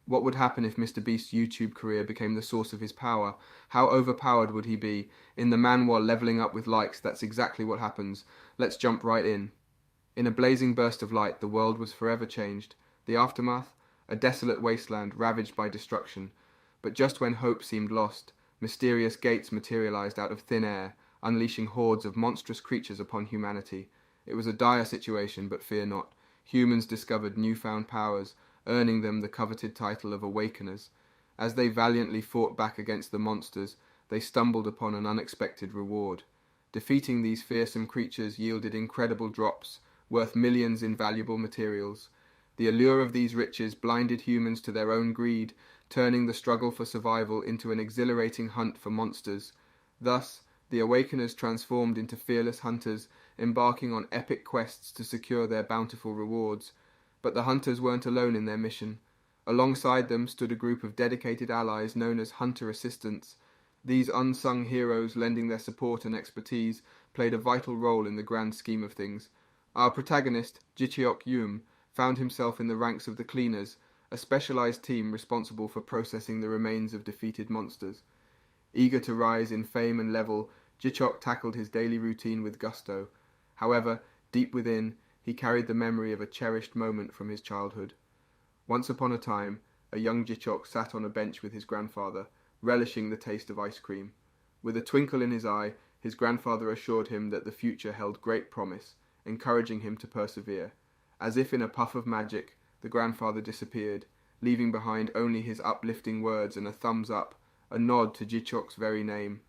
What would happen if Mr. Beast's YouTube career became the source of his power? How overpowered would he be? In the Manhwa leveling up with likes, that's exactly what happens. Let's jump right in. In a blazing burst of light, the world was forever changed. The aftermath? A desolate wasteland ravaged by destruction. But just when hope seemed lost, mysterious gates materialized out of thin air, unleashing hordes of monstrous creatures upon humanity. It was a dire situation, but fear not. Humans discovered newfound powers, earning them the coveted title of Awakeners. As they valiantly fought back against the monsters, they stumbled upon an unexpected reward. Defeating these fearsome creatures yielded incredible drops, worth millions in valuable materials. The allure of these riches blinded humans to their own greed, turning the struggle for survival into an exhilarating hunt for monsters. Thus, the Awakeners transformed into fearless hunters, embarking on epic quests to secure their bountiful rewards. But the hunters weren't alone in their mission. Alongside them stood a group of dedicated allies known as hunter assistants. These unsung heroes, lending their support and expertise, played a vital role in the grand scheme of things. Our protagonist, Jicheok Yum, found himself in the ranks of the Cleaners, a specialized team responsible for processing the remains of defeated monsters. Eager to rise in fame and level, Jicheok tackled his daily routine with gusto. However, deep within, he carried the memory of a cherished moment from his childhood. Once upon a time, a young Jicheok sat on a bench with his grandfather, relishing the taste of ice cream. With a twinkle in his eye, his grandfather assured him that the future held great promise, encouraging him to persevere. As if in a puff of magic, the grandfather disappeared, leaving behind only his uplifting words and a thumbs up, a nod to Jicheok's very name.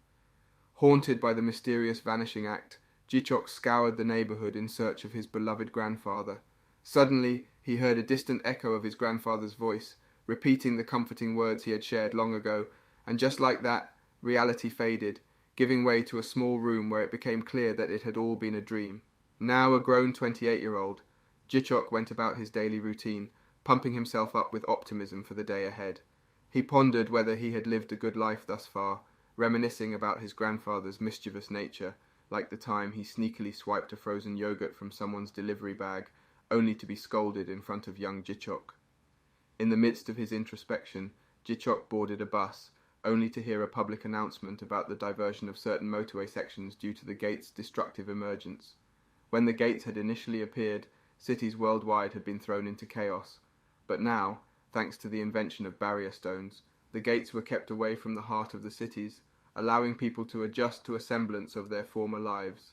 Haunted by the mysterious vanishing act, Jicheok scoured the neighborhood in search of his beloved grandfather. Suddenly, he heard a distant echo of his grandfather's voice, repeating the comforting words he had shared long ago, and just like that, reality faded, giving way to a small room where it became clear that it had all been a dream. Now a grown 28-year-old, Jicheok went about his daily routine, pumping himself up with optimism for the day ahead. He pondered whether he had lived a good life thus far, reminiscing about his grandfather's mischievous nature, like the time he sneakily swiped a frozen yogurt from someone's delivery bag, only to be scolded in front of young Jicheok. In the midst of his introspection, Jicheok boarded a bus, only to hear a public announcement about the diversion of certain motorway sections due to the gate's destructive emergence. When the gates had initially appeared, cities worldwide had been thrown into chaos. But now, thanks to the invention of barrier stones, the gates were kept away from the heart of the cities, allowing people to adjust to a semblance of their former lives.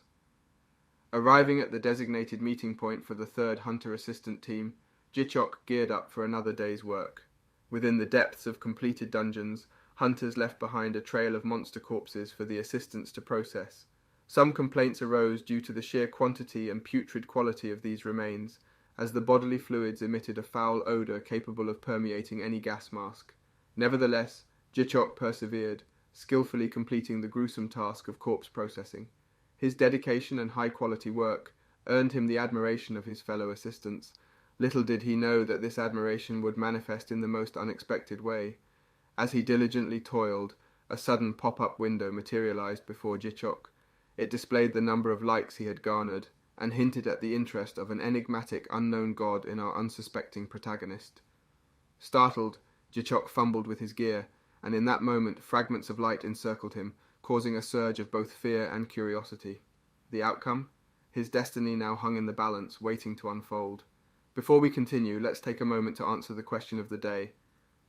Arriving at the designated meeting point for the third hunter assistant team, Jicheok geared up for another day's work. Within the depths of completed dungeons, hunters left behind a trail of monster corpses for the assistants to process. Some complaints arose due to the sheer quantity and putrid quality of these remains, as the bodily fluids emitted a foul odor capable of permeating any gas mask. Nevertheless, Jicheok persevered, skillfully completing the gruesome task of corpse processing. His dedication and high-quality work earned him the admiration of his fellow assistants. Little did he know that this admiration would manifest in the most unexpected way. As he diligently toiled, a sudden pop-up window materialized before Jicheok. It displayed the number of likes he had garnered, and hinted at the interest of an enigmatic unknown god in our unsuspecting protagonist. Startled, Jicheok fumbled with his gear, and in that moment fragments of light encircled him, causing a surge of both fear and curiosity. The outcome? His destiny now hung in the balance, waiting to unfold. Before we continue, let's take a moment to answer the question of the day.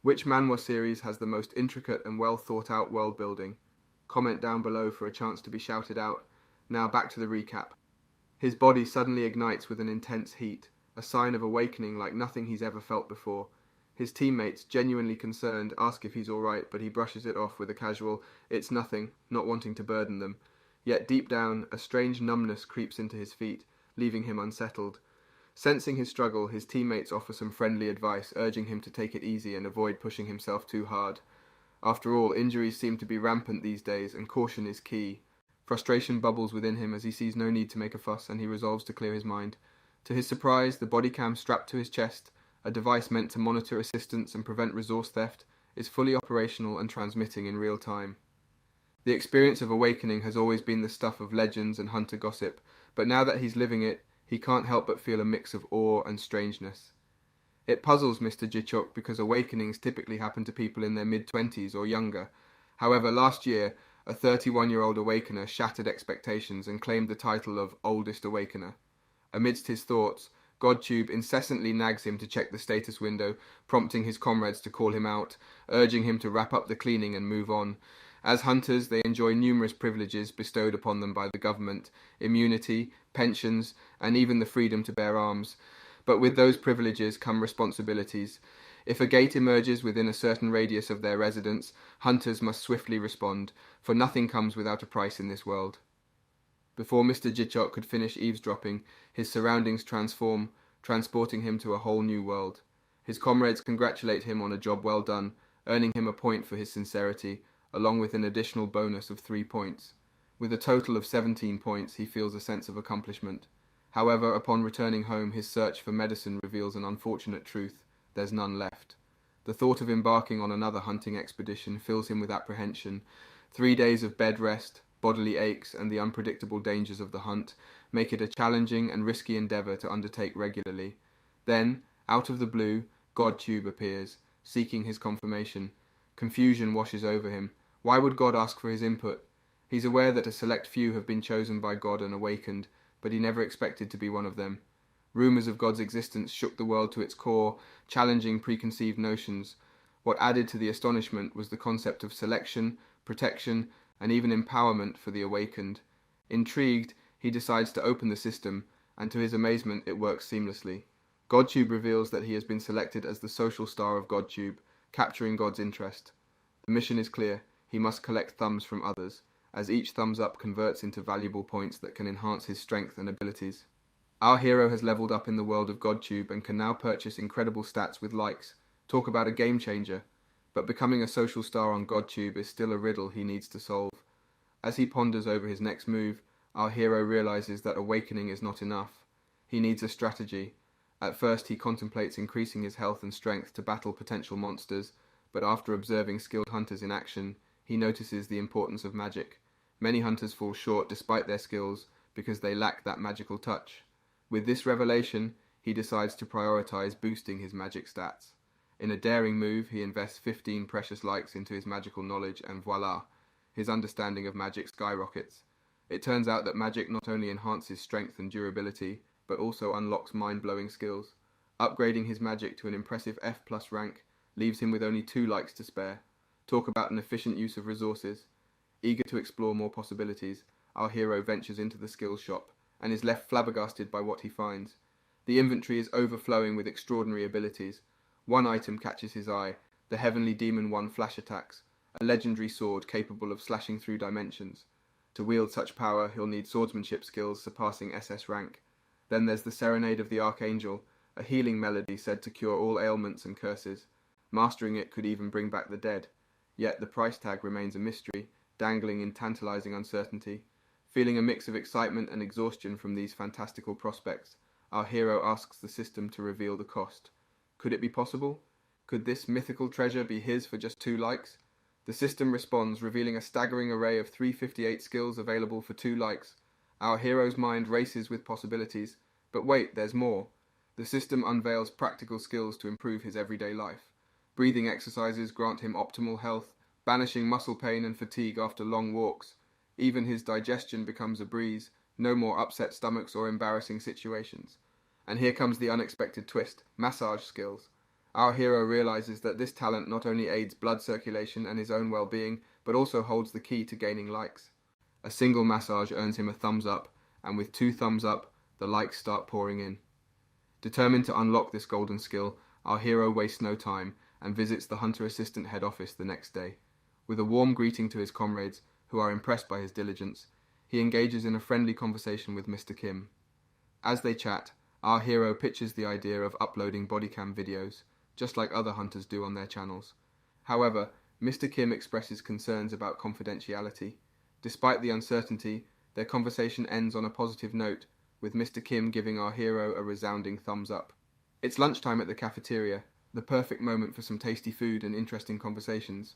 Which Manhwa series has the most intricate and well thought out world building? Comment down below for a chance to be shouted out. Now back to the recap. His body suddenly ignites with an intense heat, a sign of awakening like nothing he's ever felt before. His teammates, genuinely concerned, ask if he's alright, but he brushes it off with a casual, "It's nothing," not wanting to burden them. Yet deep down, a strange numbness creeps into his feet, leaving him unsettled. Sensing his struggle, his teammates offer some friendly advice, urging him to take it easy and avoid pushing himself too hard. After all, injuries seem to be rampant these days, and caution is key. Frustration bubbles within him as he sees no need to make a fuss, and he resolves to clear his mind. To his surprise, the body cam strapped to his chest, a device meant to monitor assistance and prevent resource theft, is fully operational and transmitting in real time. The experience of awakening has always been the stuff of legends and hunter gossip, but now that he's living it, he can't help but feel a mix of awe and strangeness. It puzzles Mr. Jichok because awakenings typically happen to people in their mid-20s or younger. However, last year, a 31-year-old awakener shattered expectations and claimed the title of Oldest Awakener. Amidst his thoughts, GodTube incessantly nags him to check the status window, prompting his comrades to call him out, urging him to wrap up the cleaning and move on. As hunters, they enjoy numerous privileges bestowed upon them by the government, immunity, pensions, and even the freedom to bear arms. But with those privileges come responsibilities. If a gate emerges within a certain radius of their residence, hunters must swiftly respond, for nothing comes without a price in this world. Before Mr. Jichok could finish eavesdropping, his surroundings transform, transporting him to a whole new world. His comrades congratulate him on a job well done, earning him a point for his sincerity, along with an additional bonus of 3 points. With a total of 17 points, he feels a sense of accomplishment. However, upon returning home, his search for medicine reveals an unfortunate truth: there's none left. The thought of embarking on another hunting expedition fills him with apprehension. 3 days of bed rest, bodily aches, and the unpredictable dangers of the hunt make it a challenging and risky endeavour to undertake regularly. Then, out of the blue, GodTube appears, seeking his confirmation. Confusion washes over him. Why would God ask for his input? He's aware that a select few have been chosen by God and awakened, but he never expected to be one of them. Rumours of God's existence shook the world to its core, challenging preconceived notions. What added to the astonishment was the concept of selection, protection, and even empowerment for the awakened. Intrigued, he decides to open the system, and to his amazement it works seamlessly. GodTube reveals that he has been selected as the social star of GodTube, capturing God's interest. The mission is clear: he must collect thumbs from others, as each thumbs up converts into valuable points that can enhance his strength and abilities. Our hero has leveled up in the world of GodTube and can now purchase incredible stats with likes. Talk about a game changer. But becoming a social star on GodTube is still a riddle he needs to solve. As he ponders over his next move, our hero realizes that awakening is not enough. He needs a strategy. At first he contemplates increasing his health and strength to battle potential monsters, but after observing skilled hunters in action, he notices the importance of magic. Many hunters fall short despite their skills because they lack that magical touch. With this revelation, he decides to prioritize boosting his magic stats. In a daring move, he invests 15 precious likes into his magical knowledge, and voila, his understanding of magic skyrockets. It turns out that magic not only enhances strength and durability, but also unlocks mind-blowing skills. Upgrading his magic to an impressive F+ rank leaves him with only 2 likes to spare. Talk about an efficient use of resources. Eager to explore more possibilities, our hero ventures into the skills shop, and is left flabbergasted by what he finds. The inventory is overflowing with extraordinary abilities. One item catches his eye: the Heavenly Demon 1 flash attacks, a legendary sword capable of slashing through dimensions. To wield such power, he'll need swordsmanship skills surpassing SS rank. Then there's the Serenade of the Archangel, a healing melody said to cure all ailments and curses. Mastering it could even bring back the dead. Yet the price tag remains a mystery, dangling in tantalizing uncertainty. Feeling a mix of excitement and exhaustion from these fantastical prospects, our hero asks the system to reveal the cost. Could it be possible? Could this mythical treasure be his for just 2 likes? The system responds, revealing a staggering array of 358 skills available for 2 likes. Our hero's mind races with possibilities. But wait, there's more. The system unveils practical skills to improve his everyday life. Breathing exercises grant him optimal health, banishing muscle pain and fatigue after long walks. Even his digestion becomes a breeze, no more upset stomachs or embarrassing situations. And here comes the unexpected twist: massage skills. Our hero realizes that this talent not only aids blood circulation and his own well-being, but also holds the key to gaining likes. A single massage earns him a thumbs up, and with 2 thumbs up, the likes start pouring in. Determined to unlock this golden skill, our hero wastes no time and visits the Hunter Assistant head office the next day. With a warm greeting to his comrades, who are impressed by his diligence, he engages in a friendly conversation with Mr. Kim. As they chat, our hero pitches the idea of uploading bodycam videos, just like other hunters do on their channels. However, Mr. Kim expresses concerns about confidentiality. Despite the uncertainty, their conversation ends on a positive note, with Mr. Kim giving our hero a resounding thumbs up. It's lunchtime at the cafeteria, the perfect moment for some tasty food and interesting conversations.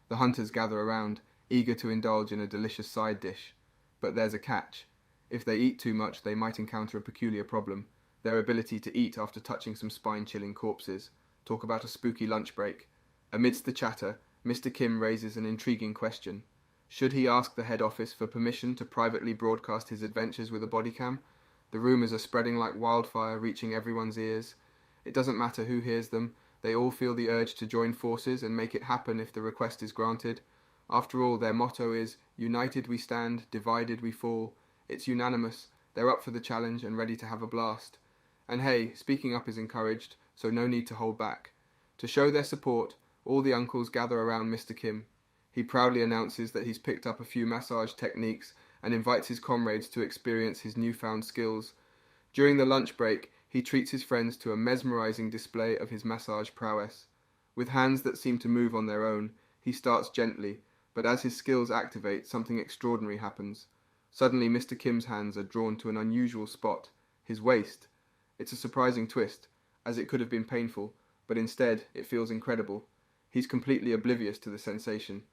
The hunters gather around, eager to indulge in a delicious side dish. But there's a catch. If they eat too much, they might encounter a peculiar problem. their ability to eat after touching some spine-chilling corpses. Talk about a spooky lunch break. Amidst the chatter, Mr. Kim raises an intriguing question. Should he ask the head office for permission to privately broadcast his adventures with a body cam? The rumours are spreading like wildfire, reaching everyone's ears. It doesn't matter who hears them, they all feel the urge to join forces and make it happen if the request is granted. After all, their motto is, "United we stand, divided we fall." It's unanimous, they're up for the challenge and ready to have a blast. And hey, speaking up is encouraged, so no need to hold back. To show their support, all the uncles gather around Mr. Kim. He proudly announces that he's picked up a few massage techniques and invites his comrades to experience his newfound skills. During the lunch break, he treats his friends to a mesmerizing display of his massage prowess. With hands that seem to move on their own, he starts gently, but as his skills activate, something extraordinary happens. Suddenly, Mr. Kim's hands are drawn to an unusual spot, his waist. It's a surprising twist, as it could have been painful, but instead, it feels incredible. He's completely oblivious to the sensation.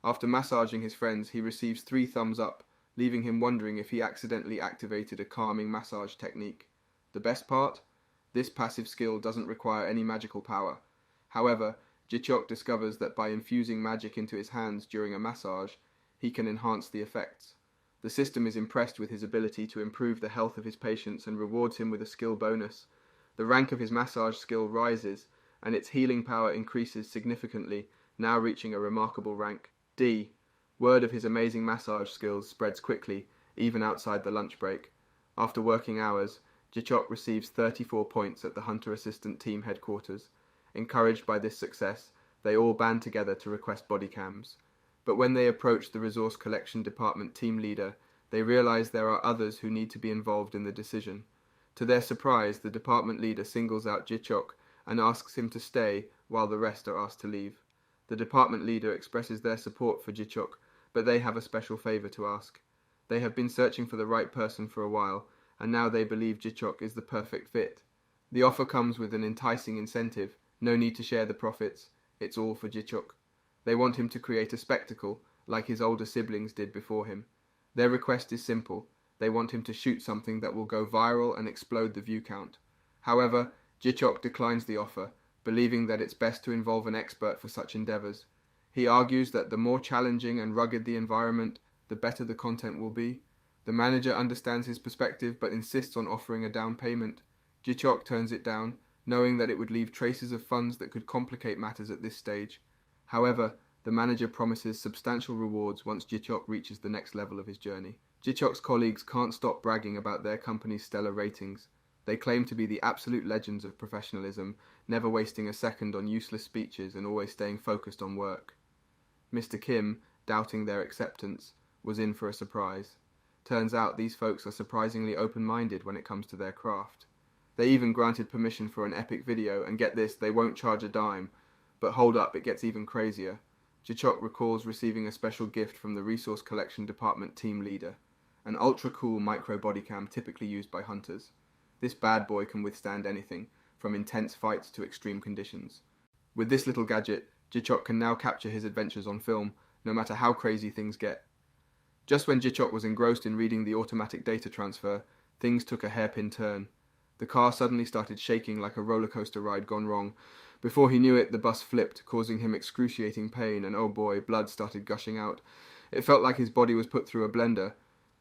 After massaging his friends, he receives 3 thumbs up, leaving him wondering if he accidentally activated a calming massage technique. The best part? This passive skill doesn't require any magical power. However, Ji-chok discovers that by infusing magic into his hands during a massage, he can enhance the effects. The system is impressed with his ability to improve the health of his patients and rewards him with a skill bonus. The rank of his massage skill rises, and its healing power increases significantly, now reaching a remarkable rank D. Word of his amazing massage skills spreads quickly, even outside the lunch break. After working hours, Ji-chok receives 34 points at the Hunter Assistant Team headquarters. Encouraged by this success, they all band together to request body cams. But when they approach the Resource Collection Department team leader, they realize there are others who need to be involved in the decision. To their surprise, the department leader singles out Ji-chok and asks him to stay while the rest are asked to leave. The department leader expresses their support for Ji-chok, but they have a special favor to ask. They have been searching for the right person for a while, and now they believe Ji-chok is the perfect fit. The offer comes with an enticing incentive. No need to share the profits. It's all for Ji-chok. They want him to create a spectacle, like his older siblings did before him. Their request is simple. They want him to shoot something that will go viral and explode the view count. However, Ji-chok declines the offer, believing that it's best to involve an expert for such endeavors. He argues that the more challenging and rugged the environment, the better the content will be. The manager understands his perspective but insists on offering a down payment. Ji-chok turns it down, knowing that it would leave traces of funds that could complicate matters at this stage. However, the manager promises substantial rewards once Ji-chok reaches the next level of his journey. Ji-chok's colleagues can't stop bragging about their company's stellar ratings. They claim to be the absolute legends of professionalism, never wasting a second on useless speeches and always staying focused on work. Mr. Kim, doubting their acceptance, was in for a surprise. Turns out these folks are surprisingly open-minded when it comes to their craft. They even granted permission for an epic video, and get this, they won't charge a dime. But hold up, it gets even crazier. Ji-chok recalls receiving a special gift from the Resource Collection Department team leader, an ultra-cool micro bodycam typically used by hunters. This bad boy can withstand anything, from intense fights to extreme conditions. With this little gadget, Ji-chok can now capture his adventures on film, no matter how crazy things get. Just when Ji-chok was engrossed in reading the automatic data transfer, things took a hairpin turn. The car suddenly started shaking like a roller coaster ride gone wrong. Before he knew it, the bus flipped, causing him excruciating pain, and oh boy, blood started gushing out. It felt like his body was put through a blender.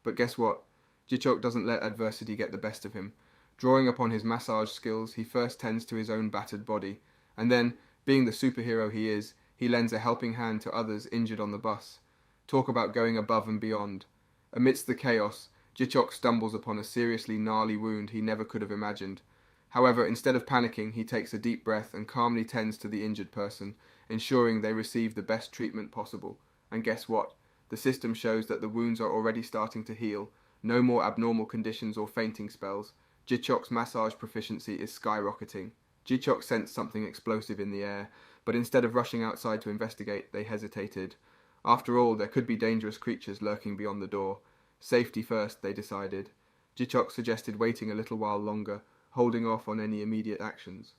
But guess what? Ji-chok doesn't let adversity get the best of him. Drawing upon his massage skills, he first tends to his own battered body, and then, being the superhero he is, he lends a helping hand to others injured on the bus. Talk about going above and beyond. Amidst the chaos, Ji-chok stumbles upon a seriously gnarly wound he never could have imagined. However, instead of panicking, he takes a deep breath and calmly tends to the injured person, ensuring they receive the best treatment possible. And guess what? The system shows that the wounds are already starting to heal. No more abnormal conditions or fainting spells. Ji-chok's massage proficiency is skyrocketing. Ji-chok sensed something explosive in the air, but instead of rushing outside to investigate, they hesitated. After all, there could be dangerous creatures lurking beyond the door. Safety first, they decided. Ji-chok suggested waiting a little while longer, holding off on any immediate actions.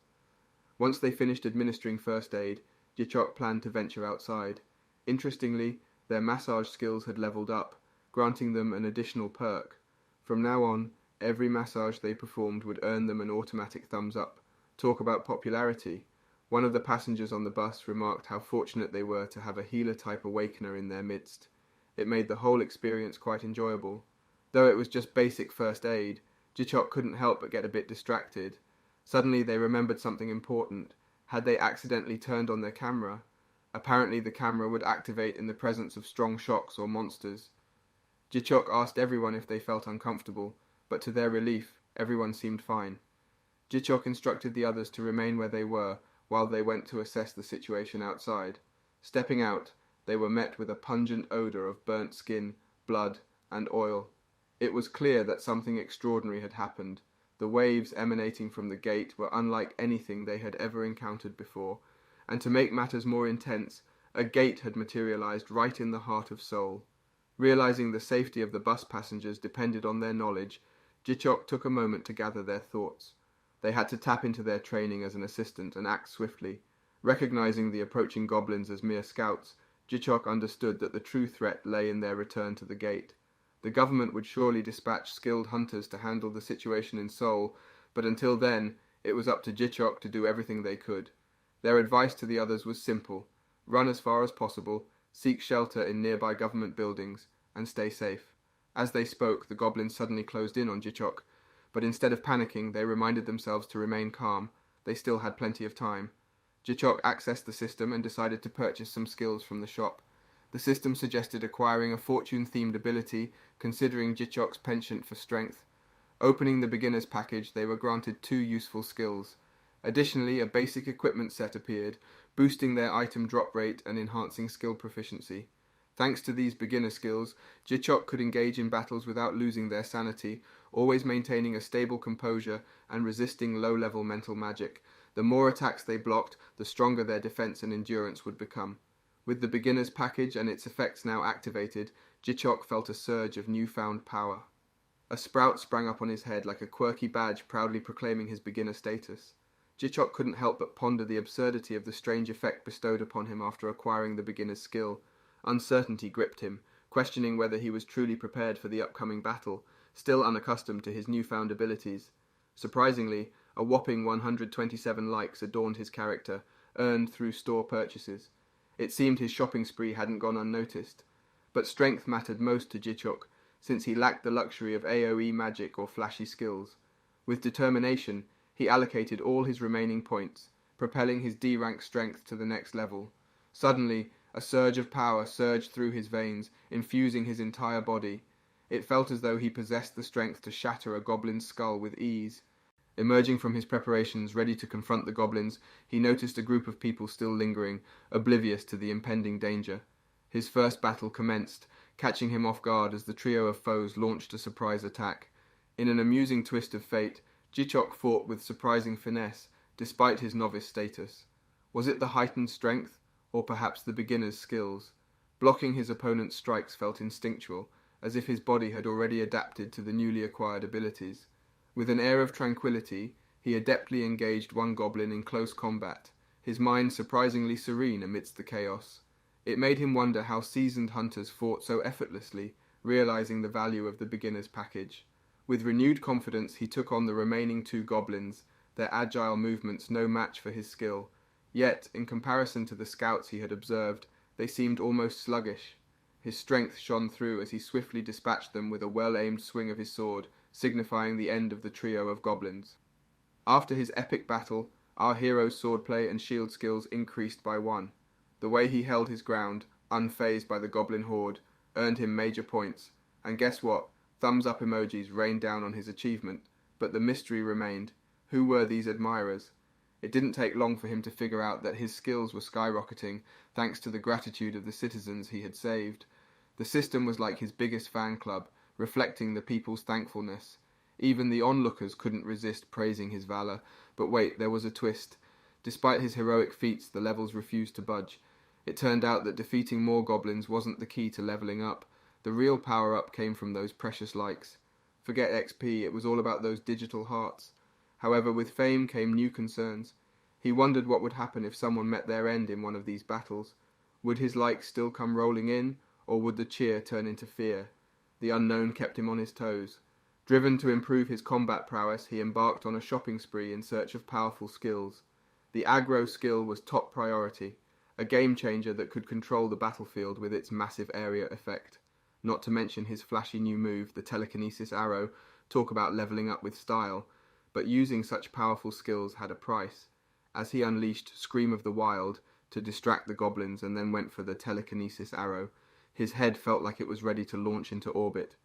Once they finished administering first aid, Ji-chok planned to venture outside. Interestingly, their massage skills had leveled up, granting them an additional perk. From now on, every massage they performed would earn them an automatic thumbs up. Talk about popularity. One of the passengers on the bus remarked how fortunate they were to have a healer-type awakener in their midst. It made the whole experience quite enjoyable. Though it was just basic first aid, Jichok couldn't help but get a bit distracted. Suddenly they remembered something important. Had they accidentally turned on their camera? Apparently the camera would activate in the presence of strong shocks or monsters. Jichok asked everyone if they felt uncomfortable, but to their relief, everyone seemed fine. Jichok instructed the others to remain where they were while they went to assess the situation outside. Stepping out, they were met with a pungent odor of burnt skin, blood, and oil. It was clear that something extraordinary had happened. The waves emanating from the gate were unlike anything they had ever encountered before, and to make matters more intense, a gate had materialized right in the heart of Seoul. Realizing the safety of the bus passengers depended on their knowledge, Jichok took a moment to gather their thoughts. They had to tap into their training as an assistant and act swiftly. Recognizing the approaching goblins as mere scouts, Jichok understood that the true threat lay in their return to the gate. The government would surely dispatch skilled hunters to handle the situation in Seoul, but until then, it was up to Jichok to do everything they could. Their advice to the others was simple: run as far as possible, seek shelter in nearby government buildings, and stay safe. As they spoke, the goblins suddenly closed in on Jichok, but instead of panicking, they reminded themselves to remain calm. They still had plenty of time. Jichok accessed the system and decided to purchase some skills from the shop. The system suggested acquiring a fortune-themed ability, considering Jichok's penchant for strength. Opening the beginner's package, they were granted 2 useful skills. Additionally, a basic equipment set appeared, boosting their item drop rate and enhancing skill proficiency. Thanks to these beginner skills, Jichok could engage in battles without losing their sanity, always maintaining a stable composure and resisting low-level mental magic. The more attacks they blocked, the stronger their defense and endurance would become. With the beginner's package and its effects now activated, Jichok felt a surge of newfound power. A sprout sprang up on his head like a quirky badge proudly proclaiming his beginner status. Jichok couldn't help but ponder the absurdity of the strange effect bestowed upon him after acquiring the beginner's skill. Uncertainty gripped him, questioning whether he was truly prepared for the upcoming battle, still unaccustomed to his newfound abilities. Surprisingly, a whopping 127 likes adorned his character, earned through store purchases. It seemed his shopping spree hadn't gone unnoticed. But strength mattered most to Jichok, since he lacked the luxury of AoE magic or flashy skills. With determination, he allocated all his remaining points, propelling his D-rank strength to the next level. Suddenly, a surge of power surged through his veins, infusing his entire body. It felt as though he possessed the strength to shatter a goblin's skull with ease. Emerging from his preparations, ready to confront the goblins, he noticed a group of people still lingering, oblivious to the impending danger. His first battle commenced, catching him off guard as the trio of foes launched a surprise attack. In an amusing twist of fate, Jichok fought with surprising finesse, despite his novice status. Was it the heightened strength, or perhaps the beginner's skills? Blocking his opponent's strikes felt instinctual, as if his body had already adapted to the newly acquired abilities. With an air of tranquility, he adeptly engaged one goblin in close combat, his mind surprisingly serene amidst the chaos. It made him wonder how seasoned hunters fought so effortlessly, realizing the value of the beginner's package. With renewed confidence, he took on the remaining 2 goblins, their agile movements no match for his skill. Yet, in comparison to the scouts he had observed, they seemed almost sluggish. His strength shone through as he swiftly dispatched them with a well-aimed swing of his sword, signifying the end of the trio of goblins. After his epic battle, our hero's swordplay and shield skills increased by 1. The way he held his ground, unfazed by the goblin horde, earned him major points, and guess what? Thumbs up emojis rained down on his achievement, but the mystery remained. Who were these admirers? It didn't take long for him to figure out that his skills were skyrocketing thanks to the gratitude of the citizens he had saved. The system was like his biggest fan club, reflecting the people's thankfulness. Even the onlookers couldn't resist praising his valor. But wait, there was a twist. Despite his heroic feats, the levels refused to budge. It turned out that defeating more goblins wasn't the key to leveling up. The real power-up came from those precious likes. Forget XP, it was all about those digital hearts. However, with fame came new concerns. He wondered what would happen if someone met their end in one of these battles. Would his likes still come rolling in, or would the cheer turn into fear? The unknown kept him on his toes. Driven to improve his combat prowess, he embarked on a shopping spree in search of powerful skills. The aggro skill was top priority, a game changer that could control the battlefield with its massive area effect. Not to mention his flashy new move, the telekinesis arrow. Talk about leveling up with style. But using such powerful skills had a price, as he unleashed Scream of the Wild to distract the goblins and then went for the telekinesis arrow. His head felt like it was ready to launch into orbit.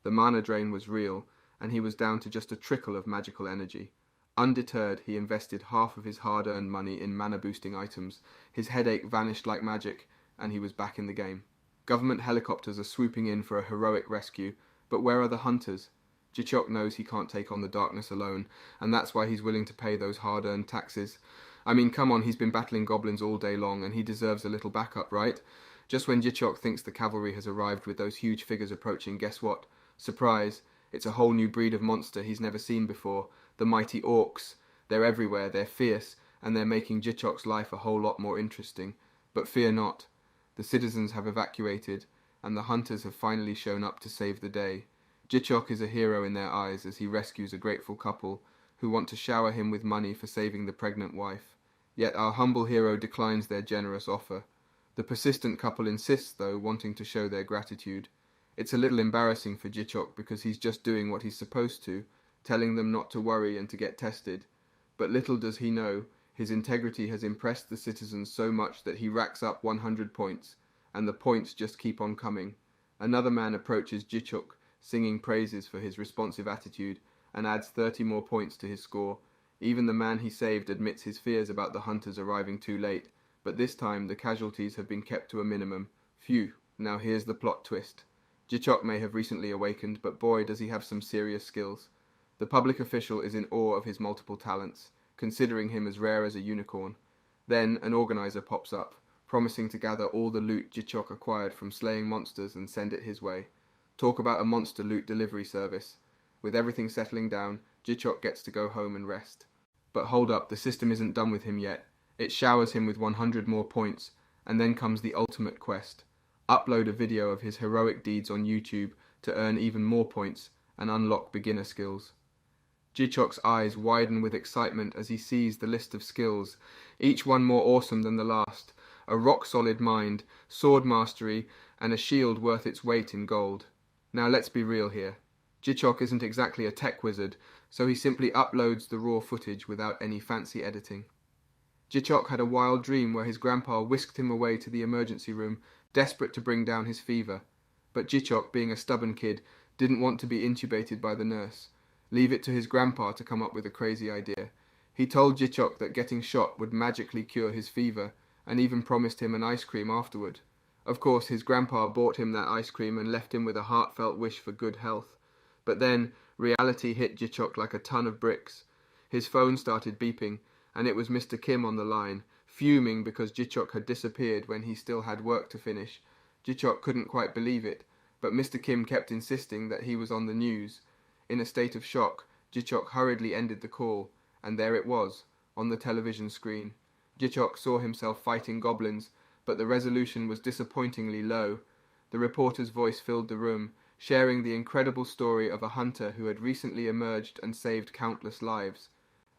The mana drain was real, and he was down to just a trickle of magical energy. Undeterred, he invested half of his hard-earned money in mana-boosting items. His headache vanished like magic, and he was back in the game. Government helicopters are swooping in for a heroic rescue, but where are the hunters? Jichok knows he can't take on the darkness alone, and that's why he's willing to pay those hard-earned taxes. I mean, come on, he's been battling goblins all day long, and he deserves a little backup, right? Just when Jichok thinks the cavalry has arrived with those huge figures approaching, guess what? Surprise! It's a whole new breed of monster he's never seen before. The mighty orcs. They're everywhere, they're fierce, and they're making Jichok's life a whole lot more interesting. But fear not. The citizens have evacuated, and the hunters have finally shown up to save the day. Jichok is a hero in their eyes as he rescues a grateful couple who want to shower him with money for saving the pregnant wife. Yet our humble hero declines their generous offer. The persistent couple insists, though, wanting to show their gratitude. It's a little embarrassing for Jichok because he's just doing what he's supposed to, telling them not to worry and to get tested. But little does he know, his integrity has impressed the citizens so much that he racks up 100 points, and the points just keep on coming. Another man approaches Jichok, singing praises for his responsive attitude, and adds 30 more points to his score. Even the man he saved admits his fears about the hunters arriving too late, but this time the casualties have been kept to a minimum. Phew, now here's the plot twist. Jichok may have recently awakened, but boy does he have some serious skills. The public official is in awe of his multiple talents, considering him as rare as a unicorn. Then an organizer pops up, promising to gather all the loot Jichok acquired from slaying monsters and send it his way. Talk about a monster loot delivery service. With everything settling down, Jichok gets to go home and rest. But hold up, the system isn't done with him yet. It showers him with 100 more points, and then comes the ultimate quest. Upload a video of his heroic deeds on YouTube to earn even more points and unlock beginner skills. Jichok's eyes widen with excitement as he sees the list of skills, each one more awesome than the last. A rock-solid mind, sword mastery, and a shield worth its weight in gold. Now let's be real here. Jichok isn't exactly a tech wizard, so he simply uploads the raw footage without any fancy editing. Jichok had a wild dream where his grandpa whisked him away to the emergency room, desperate to bring down his fever. But Jichok, being a stubborn kid, didn't want to be intubated by the nurse. Leave it to his grandpa to come up with a crazy idea. He told Jichok that getting shot would magically cure his fever, and even promised him an ice cream afterward. Of course, his grandpa bought him that ice cream and left him with a heartfelt wish for good health. But then, reality hit Jichok like a ton of bricks. His phone started beeping, and it was Mr. Kim on the line, fuming because Jichok had disappeared when he still had work to finish. Jichok couldn't quite believe it, but Mr. Kim kept insisting that he was on the news. In a state of shock, Jichok hurriedly ended the call, and there it was, on the television screen. Jichok saw himself fighting goblins, but the resolution was disappointingly low. The reporter's voice filled the room, sharing the incredible story of a hunter who had recently emerged and saved countless lives.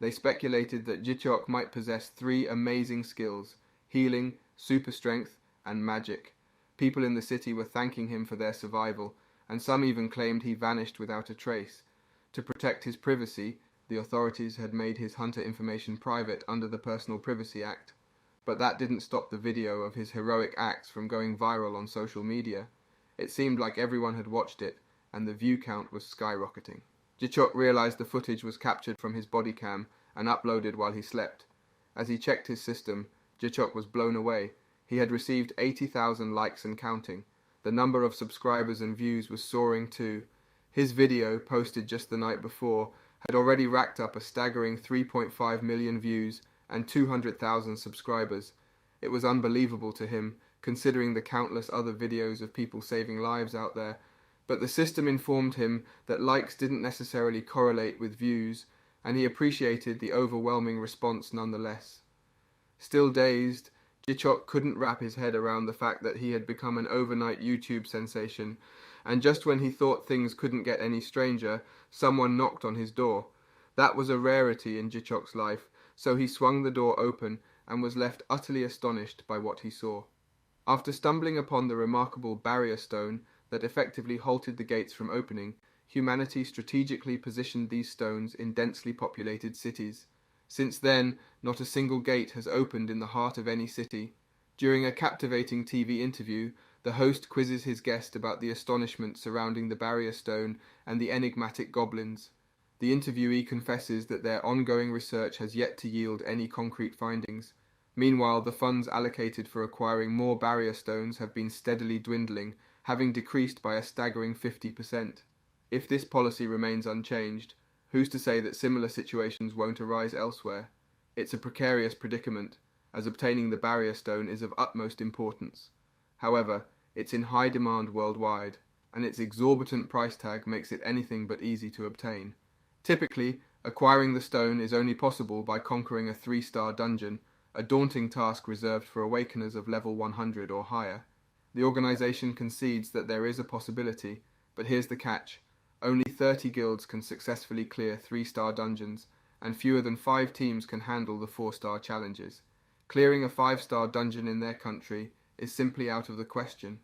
They speculated that Jichok might possess 3 amazing skills: healing, super strength, and magic. People in the city were thanking him for their survival, and some even claimed he vanished without a trace. To protect his privacy, the authorities had made his hunter information private under the Personal Privacy Act. But that didn't stop the video of his heroic acts from going viral on social media. It seemed like everyone had watched it, and the view count was skyrocketing. Jichok realized the footage was captured from his body cam and uploaded while he slept. As he checked his system, Jichok was blown away. He had received 80,000 likes and counting. The number of subscribers and views was soaring too. His video, posted just the night before, had already racked up a staggering 3.5 million views and 200,000 subscribers. It was unbelievable to him, considering the countless other videos of people saving lives out there. But the system informed him that likes didn't necessarily correlate with views, and he appreciated the overwhelming response nonetheless. Still dazed, Jichok couldn't wrap his head around the fact that he had become an overnight YouTube sensation, and just when he thought things couldn't get any stranger, someone knocked on his door. That was a rarity in Jichok's life, so he swung the door open and was left utterly astonished by what he saw. After stumbling upon the remarkable barrier stone that effectively halted the gates from opening, humanity strategically positioned these stones in densely populated cities. Since then, not a single gate has opened in the heart of any city. During a captivating TV interview, the host quizzes his guest about the astonishment surrounding the barrier stone and the enigmatic goblins. The interviewee confesses that their ongoing research has yet to yield any concrete findings. Meanwhile, the funds allocated for acquiring more barrier stones have been steadily dwindling, having decreased by a staggering 50%. If this policy remains unchanged, who's to say that similar situations won't arise elsewhere? It's a precarious predicament, as obtaining the barrier stone is of utmost importance. However, it's in high demand worldwide, and its exorbitant price tag makes it anything but easy to obtain. Typically, acquiring the stone is only possible by conquering a 3-star dungeon, a daunting task reserved for awakeners of level 100 or higher. The organization concedes that there is a possibility, but here's the catch. Only 30 guilds can successfully clear 3-star dungeons, and fewer than 5 teams can handle the 4-star challenges. Clearing a 5-star dungeon in their country is simply out of the question.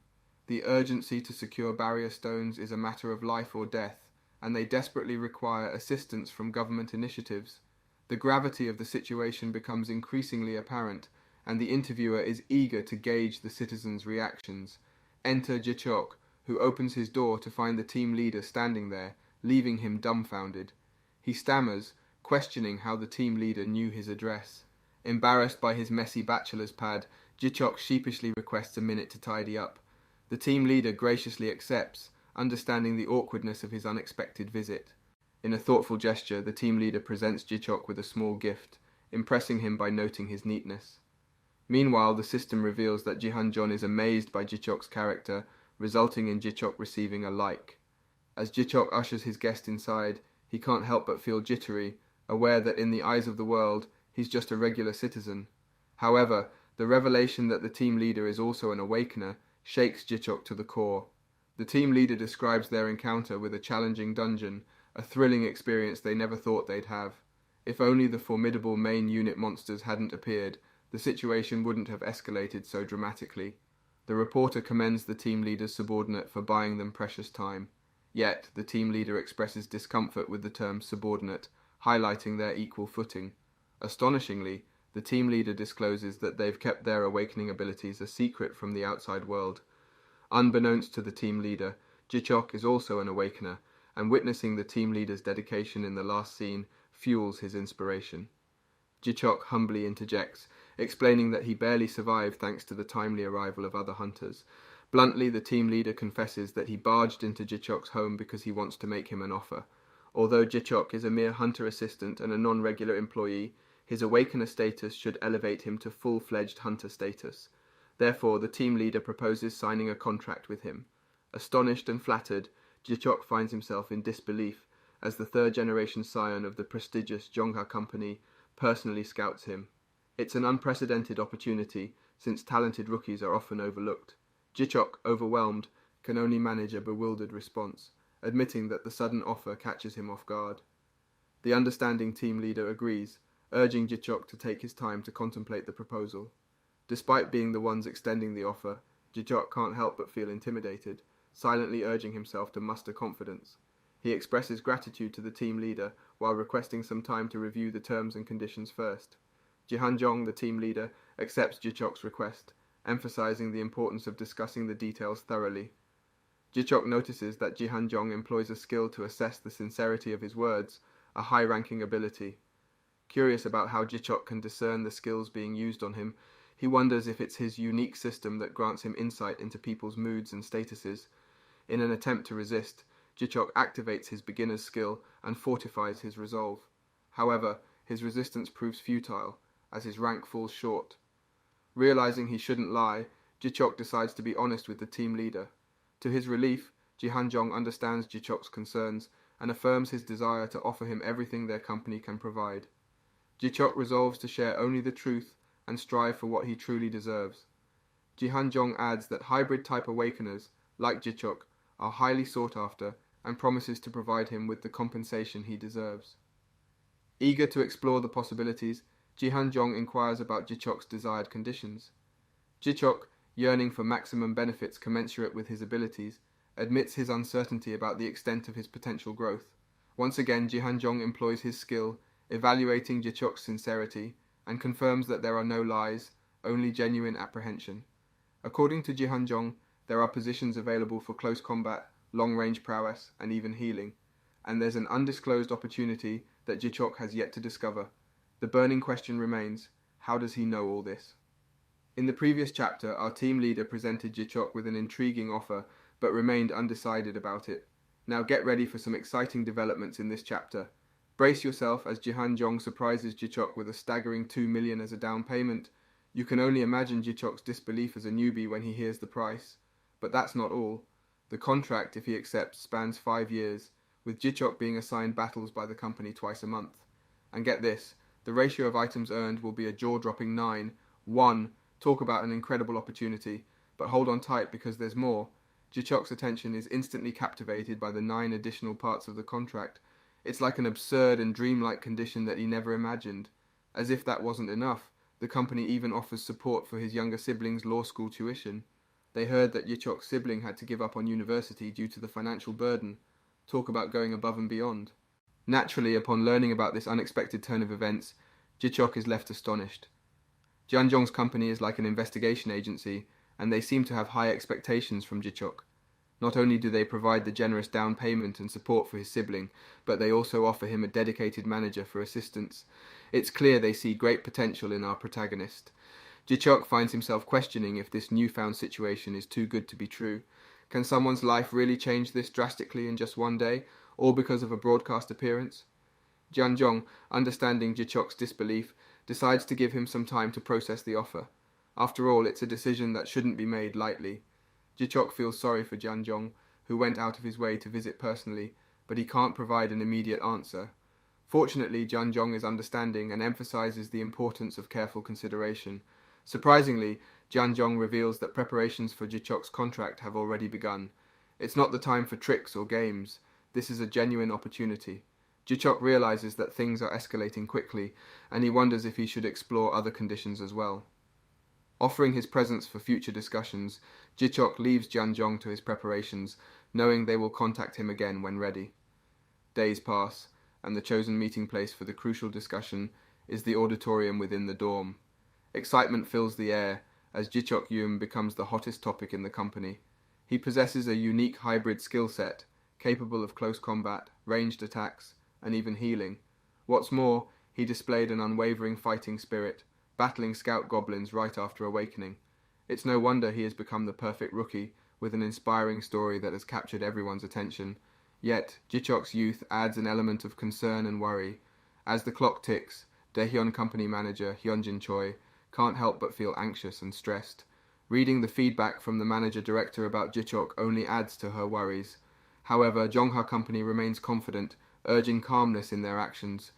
The urgency to secure barrier stones is a matter of life or death, and they desperately require assistance from government initiatives. The gravity of the situation becomes increasingly apparent, and the interviewer is eager to gauge the citizens' reactions. Enter Jichok, who opens his door to find the team leader standing there, leaving him dumbfounded. He stammers, questioning how the team leader knew his address. Embarrassed by his messy bachelor's pad, Jichok sheepishly requests a minute to tidy up. The team leader graciously accepts, understanding the awkwardness of his unexpected visit. In a thoughtful gesture, the team leader presents Jichok with a small gift, impressing him by noting his neatness. Meanwhile, the system reveals that Jihanjeon is amazed by Jichok's character, resulting in Jichok receiving a like. As Jichok ushers his guest inside, he can't help but feel jittery, aware that in the eyes of the world, he's just a regular citizen. However, the revelation that the team leader is also an awakener shakes Jichok to the core. The team leader describes their encounter with a challenging dungeon, a thrilling experience they never thought they'd have. If only the formidable main unit monsters hadn't appeared, the situation wouldn't have escalated so dramatically. The reporter commends the team leader's subordinate for buying them precious time. Yet, the team leader expresses discomfort with the term subordinate, highlighting their equal footing. Astonishingly, the team leader discloses that they've kept their awakening abilities a secret from the outside world. Unbeknownst to the team leader, Jichok is also an awakener, and witnessing the team leader's dedication in the last scene fuels his inspiration. Jichok humbly interjects, explaining that he barely survived thanks to the timely arrival of other hunters. Bluntly, the team leader confesses that he barged into Jichok's home because he wants to make him an offer. Although Jichok is a mere hunter assistant and a non-regular employee, his awakener status should elevate him to full-fledged hunter status. Therefore, the team leader proposes signing a contract with him. Astonished and flattered, Jichok finds himself in disbelief as the third-generation scion of the prestigious Jongha company personally scouts him. It's an unprecedented opportunity, since talented rookies are often overlooked. Jichok, overwhelmed, can only manage a bewildered response, admitting that the sudden offer catches him off guard. The understanding team leader agrees, urging Jichok to take his time to contemplate the proposal. Despite being the ones extending the offer, Jichok can't help but feel intimidated, silently urging himself to muster confidence. He expresses gratitude to the team leader while requesting some time to review the terms and conditions first. Jihanjeon, the team leader, accepts Jichok's request, emphasizing the importance of discussing the details thoroughly. Jichok notices that Jihanjeon employs a skill to assess the sincerity of his words, a high-ranking ability. Curious about how Jichok can discern the skills being used on him, he wonders if it's his unique system that grants him insight into people's moods and statuses. In an attempt to resist, Jichok activates his beginner's skill and fortifies his resolve. However, his resistance proves futile, as his rank falls short. Realizing he shouldn't lie, Jichok decides to be honest with the team leader. To his relief, Jihanjeon understands Jichok's concerns and affirms his desire to offer him everything their company can provide. Jichok resolves to share only the truth and strive for what he truly deserves. Jihanjong adds that hybrid-type awakeners, like Jichok, are highly sought after and promises to provide him with the compensation he deserves. Eager to explore the possibilities, Jihanjong inquires about Jichok's desired conditions. Jichok, yearning for maximum benefits commensurate with his abilities, admits his uncertainty about the extent of his potential growth. Once again, Jihanjong employs his skill, evaluating Jichok's sincerity, and confirms that there are no lies, only genuine apprehension. According to Jihanjong, there are positions available for close combat, long-range prowess, and even healing, and there's an undisclosed opportunity that Jichok has yet to discover. The burning question remains, how does he know all this? In the previous chapter, our team leader presented Jichok with an intriguing offer, but remained undecided about it. Now get ready for some exciting developments in this chapter. Brace yourself as Jihanjong surprises Jichok with a staggering 2 million as a down payment. You can only imagine Jichok's disbelief as a newbie when he hears the price. But that's not all. The contract, if he accepts, spans 5 years, with Jichok being assigned battles by the company twice a month. And get this, the ratio of items earned will be a jaw-dropping 9-1. Talk about an incredible opportunity. But hold on tight because there's more. Jichok's attention is instantly captivated by the 9 additional parts of the contract. It's like an absurd and dreamlike condition that he never imagined. As if that wasn't enough, the company even offers support for his younger sibling's law school tuition. They heard that Jichok's sibling had to give up on university due to the financial burden. Talk about going above and beyond. Naturally, upon learning about this unexpected turn of events, Jichok is left astonished. Jianzhong's company is like an investigation agency, and they seem to have high expectations from Jichok. Not only do they provide the generous down payment and support for his sibling, but they also offer him a dedicated manager for assistance. It's clear they see great potential in our protagonist. Jichok finds himself questioning if this newfound situation is too good to be true. Can someone's life really change this drastically in just one day, all because of a broadcast appearance? Jianzhong, understanding Jichok's disbelief, decides to give him some time to process the offer. After all, it's a decision that shouldn't be made lightly. Jichok feels sorry for Jianzhong, who went out of his way to visit personally, but he can't provide an immediate answer. Fortunately, Jianzhong is understanding and emphasizes the importance of careful consideration. Surprisingly, Jianzhong reveals that preparations for Jichok's contract have already begun. It's not the time for tricks or games. This is a genuine opportunity. Jichok realizes that things are escalating quickly, and he wonders if he should explore other conditions as well. Offering his presence for future discussions, Jichok leaves Jianzhong to his preparations, knowing they will contact him again when ready. Days pass, and the chosen meeting place for the crucial discussion is the auditorium within the dorm. Excitement fills the air, as Jichok Yum becomes the hottest topic in the company. He possesses a unique hybrid skill set, capable of close combat, ranged attacks, and even healing. What's more, he displayed an unwavering fighting spirit, battling scout goblins right after awakening. It's no wonder he has become the perfect rookie, with an inspiring story that has captured everyone's attention. Yet, Jichok's youth adds an element of concern and worry. As the clock ticks, Daehyun company manager Hyunjin Choi can't help but feel anxious and stressed. Reading the feedback from the manager-director about Jichok only adds to her worries. However, Jongha company remains confident, urging calmness in their actions.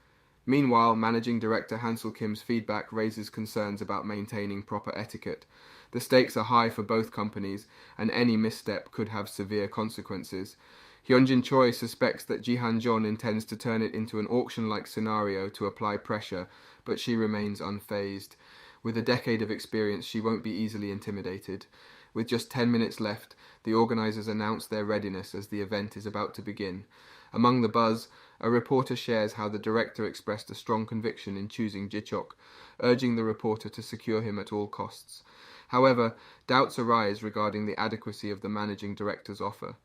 Meanwhile, Managing Director Hansel Kim's feedback raises concerns about maintaining proper etiquette. The stakes are high for both companies, and any misstep could have severe consequences. Hyunjin Choi suspects that Jihanjeon intends to turn it into an auction-like scenario to apply pressure, but she remains unfazed. With a decade of experience, she won't be easily intimidated. With just 10 minutes left, the organisers announce their readiness as the event is about to begin. Among the buzz, a reporter shares how the director expressed a strong conviction in choosing Jichok, urging the reporter to secure him at all costs. However, doubts arise regarding the adequacy of the managing director's offer.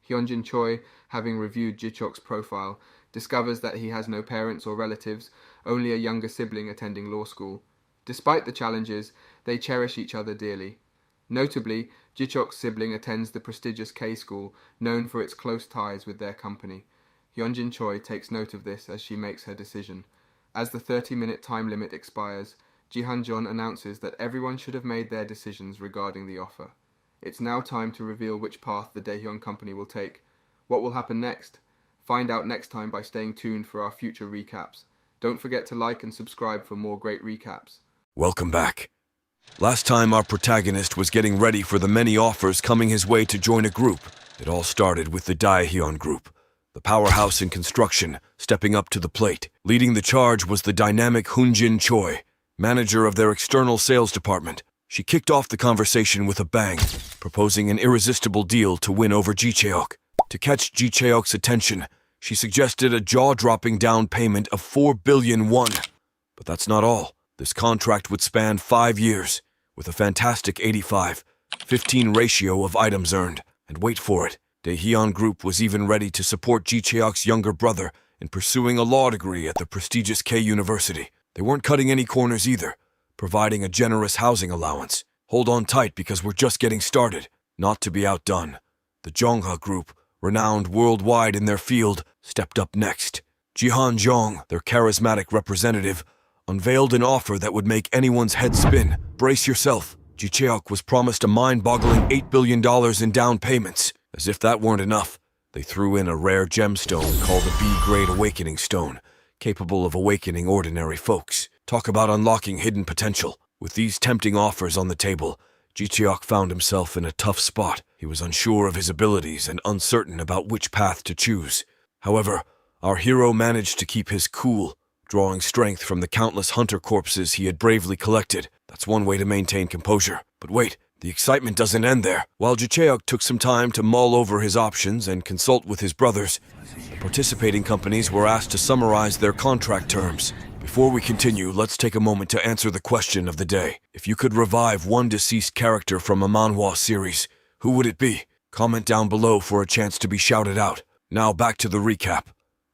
Hyunjin Choi, having reviewed Jichok's profile, discovers that he has no parents or relatives, only a younger sibling attending law school. Despite the challenges, they cherish each other dearly. Notably, Jichok's sibling attends the prestigious K school, known for its close ties with their company. Hyunjin Choi takes note of this as she makes her decision. As the 30-minute time limit expires, Jihanjeon announces that everyone should have made their decisions regarding the offer. It's now time to reveal which path the Daehyun company will take. What will happen next? Find out next time by staying tuned for our future recaps. Don't forget to like and subscribe for more great recaps. Welcome back. Last time our protagonist was getting ready for the many offers coming his way to join a group. It all started with the Daehyun group, the powerhouse in construction, stepping up to the plate. Leading the charge was the dynamic Hoonjin Choi, manager of their external sales department. She kicked off the conversation with a bang, proposing an irresistible deal to win over Ji Cheok. To catch Ji Cheok's attention, she suggested a jaw-dropping down payment of 4 billion won. But that's not all. This contract would span 5 years, with a fantastic 85-15 ratio of items earned. And wait for it, Daehyun Group was even ready to support Ji Cheok's younger brother in pursuing a law degree at the prestigious K University. They weren't cutting any corners either, providing a generous housing allowance. Hold on tight because we're just getting started. Not to be outdone, the Jongha Group, renowned worldwide in their field, stepped up next. Jihan Jong, their charismatic representative, unveiled an offer that would make anyone's head spin. Brace yourself. Ji Cheok was promised a mind-boggling $8 billion in down payments. As if that weren't enough, they threw in a rare gemstone called a B-grade awakening stone, capable of awakening ordinary folks. Talk about unlocking hidden potential. With these tempting offers on the table, Ji Cheok found himself in a tough spot. He was unsure of his abilities and uncertain about which path to choose. However, our hero managed to keep his cool, drawing strength from the countless hunter corpses he had bravely collected. That's one way to maintain composure. But wait, the excitement doesn't end there. While Ji Cheok took some time to mull over his options and consult with his brothers, the participating companies were asked to summarize their contract terms. Before we continue, let's take a moment to answer the question of the day. If you could revive one deceased character from a Manhwa series, who would it be? Comment down below for a chance to be shouted out. Now back to the recap.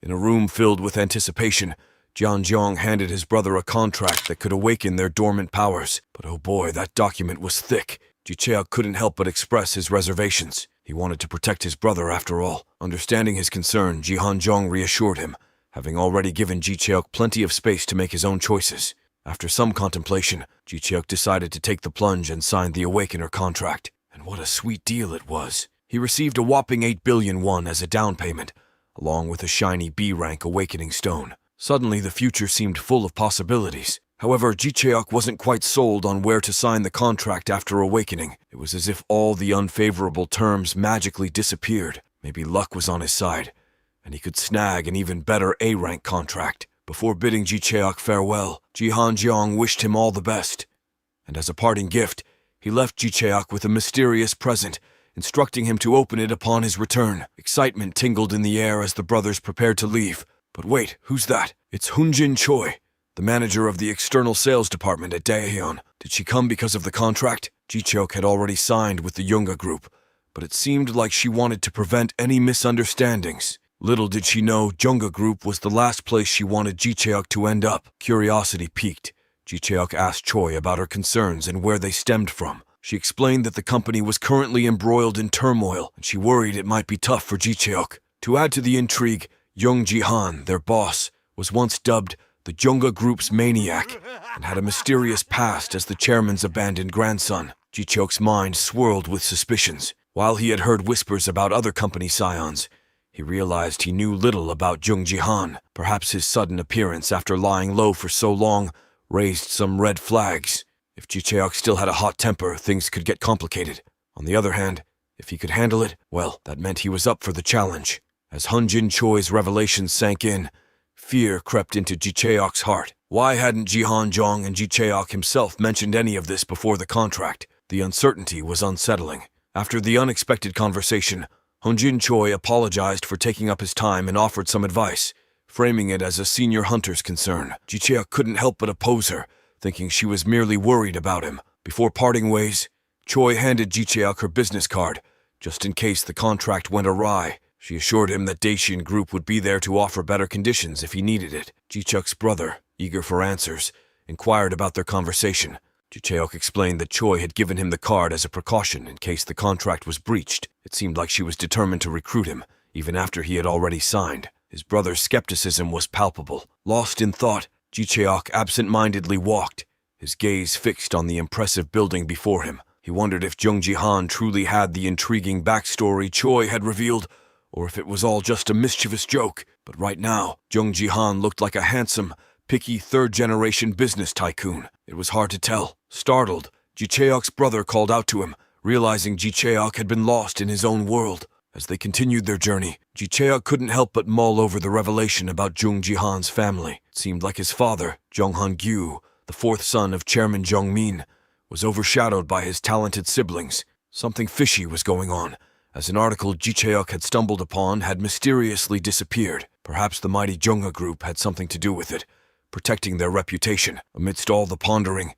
In a room filled with anticipation, Jian Jiang handed his brother a contract that could awaken their dormant powers. But oh boy, that document was thick. Ji Cheok couldn't help but express his reservations. He wanted to protect his brother after all. Understanding his concern, Jihan Jiang reassured him, having already given Ji Cheok plenty of space to make his own choices. After some contemplation, Ji Cheok decided to take the plunge and signed the Awakener contract. And what a sweet deal it was. He received a whopping 8 billion won as a down payment, along with a shiny B-rank awakening stone. Suddenly, the future seemed full of possibilities. However, Ji Cheok wasn't quite sold on where to sign the contract after awakening. It was as if all the unfavorable terms magically disappeared. Maybe luck was on his side, and he could snag an even better A-rank contract. Before bidding Ji Cheok farewell, Jihan Jiang wished him all the best. And as a parting gift, he left Ji Cheok with a mysterious present, instructing him to open it upon his return. Excitement tingled in the air as the brothers prepared to leave. But wait, who's that? It's Hoonjin Choi, the manager of the external sales department at Daehyun. Did she come because of the contract? Ji Cheok had already signed with the Jongha Group, but it seemed like she wanted to prevent any misunderstandings. Little did she know Jongha Group was the last place she wanted Ji Cheok to end up. Curiosity piqued. Ji Cheok asked Choi about her concerns and where they stemmed from. She explained that the company was currently embroiled in turmoil, and she worried it might be tough for Ji Cheok. To add to the intrigue, Young Jihan, their boss, was once dubbed the Jongha Group's maniac and had a mysterious past as the chairman's abandoned grandson. Ji Cheok's mind swirled with suspicions. While he had heard whispers about other company scions, he realized he knew little about Jung Jihan. Perhaps his sudden appearance after lying low for so long raised some red flags. If Ji Cheok still had a hot temper, things could get complicated. On the other hand, if he could handle it, well, that meant he was up for the challenge. As Hoonjin Choi's revelations sank in, fear crept into Ji Cheok's heart. Why hadn't Jihan Jiang and Ji Cheok himself mentioned any of this before the contract? The uncertainty was unsettling. After the unexpected conversation, Hoonjin Choi apologized for taking up his time and offered some advice, framing it as a senior hunter's concern. Ji Cheok couldn't help but oppose her, thinking she was merely worried about him. Before parting ways, Choi handed Ji Cheok her business card, just in case the contract went awry. She assured him that Daehyun Group would be there to offer better conditions if he needed it. Ji Cheok's brother, eager for answers, inquired about their conversation. Ji Cheok explained that Choi had given him the card as a precaution in case the contract was breached. It seemed like she was determined to recruit him, even after he had already signed. His brother's skepticism was palpable. Lost in thought, Ji Cheok absent-mindedly walked, his gaze fixed on the impressive building before him. He wondered if Jung Jihan truly had the intriguing backstory Choi had revealed, or if it was all just a mischievous joke. But right now, Jung Jihan looked like a handsome, picky third-generation business tycoon? It was hard to tell. Startled, Ji-cheok's brother called out to him, realizing Ji-cheok had been lost in his own world. As they continued their journey, Ji-cheok couldn't help but mull over the revelation about Jung Ji-han's family. It seemed like his father, Jung Han-gyu, the fourth son of Chairman Jung-min, was overshadowed by his talented siblings. Something fishy was going on, as an article Ji-cheok had stumbled upon had mysteriously disappeared. Perhaps the mighty Junga group had something to do with it, protecting their reputation. Amidst all the pondering,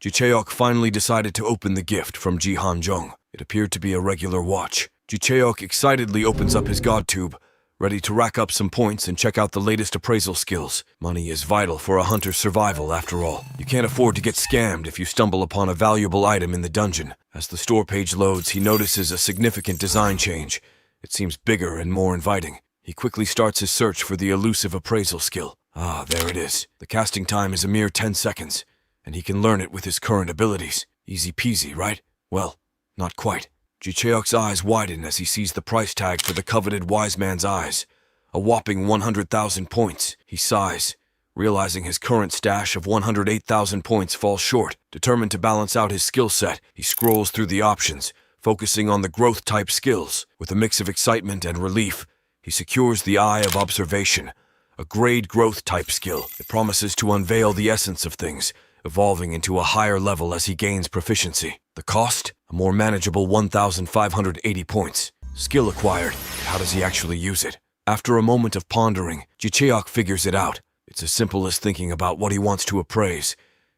Ji-cheok finally decided to open the gift from Ji Han-jung. It appeared to be a regular watch. Ji-cheok excitedly opens up his god tube, ready to rack up some points and check out the latest appraisal skills. Money is vital for a hunter's survival, after all. You can't afford to get scammed if you stumble upon a valuable item in the dungeon. As the store page loads, he notices a significant design change. It seems bigger and more inviting. He quickly starts his search for the elusive appraisal skill. Ah, there it is. The casting time is a mere 10 seconds, and he can learn it with his current abilities. Easy peasy, right? Well, not quite. Ji-cheok's eyes widen as he sees the price tag for the coveted wise man's eyes. A whopping 100,000 points. He sighs, realizing his current stash of 108,000 points falls short. Determined to balance out his skill set, he scrolls through the options, focusing on the growth-type skills. With a mix of excitement and relief, he secures the Eye of Observation, a grade growth-type skill. It promises to unveil the essence of things, evolving into a higher level as he gains proficiency. The cost? A more manageable 1,580 points. Skill acquired. How does he actually use it? After a moment of pondering, Ji-cheok figures it out. It's as simple as thinking about what he wants to appraise,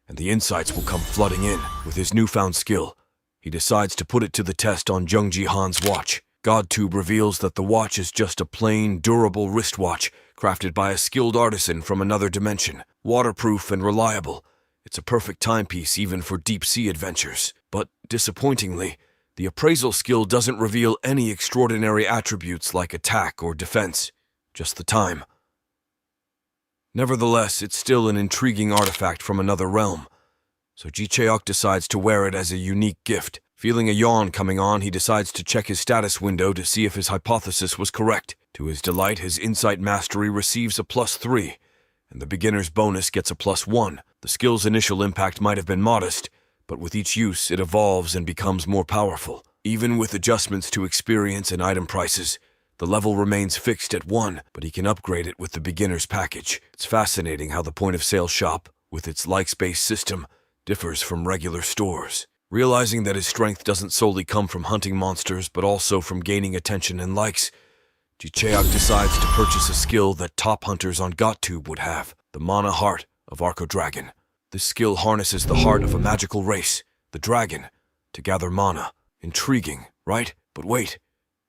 and the insights will come flooding in. With his newfound skill, he decides to put it to the test on Jung Ji-han's watch. GodTube reveals that the watch is just a plain, durable wristwatch crafted by a skilled artisan from another dimension. Waterproof and reliable, it's a perfect timepiece even for deep-sea adventures. But, disappointingly, the appraisal skill doesn't reveal any extraordinary attributes like attack or defense, just the time. Nevertheless, it's still an intriguing artifact from another realm, so Ji-cheok decides to wear it as a unique gift. Feeling a yawn coming on, he decides to check his status window to see if his hypothesis was correct. To his delight, his insight mastery receives a +3, and the beginner's bonus gets a +1. The skill's initial impact might have been modest, but with each use, it evolves and becomes more powerful. Even with adjustments to experience and item prices, the level remains fixed at 1, but he can upgrade it with the beginner's package. It's fascinating how the point-of-sale shop, with its likes-based system, differs from regular stores. Realizing that his strength doesn't solely come from hunting monsters, but also from gaining attention and likes, Ji-cheok decides to purchase a skill that top hunters on GodTube would have, the Mana Heart of Arco Dragon. This skill harnesses the heart of a magical race, the dragon, to gather mana. Intriguing, right? But wait,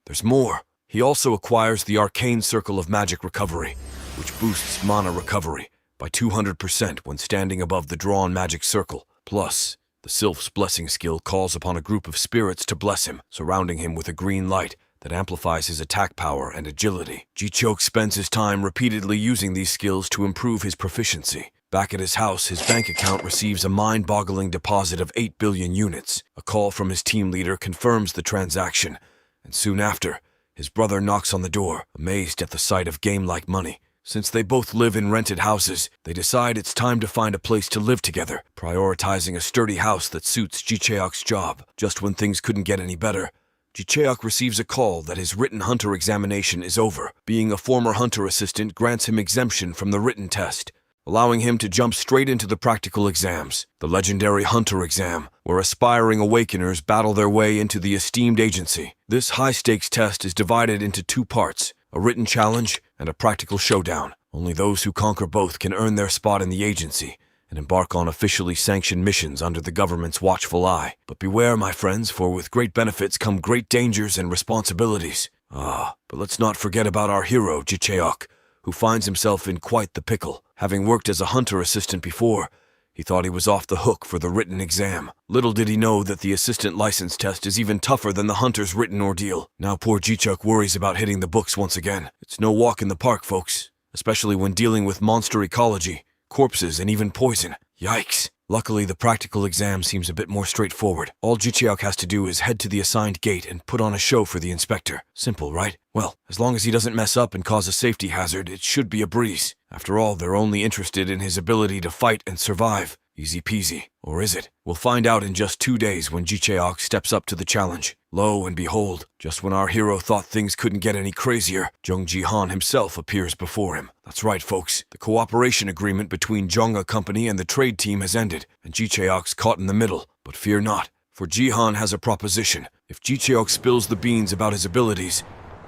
there's more. He also acquires the Arcane Circle of Magic Recovery, which boosts mana recovery by 200% when standing above the drawn magic circle. Plus, the Sylph's Blessing skill calls upon a group of spirits to bless him, surrounding him with a green light that amplifies his attack power and agility. Ji-cheok spends his time repeatedly using these skills to improve his proficiency. Back at his house, his bank account receives a mind-boggling deposit of 8 billion units. A call from his team leader confirms the transaction, and soon after, his brother knocks on the door, amazed at the sight of game-like money. Since they both live in rented houses, they decide it's time to find a place to live together, prioritizing a sturdy house that suits Ji-cheok's job. Just when things couldn't get any better, Ji-cheok receives a call that his written hunter examination is over. Being a former hunter assistant grants him exemption from the written test, allowing him to jump straight into the practical exams, the legendary Hunter exam, where aspiring awakeners battle their way into the esteemed agency. This high-stakes test is divided into 2 parts, a written challenge and a practical showdown. Only those who conquer both can earn their spot in the agency and embark on officially sanctioned missions under the government's watchful eye. But beware, my friends, for with great benefits come great dangers and responsibilities. But let's not forget about our hero, Ji-cheok, who finds himself in quite the pickle. Having worked as a hunter assistant before, he thought he was off the hook for the written exam. Little did he know that the assistant license test is even tougher than the hunter's written ordeal. Now poor Ji-cheok worries about hitting the books once again. It's no walk in the park, folks, especially when dealing with monster ecology, corpses, and even poison. Yikes! Luckily, the practical exam seems a bit more straightforward. All Ji-cheok has to do is head to the assigned gate and put on a show for the inspector. Simple, right? Well, as long as he doesn't mess up and cause a safety hazard, it should be a breeze. After all, they're only interested in his ability to fight and survive. Easy peasy. Or is it? We'll find out in just 2 days when Ji-cheok steps up to the challenge. Lo and behold, just when our hero thought things couldn't get any crazier, Jung Ji-han himself appears before him. That's right, folks. The cooperation agreement between Jonga Company and the trade team has ended, and Ji-cheok's caught in the middle. But fear not, for Ji-han has a proposition. If Ji-cheok spills the beans about his abilities,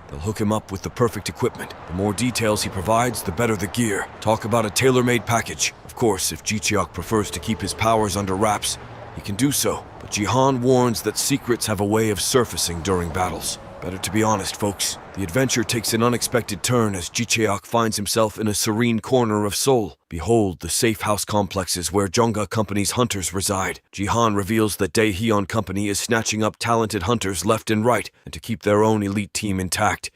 they'll hook him up with the perfect equipment. The more details he provides, the better the gear. Talk about a tailor-made package. Of course, if Ji-cheok prefers to keep his powers under wraps, he can do so. But Ji-han warns that secrets have a way of surfacing during battles. Better to be honest, folks. The adventure takes an unexpected turn as Ji-cheok finds himself in a serene corner of Seoul. Behold, the safe house complexes where Jonga Company's hunters reside. Ji-han reveals that Daehyun Company is snatching up talented hunters left and right, and to keep their own elite team intact,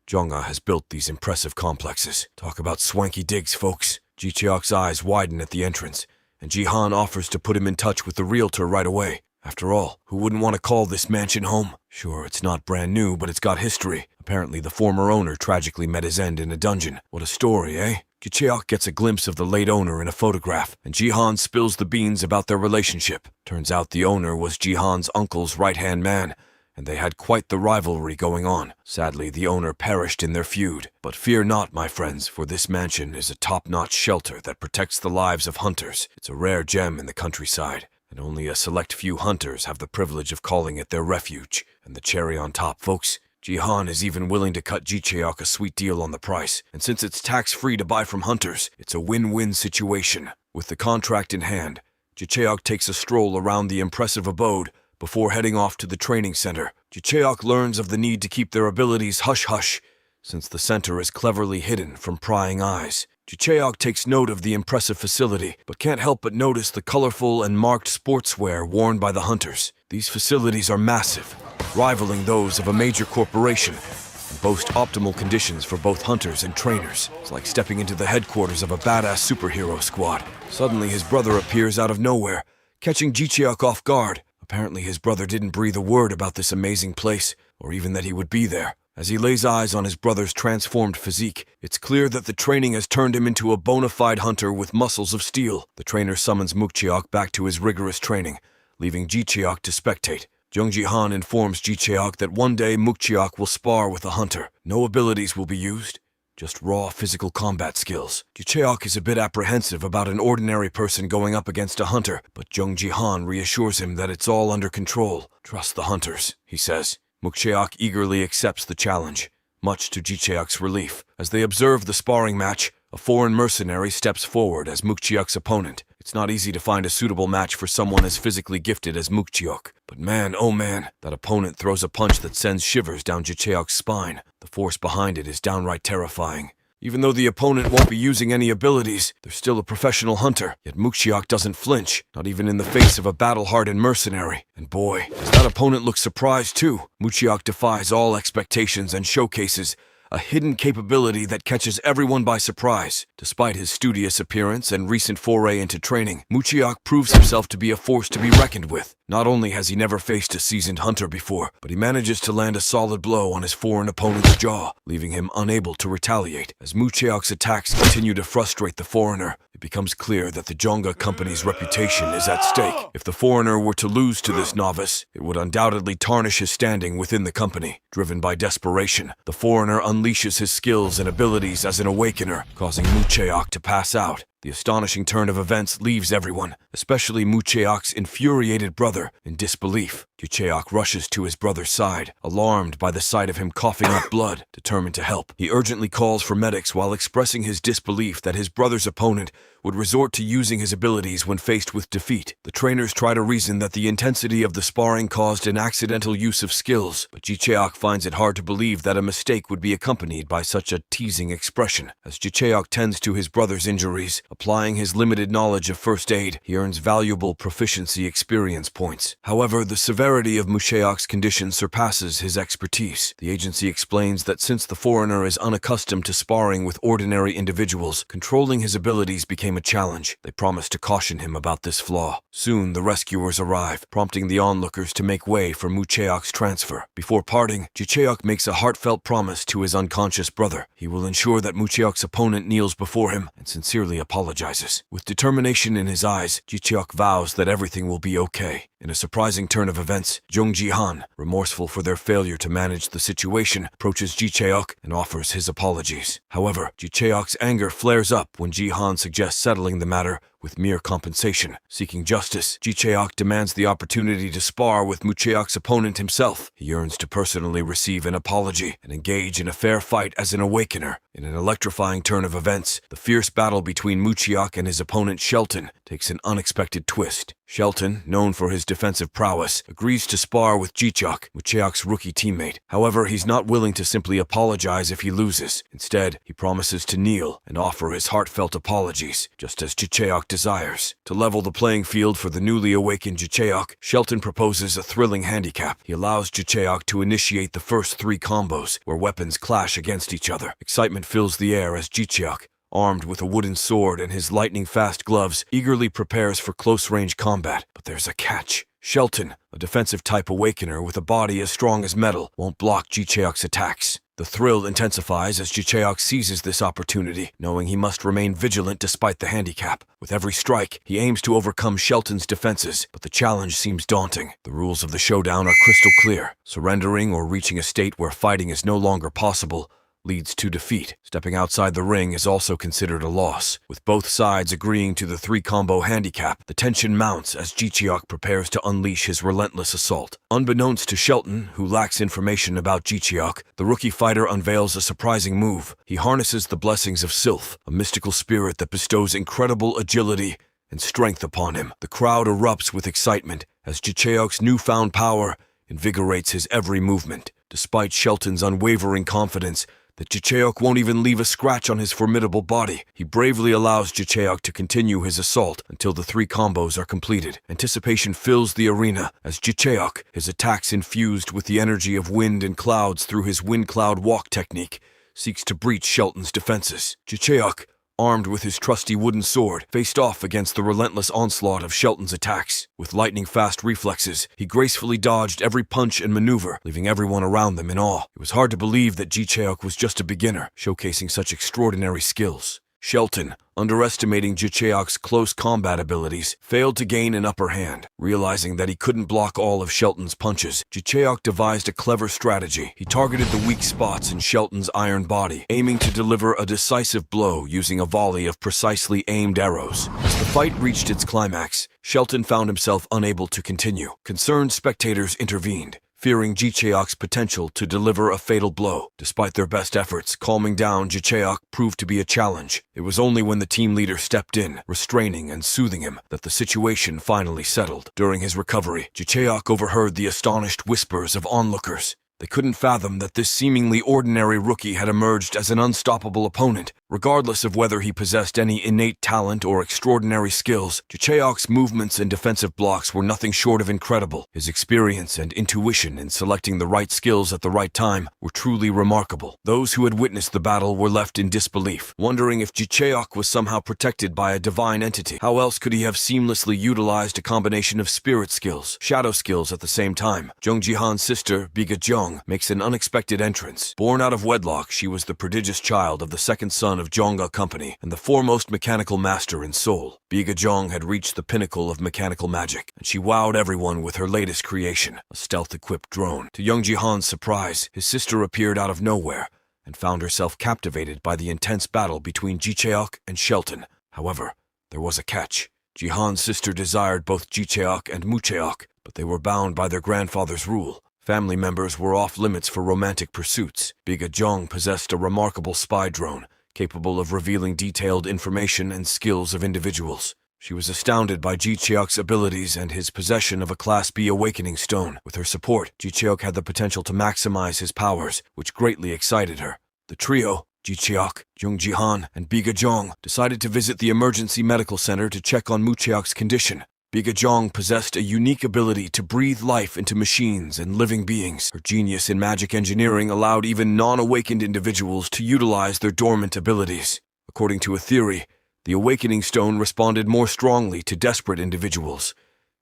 Jonga has built these impressive complexes. Talk about swanky digs, folks. Ji-cheok's eyes widen at the entrance, and Ji-han offers to put him in touch with the realtor right away. After all, who wouldn't want to call this mansion home? Sure, it's not brand new, but it's got history. Apparently, the former owner tragically met his end in a dungeon. What a story, eh? Ji-cheok gets a glimpse of the late owner in a photograph, and Ji-han spills the beans about their relationship. Turns out the owner was Ji-han's uncle's right-hand man, and they had quite the rivalry going on. Sadly, the owner perished in their feud. But fear not, my friends, for this mansion is a top-notch shelter that protects the lives of hunters. It's a rare gem in the countryside, and only a select few hunters have the privilege of calling it their refuge. And the cherry on top, folks, Ji-han is even willing to cut Ji-cheok a sweet deal on the price. And since it's tax-free to buy from hunters, it's a win-win situation. With the contract in hand, Ji-cheok takes a stroll around the impressive abode before heading off to the training center. Ji-cheok learns of the need to keep their abilities hush-hush, since the center is cleverly hidden from prying eyes. Ji-cheok takes note of the impressive facility, but can't help but notice the colorful and marked sportswear worn by the hunters. These facilities are massive, rivaling those of a major corporation, and boast optimal conditions for both hunters and trainers. It's like stepping into the headquarters of a badass superhero squad. Suddenly, his brother appears out of nowhere, catching Ji-cheok off guard. Apparently, his brother didn't breathe a word about this amazing place, or even that he would be there. As he lays eyes on his brother's transformed physique, it's clear that the training has turned him into a bona fide hunter with muscles of steel. The trainer summons Mukcheok back to his rigorous training, leaving Ji-cheok to spectate. Jung Ji-han informs Ji-cheok that one day Mukcheok will spar with a hunter. No abilities will be used, just raw physical combat skills. Ji-cheok is a bit apprehensive about an ordinary person going up against a hunter, but Jung Ji-han reassures him that it's all under control. Trust the hunters, he says. Mukcheok eagerly accepts the challenge, much to Ji-cheok's relief. As they observe the sparring match, a foreign mercenary steps forward as Mukcheok's opponent. It's not easy to find a suitable match for someone as physically gifted as Mukcheok. But man, oh man, that opponent throws a punch that sends shivers down Ji-cheok's spine. The force behind it is downright terrifying. Even though the opponent won't be using any abilities, they're still a professional hunter. Yet Mukcheok doesn't flinch, not even in the face of a battle-hardened mercenary. And boy, does that opponent look surprised too. Mukcheok defies all expectations and showcases a hidden capability that catches everyone by surprise. Despite his studious appearance and recent foray into training, Mukcheok proves himself to be a force to be reckoned with. Not only has he never faced a seasoned hunter before, but he manages to land a solid blow on his foreign opponent's jaw, leaving him unable to retaliate. As Mukcheok's attacks continue to frustrate the foreigner, it becomes clear that the Jonga Company's reputation is at stake. If the foreigner were to lose to this novice, it would undoubtedly tarnish his standing within the company. Driven by desperation, the foreigner unleashes his skills and abilities as an awakener, causing Mukcheok to pass out. The astonishing turn of events leaves everyone, especially Mukcheok's infuriated brother, in disbelief. Ji-cheok rushes to his brother's side, alarmed by the sight of him coughing up blood, determined to help. He urgently calls for medics while expressing his disbelief that his brother's opponent would resort to using his abilities when faced with defeat. The trainers try to reason that the intensity of the sparring caused an accidental use of skills, but Ji-cheok finds it hard to believe that a mistake would be accompanied by such a teasing expression. As Ji-cheok tends to his brother's injuries, applying his limited knowledge of first aid, he earns valuable proficiency experience points. However, the severity of Mukcheok's condition surpasses his expertise. The agency explains that since the foreigner is unaccustomed to sparring with ordinary individuals, controlling his abilities became a challenge. They promise to caution him about this flaw. Soon, the rescuers arrive, prompting the onlookers to make way for Mucheok's transfer. Before parting, Jicheok makes a heartfelt promise to his unconscious brother. He will ensure that Mucheok's opponent kneels before him and sincerely apologizes. With determination in his eyes, Jicheok vows that everything will be okay. In a surprising turn of events, Jung Ji-han, remorseful for their failure to manage the situation, approaches Ji-cheok and offers his apologies. However, Ji-cheok's anger flares up when Ji-han suggests settling the matter with mere compensation. Seeking justice, Ji-cheok demands the opportunity to spar with Mucheok's opponent himself. He yearns to personally receive an apology and engage in a fair fight as an awakener. In an electrifying turn of events, the fierce battle between Mucheok and his opponent Shelton takes an unexpected twist. Shelton, known for his defensive prowess, agrees to spar with Jicheok, Mucheok's rookie teammate. However, he's not willing to simply apologize if he loses. Instead, he promises to kneel and offer his heartfelt apologies, just as Jicheok desires. To level the playing field for the newly awakened Jicheok, Shelton proposes a thrilling handicap. He allows Jicheok to initiate the first 3 combos, where weapons clash against each other. Excitement fills the air as Jicheok, armed with a wooden sword and his lightning-fast gloves, eagerly prepares for close-range combat. But there's a catch. Shelton, a defensive-type awakener with a body as strong as metal, won't block Jicheok's attacks. The thrill intensifies as Jicheok seizes this opportunity, knowing he must remain vigilant despite the handicap. With every strike, he aims to overcome Shelton's defenses, but the challenge seems daunting. The rules of the showdown are crystal clear. Surrendering or reaching a state where fighting is no longer possible leads to defeat. Stepping outside the ring is also considered a loss. With both sides agreeing to the 3-combo handicap, the tension mounts as Jicheok prepares to unleash his relentless assault. Unbeknownst to Shelton, who lacks information about Jicheok, the rookie fighter unveils a surprising move. He harnesses the blessings of Sylph, a mystical spirit that bestows incredible agility and strength upon him. The crowd erupts with excitement as Jicheok's newfound power invigorates his every movement. Despite Shelton's unwavering confidence that Jicheok won't even leave a scratch on his formidable body, he bravely allows Jicheok to continue his assault until the 3 combos are completed. Anticipation fills the arena as Jicheok, his attacks infused with the energy of wind and clouds through his wind cloud walk technique, seeks to breach Shelton's defenses. Jicheok, armed with his trusty wooden sword, faced off against the relentless onslaught of Shelton's attacks. With lightning-fast reflexes, he gracefully dodged every punch and maneuver, leaving everyone around them in awe. It was hard to believe that Jicheok was just a beginner, showcasing such extraordinary skills. Shelton, underestimating Jicheok's close combat abilities, failed to gain an upper hand. Realizing that he couldn't block all of Shelton's punches, Jicheok devised a clever strategy. He targeted the weak spots in Shelton's iron body, aiming to deliver a decisive blow using a volley of precisely aimed arrows. As the fight reached its climax, Shelton found himself unable to continue. Concerned spectators intervened, fearing Jicheok's potential to deliver a fatal blow. Despite their best efforts, calming down Jicheok proved to be a challenge. It was only when the team leader stepped in, restraining and soothing him, that the situation finally settled. During his recovery, Jicheok overheard the astonished whispers of onlookers. They couldn't fathom that this seemingly ordinary rookie had emerged as an unstoppable opponent. Regardless of whether he possessed any innate talent or extraordinary skills, Jicheok's movements and defensive blocks were nothing short of incredible. His experience and intuition in selecting the right skills at the right time were truly remarkable. Those who had witnessed the battle were left in disbelief, wondering if Jicheok was somehow protected by a divine entity. How else could he have seamlessly utilized a combination of spirit skills, shadow skills at the same time? Jung Ji-han's sister, Biga Jung, makes an unexpected entrance. Born out of wedlock, she was the prodigious child of the second son of Jongga Company and the foremost mechanical master in Seoul. Biga Jong had reached the pinnacle of mechanical magic, and she wowed everyone with her latest creation, a stealth-equipped drone. To Jung Ji-han's surprise, his sister appeared out of nowhere and found herself captivated by the intense battle between Jicheok and Shelton. However, there was a catch. Ji-han's sister desired both Jicheok and Mucheok, but they were bound by their grandfather's rule. Family members were off limits for romantic pursuits. Biga Jong possessed a remarkable spy drone, capable of revealing detailed information and skills of individuals. She was astounded by Jicheok's abilities and his possession of a Class B awakening stone. With her support, Jicheok had the potential to maximize his powers, which greatly excited her. The trio, Jicheok, Jung Ji-han, and Biga Jong, decided to visit the emergency medical center to check on Mucheok's condition. Biga Jong possessed a unique ability to breathe life into machines and living beings. Her genius in magic engineering allowed even non-awakened individuals to utilize their dormant abilities. According to a theory, The awakening stone responded more strongly to desperate individuals,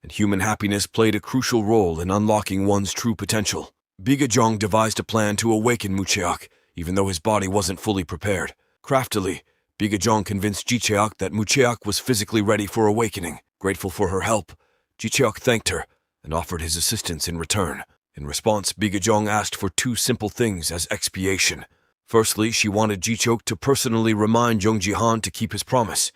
and human happiness played a crucial role in unlocking one's true potential. Bigajong devised a plan to awaken Mucheok, even though his body wasn't fully prepared. Craftily, Bigajong convinced Jicheok that Mucheok was physically ready for awakening. Grateful for her help, Jicheok thanked her and offered his assistance in return. In response, Bigajong asked for two simple things as expiation. Firstly, she wanted Jicheok to personally remind Jongjihan to keep his promise.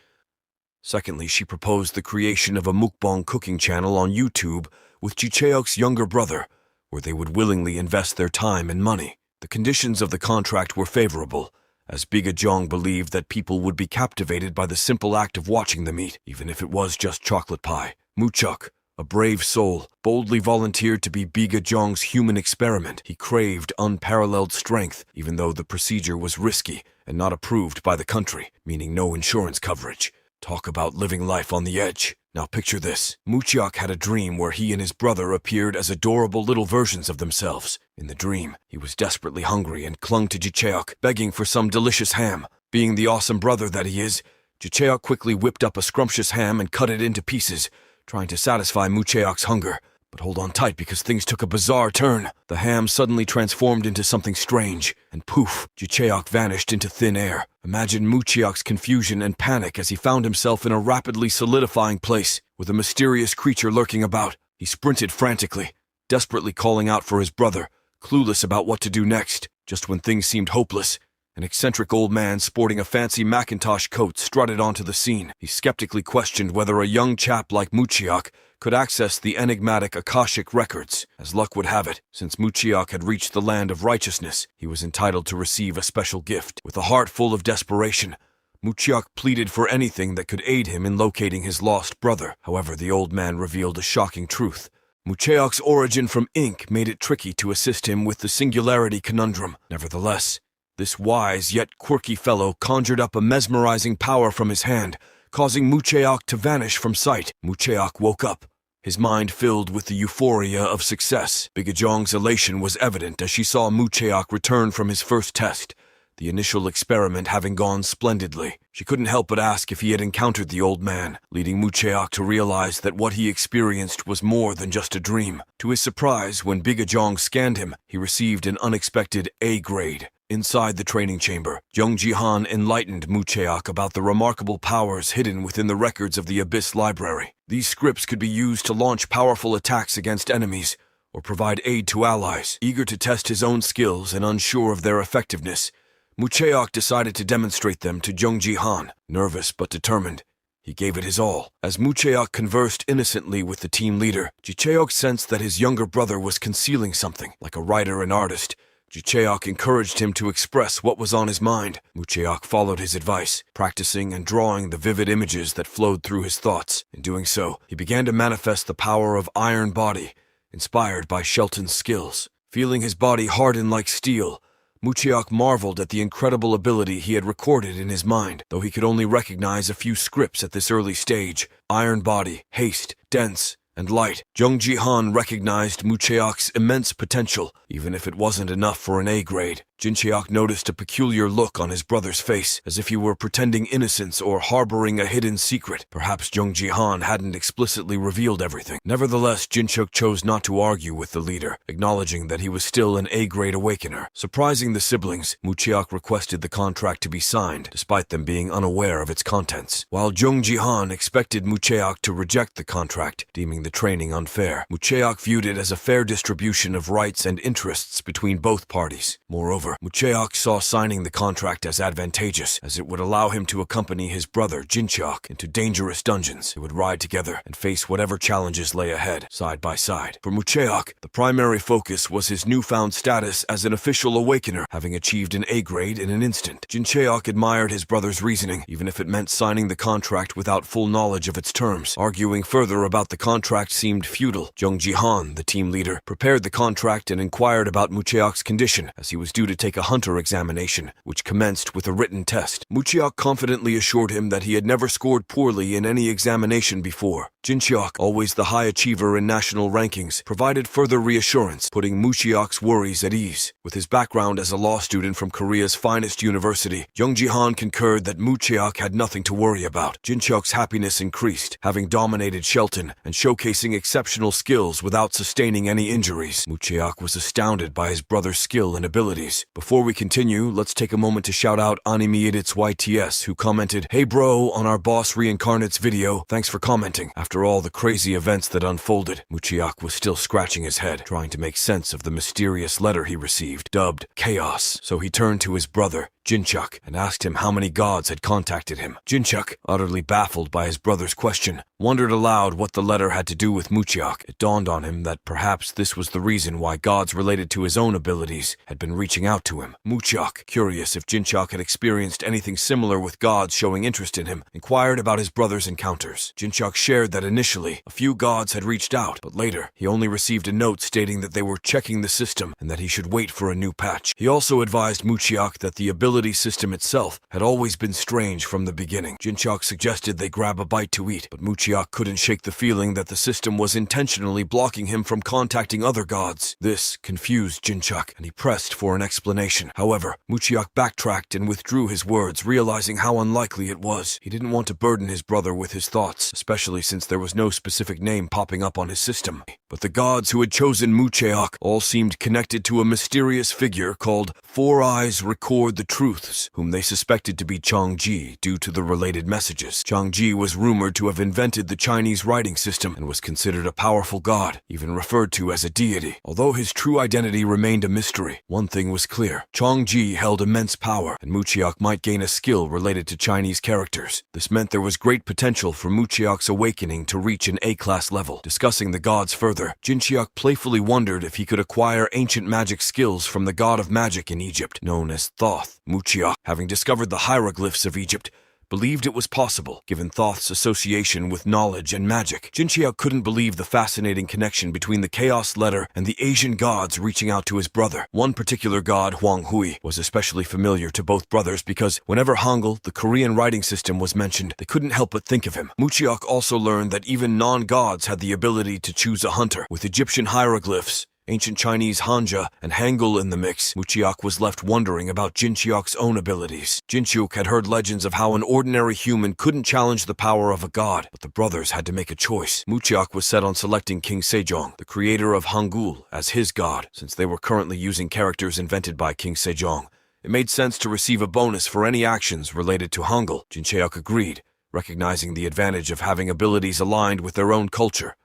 Secondly, she proposed the creation of a mukbang cooking channel on YouTube with Jicheok's younger brother, where they would willingly invest their time and money. The conditions of the contract were favorable, as Bigajong believed that people would be captivated by the simple act of watching them eat, even if it was just chocolate pie. Mucheok, a brave soul, boldly volunteered to be Bigajong's human experiment. He craved unparalleled strength, even though the procedure was risky and not approved by the country, meaning no insurance coverage. Talk about living life on the edge. Now picture this. Mucheok had a dream where he and his brother appeared as adorable little versions of themselves. In the dream, he was desperately hungry and clung to Jicheok, begging for some delicious ham. Being the awesome brother that he is, Jicheok quickly whipped up a scrumptious ham and cut it into pieces, trying to satisfy Mucheok's hunger. But hold on tight because things took a bizarre turn. The ham suddenly transformed into something strange, and poof, Jicheok vanished into thin air. Imagine Mucheok's confusion and panic as he found himself in a rapidly solidifying place, with a mysterious creature lurking about. He sprinted frantically, desperately calling out for his brother, clueless about what to do next. Just when things seemed hopeless, an eccentric old man sporting a fancy Macintosh coat strutted onto the scene. He skeptically questioned whether a young chap like Mucheok could access the enigmatic Akashic records. As luck would have it, since Mucheok had reached the land of righteousness, he was entitled to receive a special gift. With a heart full of desperation, Mucheok pleaded for anything that could aid him in locating his lost brother. However, the old man revealed a shocking truth. Mucheok's origin from ink made it tricky to assist him with the singularity conundrum. Nevertheless, this wise yet quirky fellow conjured up a mesmerizing power from his hand, causing Mucheok to vanish from sight. Mucheok woke up, his mind filled with the euphoria of success. Bigajong's elation was evident as she saw Mucheok return from his first test, the initial experiment having gone splendidly. She couldn't help but ask if he had encountered the old man, leading Mucheok to realize that what he experienced was more than just a dream. To his surprise, when Bigajong scanned him, he received an unexpected A grade. Inside the training chamber, Jongjihan enlightened Mucheok about the remarkable powers hidden within the records of the Abyss Library. These scripts could be used to launch powerful attacks against enemies or provide aid to allies. Eager to test his own skills and unsure of their effectiveness, Mucheok decided to demonstrate them to Jongjihan. Nervous but determined, he gave it his all. As Mucheok conversed innocently with the team leader, Jicheok sensed that his younger brother was concealing something. Like a writer and artist, Jicheok encouraged him to express what was on his mind. Mucheok followed his advice, practicing and drawing the vivid images that flowed through his thoughts. In doing so, he began to manifest the power of Iron Body, inspired by Shelton's skills. Feeling his body harden like steel, Mucheok marveled at the incredible ability he had recorded in his mind. Though he could only recognize a few scripts at this early stage: Iron Body, Haste, Dense, and Light, Jongjihan recognized Mucheok's immense potential, even if it wasn't enough for an A grade. Jincheok noticed a peculiar look on his brother's face, as if he were pretending innocence or harboring a hidden secret. Perhaps Jongjihan hadn't explicitly revealed everything. Nevertheless, Jincheok chose not to argue with the leader, acknowledging that he was still an A-grade awakener. Surprising the siblings, Mucheok requested the contract to be signed, despite them being unaware of its contents. While Jongjihan expected Mucheok to reject the contract, deeming the training unfair, Mucheok viewed it as a fair distribution of rights and interests between both parties. Moreover, Mucheok saw signing the contract as advantageous, as it would allow him to accompany his brother Jincheok into dangerous dungeons. They would ride together and face whatever challenges lay ahead, side by side. For Mucheok, the primary focus was his newfound status as an official awakener, having achieved an A grade in an instant. Jincheok admired his brother's reasoning, even if it meant signing the contract without full knowledge of its terms. Arguing further about the contract seemed futile. Jongjihan, the team leader, prepared the contract and inquired about Mucheok's condition, as he was due to take a hunter examination, which commenced with a written test. Mucheok confidently assured him that he had never scored poorly in any examination before. Jincheok, always the high achiever in national rankings, provided further reassurance, putting Mucheok's worries at ease. With his background as a law student from Korea's finest university, Young Ji-han concurred that Mucheok had nothing to worry about. Jincheok's happiness increased, having dominated Shelton and showcasing exceptional skills without sustaining any injuries. Mucheok was astounded by his brother's skill and abilities. Before we continue, let's take a moment to shout out Anime Edits YTS, who commented, "Hey bro, on our Boss Reincarnates video, thanks for commenting." After all the crazy events that unfolded, Mucheok was still scratching his head, trying to make sense of the mysterious letter he received, dubbed Chaos. So he turned to his brother, Jincheok, and asked him how many gods had contacted him. Jincheok, utterly baffled by his brother's question, wondered aloud what the letter had to do with Mucheok. It dawned on him that perhaps this was the reason why gods related to his own abilities had been reaching out to him. Mucheok, curious if Jincheok had experienced anything similar with gods showing interest in him, inquired about his brother's encounters. Jincheok shared that initially, a few gods had reached out, but later, he only received a note stating that they were checking the system and that he should wait for a new patch. He also advised Mucheok that the ability system itself had always been strange from the beginning. Jincheok suggested they grab a bite to eat, but Mucheok couldn't shake the feeling that the system was intentionally blocking him from contacting other gods. This confused Jincheok, and he pressed for an explanation. However, Mucheok backtracked and withdrew his words, realizing how unlikely it was. He didn't want to burden his brother with his thoughts, especially since there was no specific name popping up on his system. But the gods who had chosen Mucheok all seemed connected to a mysterious figure called Four Eyes Record the Truths, whom they suspected to be Changji due to the related messages. Changji was rumored to have invented the Chinese writing system and was considered a powerful god, even referred to as a deity. Although his true identity remained a mystery, one thing was clear. Changji held immense power, and Mucheok might gain a skill related to Chinese characters. This meant there was great potential for Mucheok's awakening to reach an A-class level. Discussing the gods further, Jincheok playfully wondered if he could acquire ancient magic skills from the god of magic in Egypt, known as Thoth. Mucheok, having discovered the hieroglyphs of Egypt, believed it was possible, given Thoth's association with knowledge and magic. Jincheok couldn't believe the fascinating connection between the Chaos Letter and the Asian gods reaching out to his brother. One particular god, Huang Hui, was especially familiar to both brothers because whenever Hangul, the Korean writing system, was mentioned, they couldn't help but think of him. Mucheok also learned that even non-gods had the ability to choose a hunter. With Egyptian hieroglyphs, ancient Chinese Hanja, and Hangul in the mix, Mucheok was left wondering about Jincheok's own abilities. Jincheok had heard legends of how an ordinary human couldn't challenge the power of a god, but the brothers had to make a choice. Mucheok was set on selecting King Sejong, the creator of Hangul, as his god, since they were currently using characters invented by King Sejong. It made sense to receive a bonus for any actions related to Hangul. Jincheok agreed, recognizing the advantage of having abilities aligned with their own culture.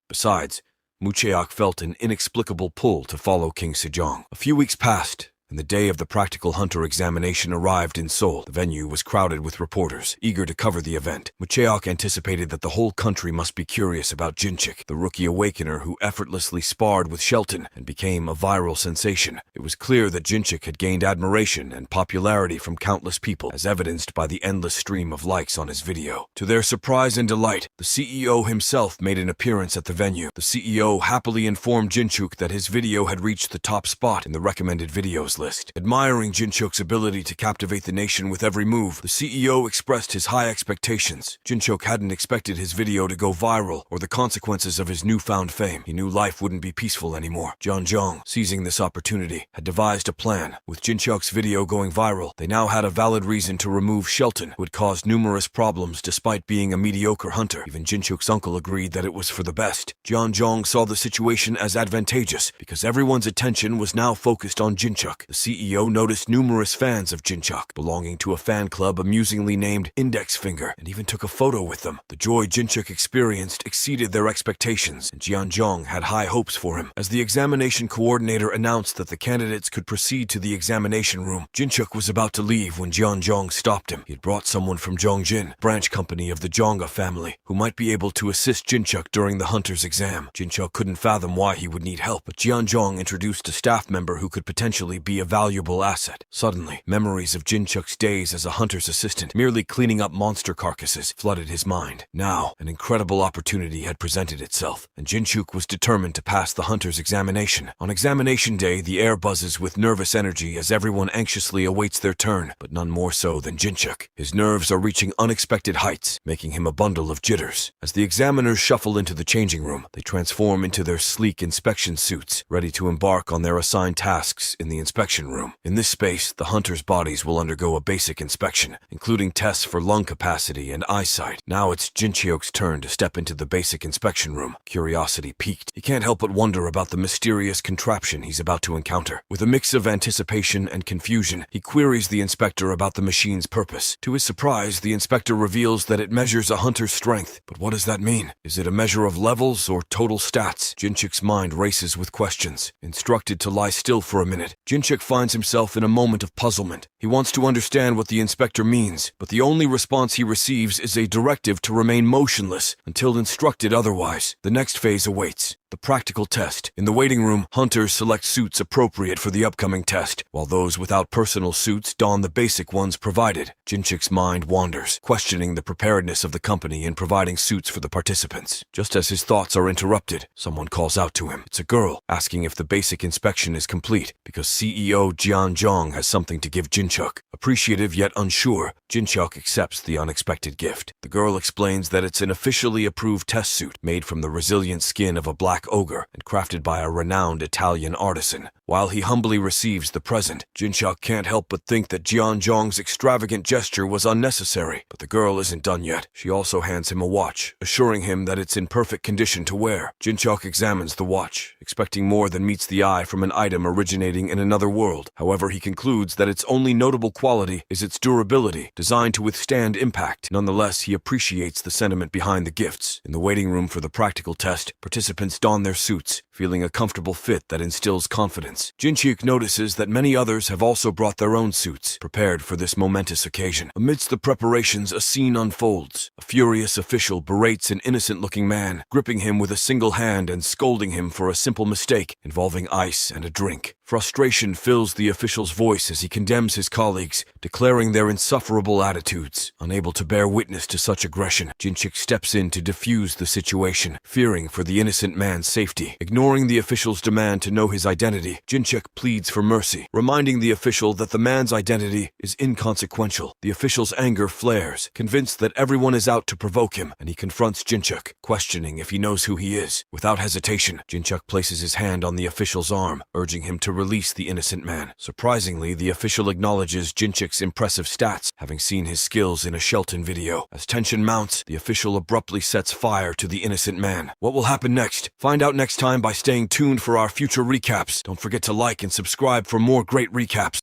Besides, Mucheok felt an inexplicable pull to follow King Sejong. A few weeks passed, and the day of the practical hunter examination arrived in Seoul. The venue was crowded with reporters, eager to cover the event. Mucheok anticipated that the whole country must be curious about Jincheok, the rookie awakener who effortlessly sparred with Shelton and became a viral sensation. It was clear that Jincheok had gained admiration and popularity from countless people, as evidenced by the endless stream of likes on his video. To their surprise and delight, the CEO himself made an appearance at the venue. The CEO happily informed Jincheok that his video had reached the top spot in the recommended videos list. Admiring Jincheok's ability to captivate the nation with every move, the CEO expressed his high expectations. Jincheok hadn't expected his video to go viral or the consequences of his newfound fame. He knew life wouldn't be peaceful anymore. Jeonjong, seizing this opportunity, had devised a plan. With Jincheok's video going viral, they now had a valid reason to remove Shelton, who had caused numerous problems despite being a mediocre hunter. Even Jincheok's uncle agreed that it was for the best. Jeonjong saw the situation as advantageous because everyone's attention was now focused on Jincheok. The CEO noticed numerous fans of Jincheok, belonging to a fan club amusingly named Index Finger, and even took a photo with them. The joy Jincheok experienced exceeded their expectations, and Jeonjong had high hopes for him. As the examination coordinator announced that the candidates could proceed to the examination room, Jincheok was about to leave when Jeonjong stopped him. He had brought someone from Jongjin, branch company of the Jonga family, who might be able to assist Jincheok during the hunter's exam. Jincheok couldn't fathom why he would need help, but Jeonjong introduced a staff member who could potentially be be a valuable asset. Suddenly, memories of Jinchuk's days as a hunter's assistant, merely cleaning up monster carcasses, flooded his mind. Now, an incredible opportunity had presented itself, and Jinchuk was determined to pass the hunter's examination. On examination day, the air buzzes with nervous energy as everyone anxiously awaits their turn, but none more so than Jinchuk. His nerves are reaching unexpected heights, making him a bundle of jitters. As the examiners shuffle into the changing room, they transform into their sleek inspection suits, ready to embark on their assigned tasks in the inspection room. In this space, the hunters' bodies will undergo a basic inspection, including tests for lung capacity and eyesight. Now it's Jinchuk's turn to step into the basic inspection room. Curiosity piqued. He can't help but wonder about the mysterious contraption he's about to encounter. With a mix of anticipation and confusion, he queries the inspector about the machine's purpose. To his surprise, the inspector reveals that it measures a hunter's strength. But what does that mean? Is it a measure of levels or total stats? Jinchuk's mind races with questions. Instructed to lie still for a minute, Jinchuk finds himself in a moment of puzzlement. He wants to understand what the inspector means, but the only response he receives is a directive to remain motionless until instructed otherwise. The next phase awaits. The practical test. In the waiting room, hunters select suits appropriate for the upcoming test, while those without personal suits don the basic ones provided. Jinchuk's mind wanders, questioning the preparedness of the company in providing suits for the participants. Just as his thoughts are interrupted, someone calls out to him. It's a girl, asking if the basic inspection is complete, because CEO Jian Zhong has something to give Jinchuk. Appreciative yet unsure, Jinchuk accepts the unexpected gift. The girl explains that it's an officially approved test suit made from the resilient skin of a black ogre and crafted by a renowned Italian artisan. While he humbly receives the present, Jinchuk can't help but think that Jian Zhong's extravagant gesture was unnecessary. But the girl isn't done yet. She also hands him a watch, assuring him that it's in perfect condition to wear. Jinchuk examines the watch, expecting more than meets the eye from an item originating in another world. However, he concludes that its only notable quality is its durability, designed to withstand impact. Nonetheless, he appreciates the sentiment behind the gifts. In the waiting room for the practical test, participants don their suits, feeling a comfortable fit that instills confidence. Jinchuk notices that many others have also brought their own suits, prepared for this momentous occasion. Amidst the preparations, a scene unfolds. A furious official berates an innocent-looking man, gripping him with a single hand and scolding him for a simple mistake involving ice and a drink. Frustration fills the official's voice as he condemns his colleagues, declaring their insufferable attitudes. Unable to bear witness to such aggression, Jinchuk steps in to defuse the situation, fearing for the innocent man's safety. Ignoring the official's demand to know his identity, Jinchuk pleads for mercy, reminding the official that the man's identity is inconsequential. The official's anger flares, convinced that everyone is out to provoke him, and he confronts Jinchuk, questioning if he knows who he is. Without hesitation, Jinchuk places his hand on the official's arm, urging him to release the innocent man. Surprisingly, the official acknowledges Jinchuk's impressive stats, having seen his skills in a Shelton video. As tension mounts, the official abruptly sets fire to the innocent man. What will happen next? Find out next time by staying tuned for our future recaps. Don't forget to like and subscribe for more great recaps.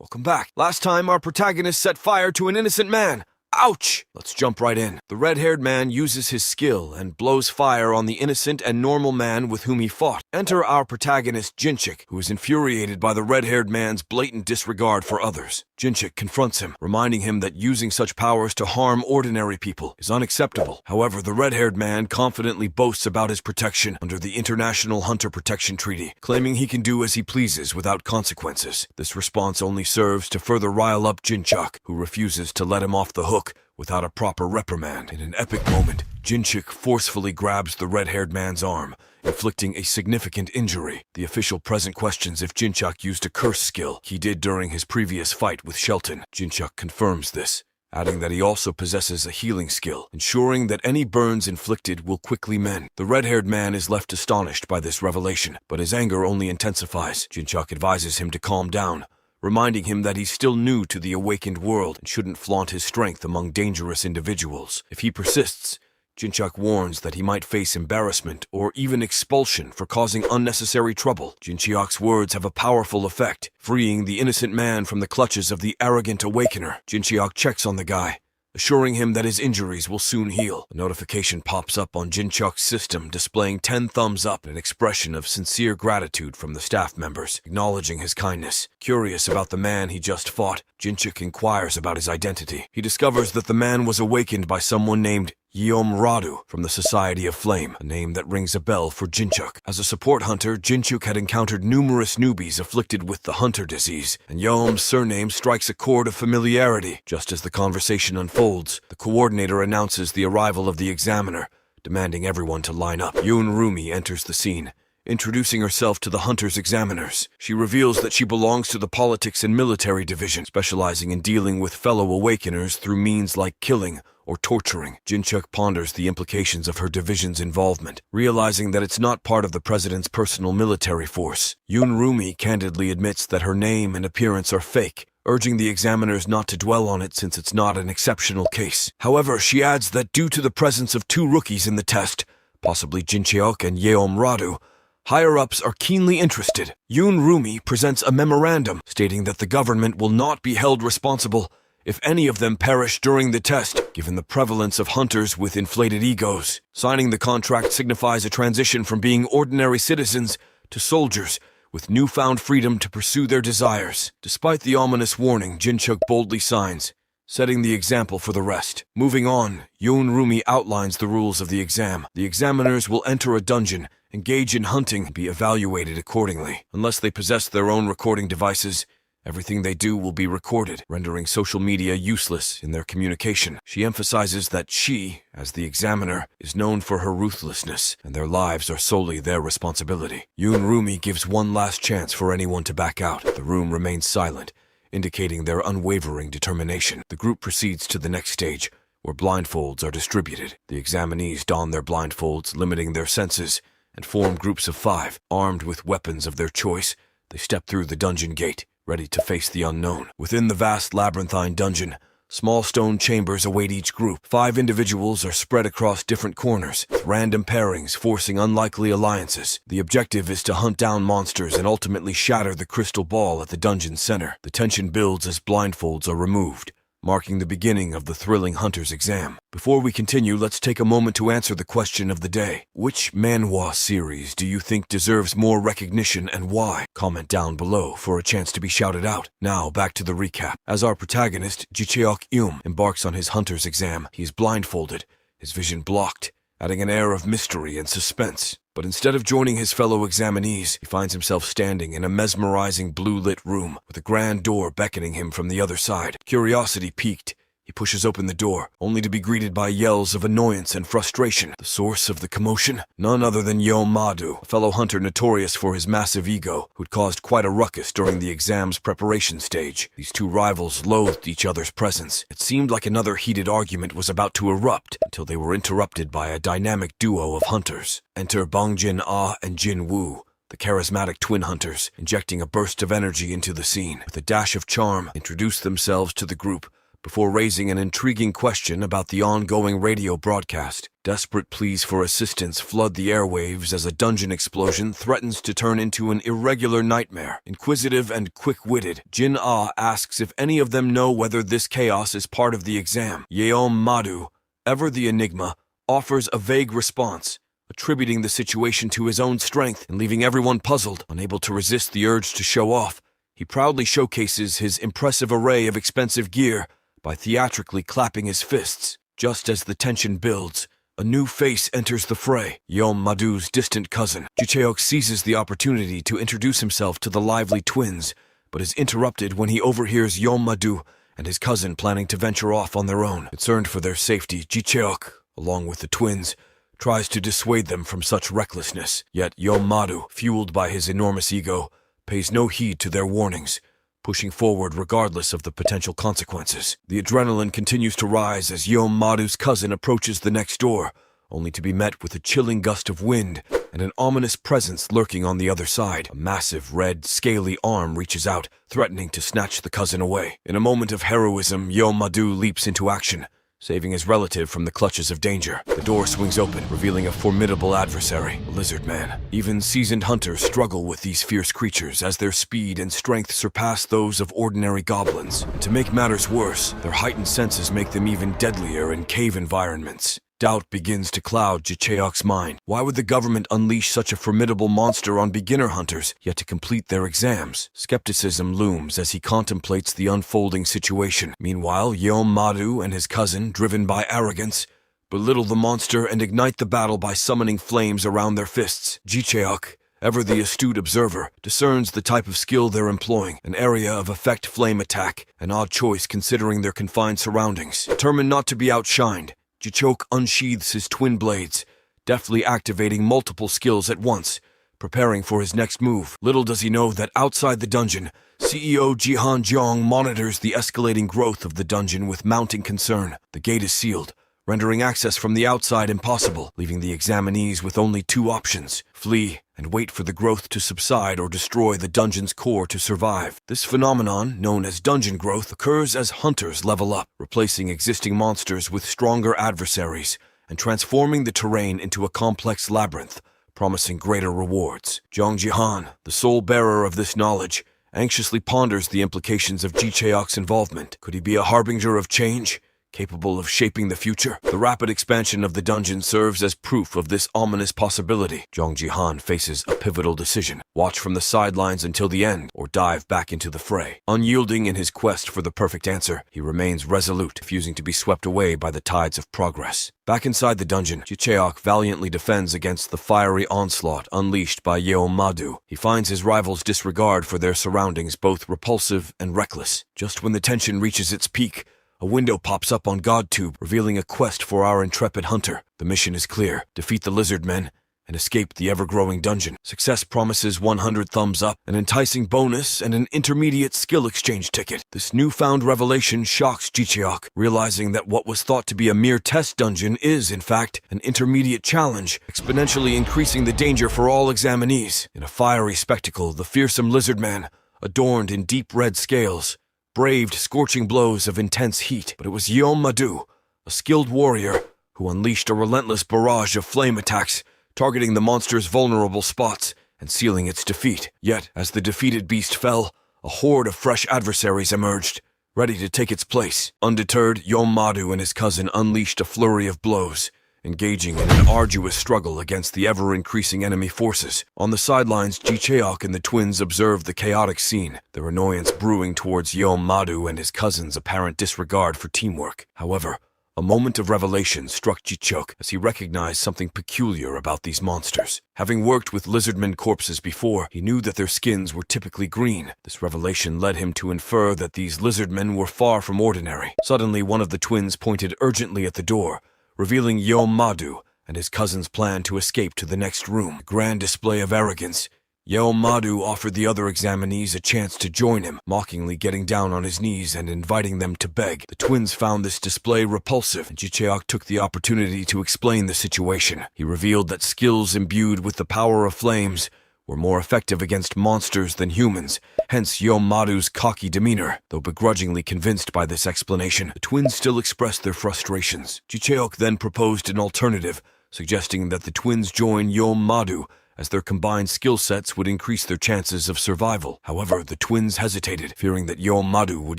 Welcome back. Last time, our protagonist set fire to an innocent man. Ouch! Let's jump right in. The red-haired man uses his skill and blows fire on the innocent and normal man with whom he fought. Enter our protagonist, Jinchuk, who is infuriated by the red-haired man's blatant disregard for others. Jinchuk confronts him, reminding him that using such powers to harm ordinary people is unacceptable. However, the red-haired man confidently boasts about his protection under the International Hunter Protection Treaty, claiming he can do as he pleases without consequences. This response only serves to further rile up Jinchuk, who refuses to let him off the hook without a proper reprimand. In an epic moment, Jinchuk forcefully grabs the red-haired man's arm, inflicting a significant injury. The official present questions if Jinchuk used a curse skill he did during his previous fight with Shelton. Jinchuk confirms this, adding that he also possesses a healing skill, ensuring that any burns inflicted will quickly mend. The red-haired man is left astonished by this revelation, but his anger only intensifies. Jinchuk advises him to calm down, reminding him that he's still new to the awakened world and shouldn't flaunt his strength among dangerous individuals. If he persists, Jinchuk warns that he might face embarrassment or even expulsion for causing unnecessary trouble. Jinchuk's words have a powerful effect, freeing the innocent man from the clutches of the arrogant awakener. Jinchuk checks on the guy, assuring him that his injuries will soon heal. A notification pops up on Jinchuk's system, displaying 10 thumbs up, an expression of sincere gratitude from the staff members, acknowledging his kindness. Curious about the man he just fought, Jinchuk inquires about his identity. He discovers that the man was awakened by someone named Yeom Radu from the Society of Flame, a name that rings a bell for Jinchuk. As a support hunter, Jinchuk had encountered numerous newbies afflicted with the hunter disease, and Yeom's surname strikes a chord of familiarity. Just as the conversation unfolds, the coordinator announces the arrival of the examiner, demanding everyone to line up. Yoon Rumi enters the scene, introducing herself to the hunter's examiners. She reveals that she belongs to the Politics and Military Division, specializing in dealing with fellow awakeners through means like killing or torturing. Jinchuk ponders the implications of her division's involvement, realizing that it's not part of the president's personal military force. Yoon Rumi candidly admits that her name and appearance are fake, urging the examiners not to dwell on it since it's not an exceptional case. However, she adds that due to the presence of two rookies in the test, possibly Jin Cheok and Yeom Radu, higher-ups are keenly interested. Yoon Rumi presents a memorandum stating that the government will not be held responsible if any of them perish during the test, given the prevalence of hunters with inflated egos. Signing the contract signifies a transition from being ordinary citizens to soldiers with newfound freedom to pursue their desires. Despite the ominous warning, Jinchuk boldly signs, setting the example for the rest. Moving on, Yoon Rumi outlines the rules of the exam. The examiners will enter a dungeon, engage in hunting, and be evaluated accordingly. Unless they possess their own recording devices, everything they do will be recorded, rendering social media useless in their communication. She emphasizes that she, as the examiner, is known for her ruthlessness, and their lives are solely their responsibility. Yoon Rumi gives one last chance for anyone to back out. The room remains silent, indicating their unwavering determination. The group proceeds to the next stage, where blindfolds are distributed. The examinees don their blindfolds, limiting their senses, and form groups of 5. Armed with weapons of their choice, they step through the dungeon gate, ready to face the unknown. Within the vast labyrinthine dungeon, small stone chambers await each group. 5 individuals are spread across different corners, with random pairings forcing unlikely alliances. The objective is to hunt down monsters and ultimately shatter the crystal ball at the dungeon's center. The tension builds as blindfolds are removed, marking the beginning of the thrilling hunter's exam. Before we continue, let's take a moment to answer the question of the day. Which Manhwa series do you think deserves more recognition and why? Comment down below for a chance to be shouted out. Now, back to the recap. As our protagonist, Jicheok Eum, embarks on his hunter's exam, he is blindfolded, his vision blocked, adding an air of mystery and suspense. But instead of joining his fellow examinees, he finds himself standing in a mesmerizing blue-lit room with a grand door beckoning him from the other side. Curiosity piqued, he pushes open the door, only to be greeted by yells of annoyance and frustration. The source of the commotion? None other than Yeom Madu, a fellow hunter notorious for his massive ego, who'd caused quite a ruckus during the exam's preparation stage. These two rivals loathed each other's presence. It seemed like another heated argument was about to erupt, until they were interrupted by a dynamic duo of hunters. Enter Bang Jin Ah and Jin Woo, the charismatic twin hunters, injecting a burst of energy into the scene. With a dash of charm, introduced themselves to the group, before raising an intriguing question about the ongoing radio broadcast. Desperate pleas for assistance flood the airwaves as a dungeon explosion threatens to turn into an irregular nightmare. Inquisitive and quick-witted, Jin Ah asks if any of them know whether this chaos is part of the exam. Yeom Madu, ever the enigma, offers a vague response, attributing the situation to his own strength and leaving everyone puzzled. Unable to resist the urge to show off, he proudly showcases his impressive array of expensive gear by theatrically clapping his fists. Just as the tension builds, a new face enters the fray. Yeom Madu's distant cousin. Jicheok seizes the opportunity to introduce himself to the lively twins, but is interrupted when he overhears Yeom Madu and his cousin planning to venture off on their own. Concerned for their safety, Jicheok, along with the twins, tries to dissuade them from such recklessness. Yet Yeom Madu, fueled by his enormous ego, pays no heed to their warnings, pushing forward regardless of the potential consequences. The adrenaline continues to rise as Yeom Madu's cousin approaches the next door, only to be met with a chilling gust of wind and an ominous presence lurking on the other side. A massive, red, scaly arm reaches out, threatening to snatch the cousin away. In a moment of heroism, Yeom Madu leaps into action, saving his relative from the clutches of danger. The door swings open, revealing a formidable adversary, a lizard man. Even seasoned hunters struggle with these fierce creatures as their speed and strength surpass those of ordinary goblins. And to make matters worse, their heightened senses make them even deadlier in cave environments. Doubt begins to cloud Jicheok's mind. Why would the government unleash such a formidable monster on beginner hunters, yet to complete their exams? Skepticism looms as he contemplates the unfolding situation. Meanwhile, Yeom Madu and his cousin, driven by arrogance, belittle the monster, and ignite the battle by summoning flames around their fists. Ji-cheok, ever the astute observer, discerns the type of skill they're employing, an area of effect flame attack, an odd choice considering their confined surroundings. Determined not to be outshined, Ji-cheok unsheathes his twin blades, deftly activating multiple skills at once, preparing for his next move. Little does he know that outside the dungeon, CEO Jihan Jiang monitors the escalating growth of the dungeon with mounting concern. The gate is sealed, rendering access from the outside impossible, leaving the examinees with only two options: flee and wait for the growth to subside, or destroy the dungeon's core to survive. This phenomenon, known as dungeon growth, occurs as hunters level up, replacing existing monsters with stronger adversaries and transforming the terrain into a complex labyrinth, promising greater rewards. Jiang Jihan, the sole bearer of this knowledge, anxiously ponders the implications of Ji-cheok's involvement. Could he be a harbinger of change, capable of shaping the future? The rapid expansion of the dungeon serves as proof of this ominous possibility. Jiang Jihan faces a pivotal decision: watch from the sidelines until the end, or dive back into the fray. Unyielding in his quest for the perfect answer, he remains resolute, refusing to be swept away by the tides of progress. Back inside the dungeon, Ji-cheok valiantly defends against the fiery onslaught unleashed by Yeomadu. He finds his rival's disregard for their surroundings both repulsive and reckless. Just when the tension reaches its peak, a window pops up on GodTube, revealing a quest for our intrepid hunter. The mission is clear: defeat the lizard men and escape the ever-growing dungeon. Success promises 100 thumbs up, an enticing bonus, and an intermediate skill exchange ticket. This newfound revelation shocks Ji-cheok, realizing that what was thought to be a mere test dungeon is, in fact, an intermediate challenge, exponentially increasing the danger for all examinees. In a fiery spectacle, the fearsome lizard man, adorned in deep red scales, braved scorching blows of intense heat. But it was Yeomadu, a skilled warrior, who unleashed a relentless barrage of flame attacks, targeting the monster's vulnerable spots and sealing its defeat. Yet, as the defeated beast fell, a horde of fresh adversaries emerged, ready to take its place. Undeterred, Yeomadu and his cousin unleashed a flurry of blows, engaging in an arduous struggle against the ever-increasing enemy forces. On the sidelines, Ji-cheok and the twins observed the chaotic scene, their annoyance brewing towards Yeomadu and his cousin's apparent disregard for teamwork. However, a moment of revelation struck Ji-cheok as he recognized something peculiar about these monsters. Having worked with lizardmen corpses before, he knew that their skins were typically green. This revelation led him to infer that these lizardmen were far from ordinary. Suddenly, one of the twins pointed urgently at the door, revealing Yeomadu and his cousin's plan to escape to the next room. A grand display of arrogance, Yeomadu offered the other examinees a chance to join him, mockingly getting down on his knees and inviting them to beg. The twins found this display repulsive, and Ji-cheok took the opportunity to explain the situation. He revealed that skills imbued with the power of flames were more effective against monsters than humans, hence Yeomadu's cocky demeanor. Though begrudgingly convinced by this explanation, the twins still expressed their frustrations. Ji-cheok then proposed an alternative, suggesting that the twins join Yeomadu, as their combined skill sets would increase their chances of survival. However, the twins hesitated, fearing that Yeomadu would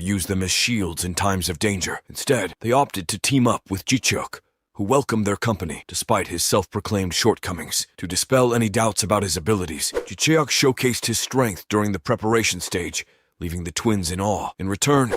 use them as shields in times of danger. Instead, they opted to team up with Ji-cheok, who welcomed their company despite his self-proclaimed shortcomings. To dispel any doubts about his abilities, Ji-cheok showcased his strength during the preparation stage, leaving the twins in awe. In return,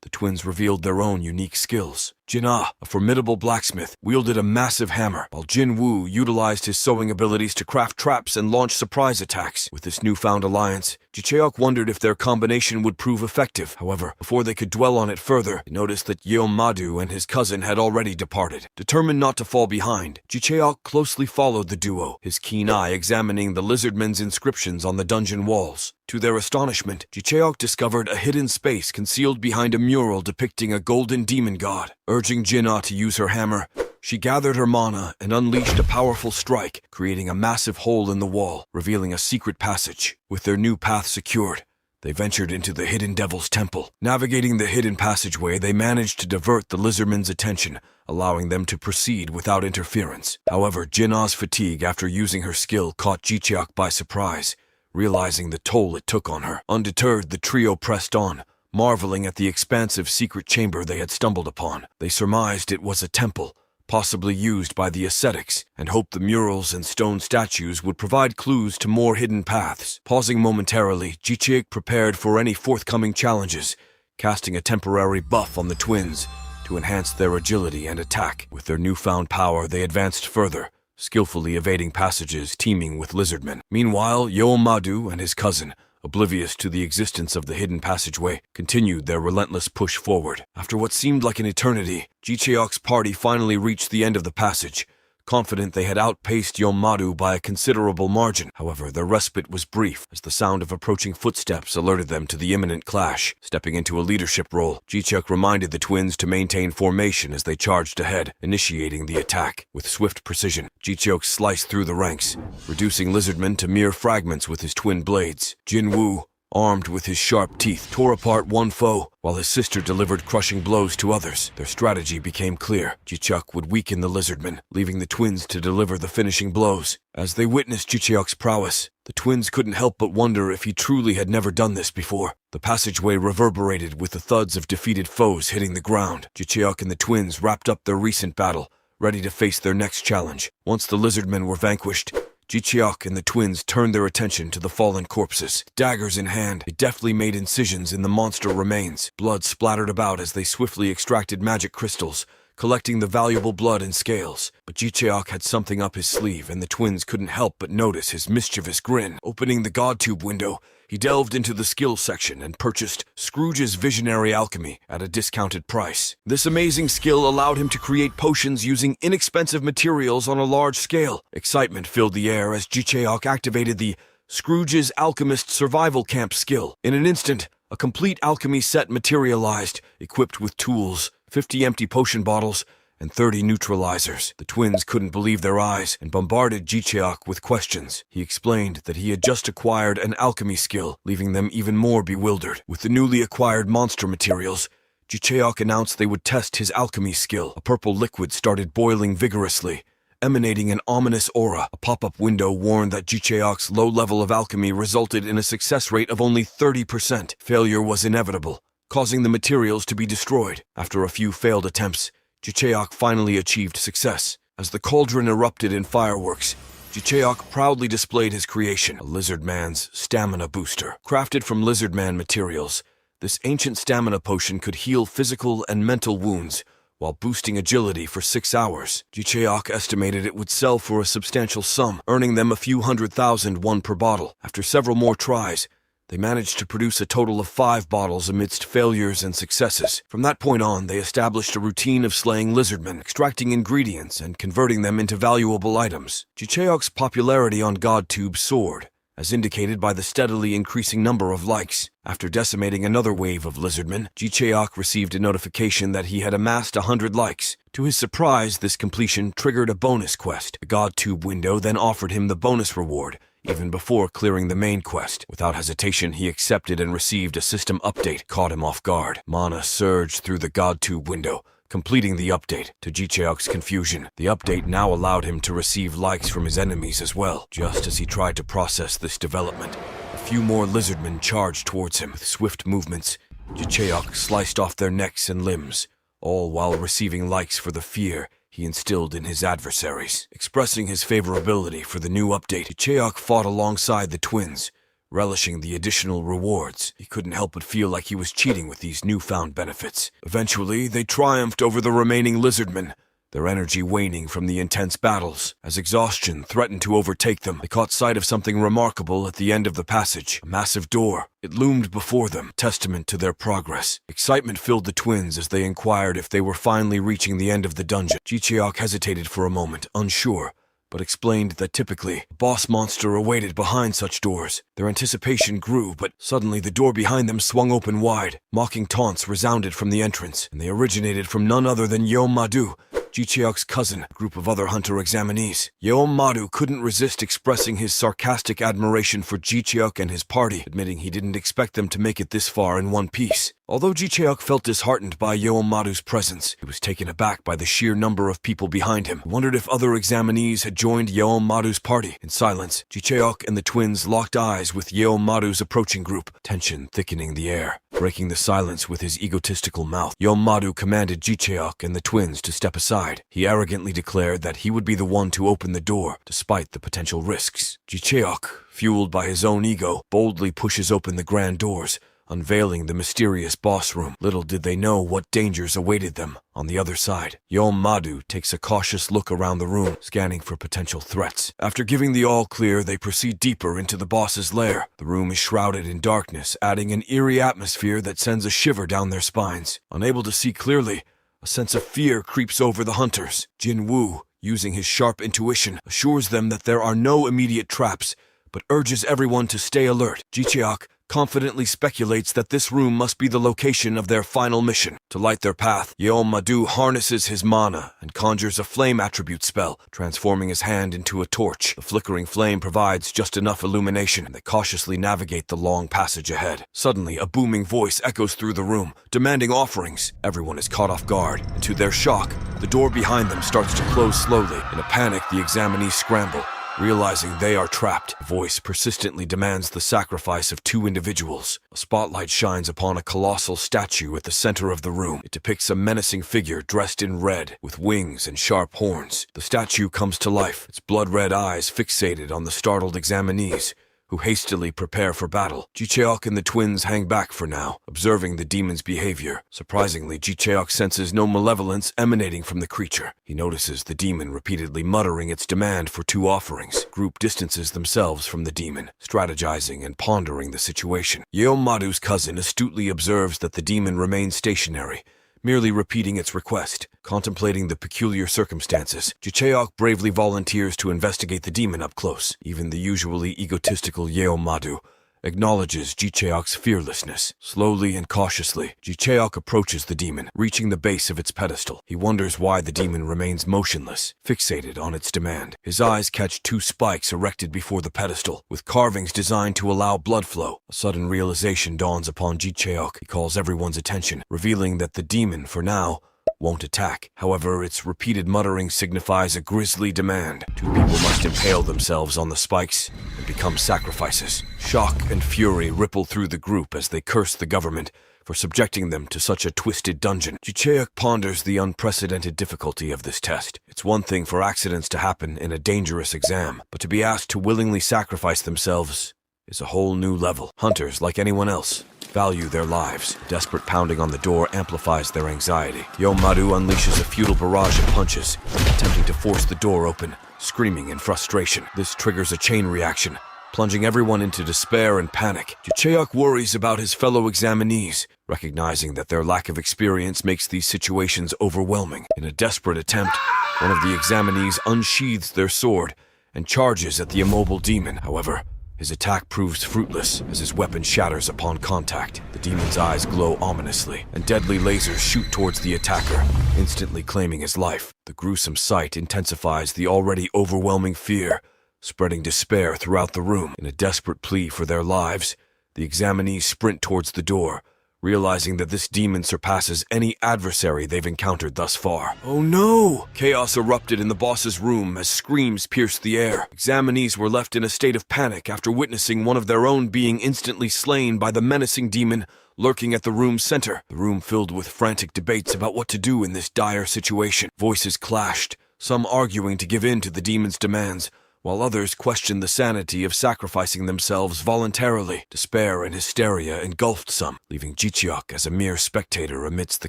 the twins revealed their own unique skills. Jin-ah, a formidable blacksmith, wielded a massive hammer, while Jin-woo utilized his sewing abilities to craft traps and launch surprise attacks. With this newfound alliance, Ji-cheok wondered if their combination would prove effective. However, before they could dwell on it further, they noticed that Yeomadu and his cousin had already departed. Determined not to fall behind, Ji-cheok closely followed the duo, his keen eye examining the lizardmen's inscriptions on the dungeon walls. To their astonishment, Ji-cheok discovered a hidden space concealed behind a mural depicting a golden demon god. Urging Jin-ah to use her hammer, she gathered her mana and unleashed a powerful strike, creating a massive hole in the wall, revealing a secret passage. With their new path secured, they ventured into the hidden devil's temple. Navigating the hidden passageway, they managed to divert the lizardmen's attention, allowing them to proceed without interference. However, Jin-ah's fatigue after using her skill caught Ji-cheok by surprise, realizing the toll it took on her. Undeterred, the trio pressed on, marveling at the expansive secret chamber they had stumbled upon. They surmised it was a temple, possibly used by the ascetics, and hoped the murals and stone statues would provide clues to more hidden paths. Pausing momentarily, Ji-cheok prepared for any forthcoming challenges, casting a temporary buff on the twins to enhance their agility and attack. With their newfound power, they advanced further, skillfully evading passages teeming with lizardmen. Meanwhile, Yoomadu and his cousin, oblivious to the existence of the hidden passageway, continued their relentless push forward. After what seemed like an eternity, Jicheok's party finally reached the end of the passage, confident they had outpaced Yoomadu by a considerable margin. However, their respite was brief, as the sound of approaching footsteps alerted them to the imminent clash. Stepping into a leadership role, Jicheok reminded the twins to maintain formation as they charged ahead, initiating the attack. With swift precision, Jicheok sliced through the ranks, reducing lizardmen to mere fragments with his twin blades. Jinwoo, armed with his sharp teeth, tore apart one foe, while his sister delivered crushing blows to others. Their strategy became clear. Jicheok would weaken the lizardmen, leaving the twins to deliver the finishing blows. As they witnessed Jicheok's prowess, the twins couldn't help but wonder if he truly had never done this before. The passageway reverberated with the thuds of defeated foes hitting the ground. Jicheok and the twins wrapped up their recent battle, ready to face their next challenge. Once the lizardmen were vanquished, Jicheok and the twins turned their attention to the fallen corpses. Daggers in hand, they deftly made incisions in the monster remains. Blood splattered about as they swiftly extracted magic crystals, collecting the valuable blood and scales. But Jicheok had something up his sleeve, and the twins couldn't help but notice his mischievous grin. Opening the God Tube window, he delved into the skills section and purchased Scrooge's Visionary Alchemy at a discounted price. This amazing skill allowed him to create potions using inexpensive materials on a large scale. Excitement filled the air as Jicheok activated the Scrooge's Alchemist Survival Camp skill. In an instant, a complete alchemy set materialized, equipped with tools, 50 empty potion bottles, and 30 neutralizers. The twins couldn't believe their eyes and bombarded Jicheok with questions. He explained that he had just acquired an alchemy skill, leaving them even more bewildered. With the newly acquired monster materials, Jicheok announced they would test his alchemy skill. A purple liquid started boiling vigorously, emanating an ominous aura. A pop-up window warned that Jicheok's low level of alchemy resulted in a success rate of only 30%. Failure was inevitable, causing the materials to be destroyed. After a few failed attempts, Jicheok finally achieved success. As the cauldron erupted in fireworks, Jicheok proudly displayed his creation, a lizard man's stamina booster. Crafted from lizard man materials, this ancient stamina potion could heal physical and mental wounds while boosting agility for 6 hours. Jicheok estimated it would sell for a substantial sum, earning them a few 100,000 won per bottle. After several more tries, they managed to produce a total of 5 bottles amidst failures and successes. From that point on, they established a routine of slaying lizardmen, extracting ingredients, and converting them into valuable items. Jicheok's popularity on GodTube soared, as indicated by the steadily increasing number of likes. After decimating another wave of lizardmen, Jicheok received a notification that he had amassed 100 likes. To his surprise, this completion triggered a bonus quest. The GodTube window then offered him the bonus reward, even before clearing the main quest. Without hesitation, he accepted and received a system update. Caught him off guard. Mana surged through the GodTube window, completing the update. To Jicheok's confusion, the update now allowed him to receive likes from his enemies as well. Just as he tried to process this development, a few more lizardmen charged towards him. With swift movements, Jicheok sliced off their necks and limbs, all while receiving likes for the fear he instilled in his adversaries. Expressing his favorability for the new update, Jicheok fought alongside the twins, relishing the additional rewards. He couldn't help but feel like he was cheating with these newfound benefits. Eventually, they triumphed over the remaining lizardmen, their energy waning from the intense battles. As exhaustion threatened to overtake them, they caught sight of something remarkable at the end of the passage. A massive door. It loomed before them, testament to their progress. Excitement filled the twins as they inquired if they were finally reaching the end of the dungeon. Jicheok hesitated for a moment, unsure, but explained that typically, a boss monster awaited behind such doors. Their anticipation grew, but suddenly the door behind them swung open wide. Mocking taunts resounded from the entrance, and they originated from none other than Yoomadu, Jicheok's cousin, a group of other hunter examinees. Yoomadu couldn't resist expressing his sarcastic admiration for Jicheok and his party, admitting he didn't expect them to make it this far in one piece. Although Jicheok felt disheartened by Yoomadu's presence, he was taken aback by the sheer number of people behind him. He wondered if other examinees had joined Yoomadu's party. In silence, Jicheok and the twins locked eyes with Yoomadu's approaching group, tension thickening the air. Breaking the silence with his egotistical mouth, Yoomadu commanded Jicheok and the twins to step aside. He arrogantly declared that he would be the one to open the door, despite the potential risks. Jicheok, fueled by his own ego, boldly pushes open the grand doors, unveiling the mysterious boss room. Little did they know what dangers awaited them on the other side. Yeom Madu takes a cautious look around the room, scanning for potential threats. After giving the all clear, they proceed deeper into the boss's lair. The room is shrouded in darkness, adding an eerie atmosphere that sends a shiver down their spines. Unable to see clearly, a sense of fear creeps over the hunters. Jin Woo, using his sharp intuition, assures them that there are no immediate traps, but urges everyone to stay alert. Ji Cheok confidently speculates that this room must be the location of their final mission. To light their path, Yeom Madu harnesses his mana and conjures a flame attribute spell, transforming his hand into a torch. The flickering flame provides just enough illumination, and they cautiously navigate the long passage ahead. Suddenly, a booming voice echoes through the room, demanding offerings. Everyone is caught off guard, and to their shock, the door behind them starts to close slowly. In a panic, the examinees scramble. Realizing they are trapped, the voice persistently demands the sacrifice of 2 individuals. A spotlight shines upon a colossal statue at the center of the room. It depicts a menacing figure dressed in red, with wings and sharp horns. The statue comes to life, its blood-red eyes fixated on the startled examinees, who hastily prepare for battle. Ji Cheok and the twins hang back for now, observing the demon's behavior. Surprisingly, Ji Cheok senses no malevolence emanating from the creature. He notices the demon repeatedly muttering its demand for 2 offerings. Group distances themselves from the demon, strategizing and pondering the situation. Yeom Madu's cousin astutely observes that the demon remains stationary, merely repeating its request. Contemplating the peculiar circumstances, Ji Cheok bravely volunteers to investigate the demon up close. Even the usually egotistical Yeom Madu acknowledges Ji Cheok's fearlessness. Slowly and cautiously, Ji Cheok approaches the demon, reaching the base of its pedestal. He wonders why the demon remains motionless, fixated on its demand. His eyes catch 2 spikes erected before the pedestal, with carvings designed to allow blood flow. A sudden realization dawns upon Ji Cheok. He calls everyone's attention, revealing that the demon, for now, won't attack. However, its repeated muttering signifies a grisly demand. 2 people must impale themselves on the spikes and become sacrifices. Shock and fury ripple through the group as they curse the government for subjecting them to such a twisted dungeon. Ji Cheok ponders the unprecedented difficulty of this test. It's one thing for accidents to happen in a dangerous exam, but to be asked to willingly sacrifice themselves is a whole new level. Hunters, like anyone else, value their lives. Desperate pounding on the door amplifies their anxiety. Yeom Madu unleashes a futile barrage of punches, attempting to force the door open, screaming in frustration. This triggers a chain reaction, plunging everyone into despair and panic. Ji Cheok worries about his fellow examinees, recognizing that their lack of experience makes these situations overwhelming. In a desperate attempt, one of the examinees unsheathes their sword and charges at the immobile demon. However, his attack proves fruitless as his weapon shatters upon contact. The demon's eyes glow ominously, and deadly lasers shoot towards the attacker, instantly claiming his life. The gruesome sight intensifies the already overwhelming fear, spreading despair throughout the room. In a desperate plea for their lives, the examinees sprint towards the door, realizing that this demon surpasses any adversary they've encountered thus far. Oh no! Chaos erupted in the boss's room as screams pierced the air. Examinees were left in a state of panic after witnessing one of their own being instantly slain by the menacing demon lurking at the room's center. The room filled with frantic debates about what to do in this dire situation. Voices clashed, some arguing to give in to the demon's demands, while others questioned the sanity of sacrificing themselves voluntarily. Despair and hysteria engulfed some, leaving Ji Cheok as a mere spectator amidst the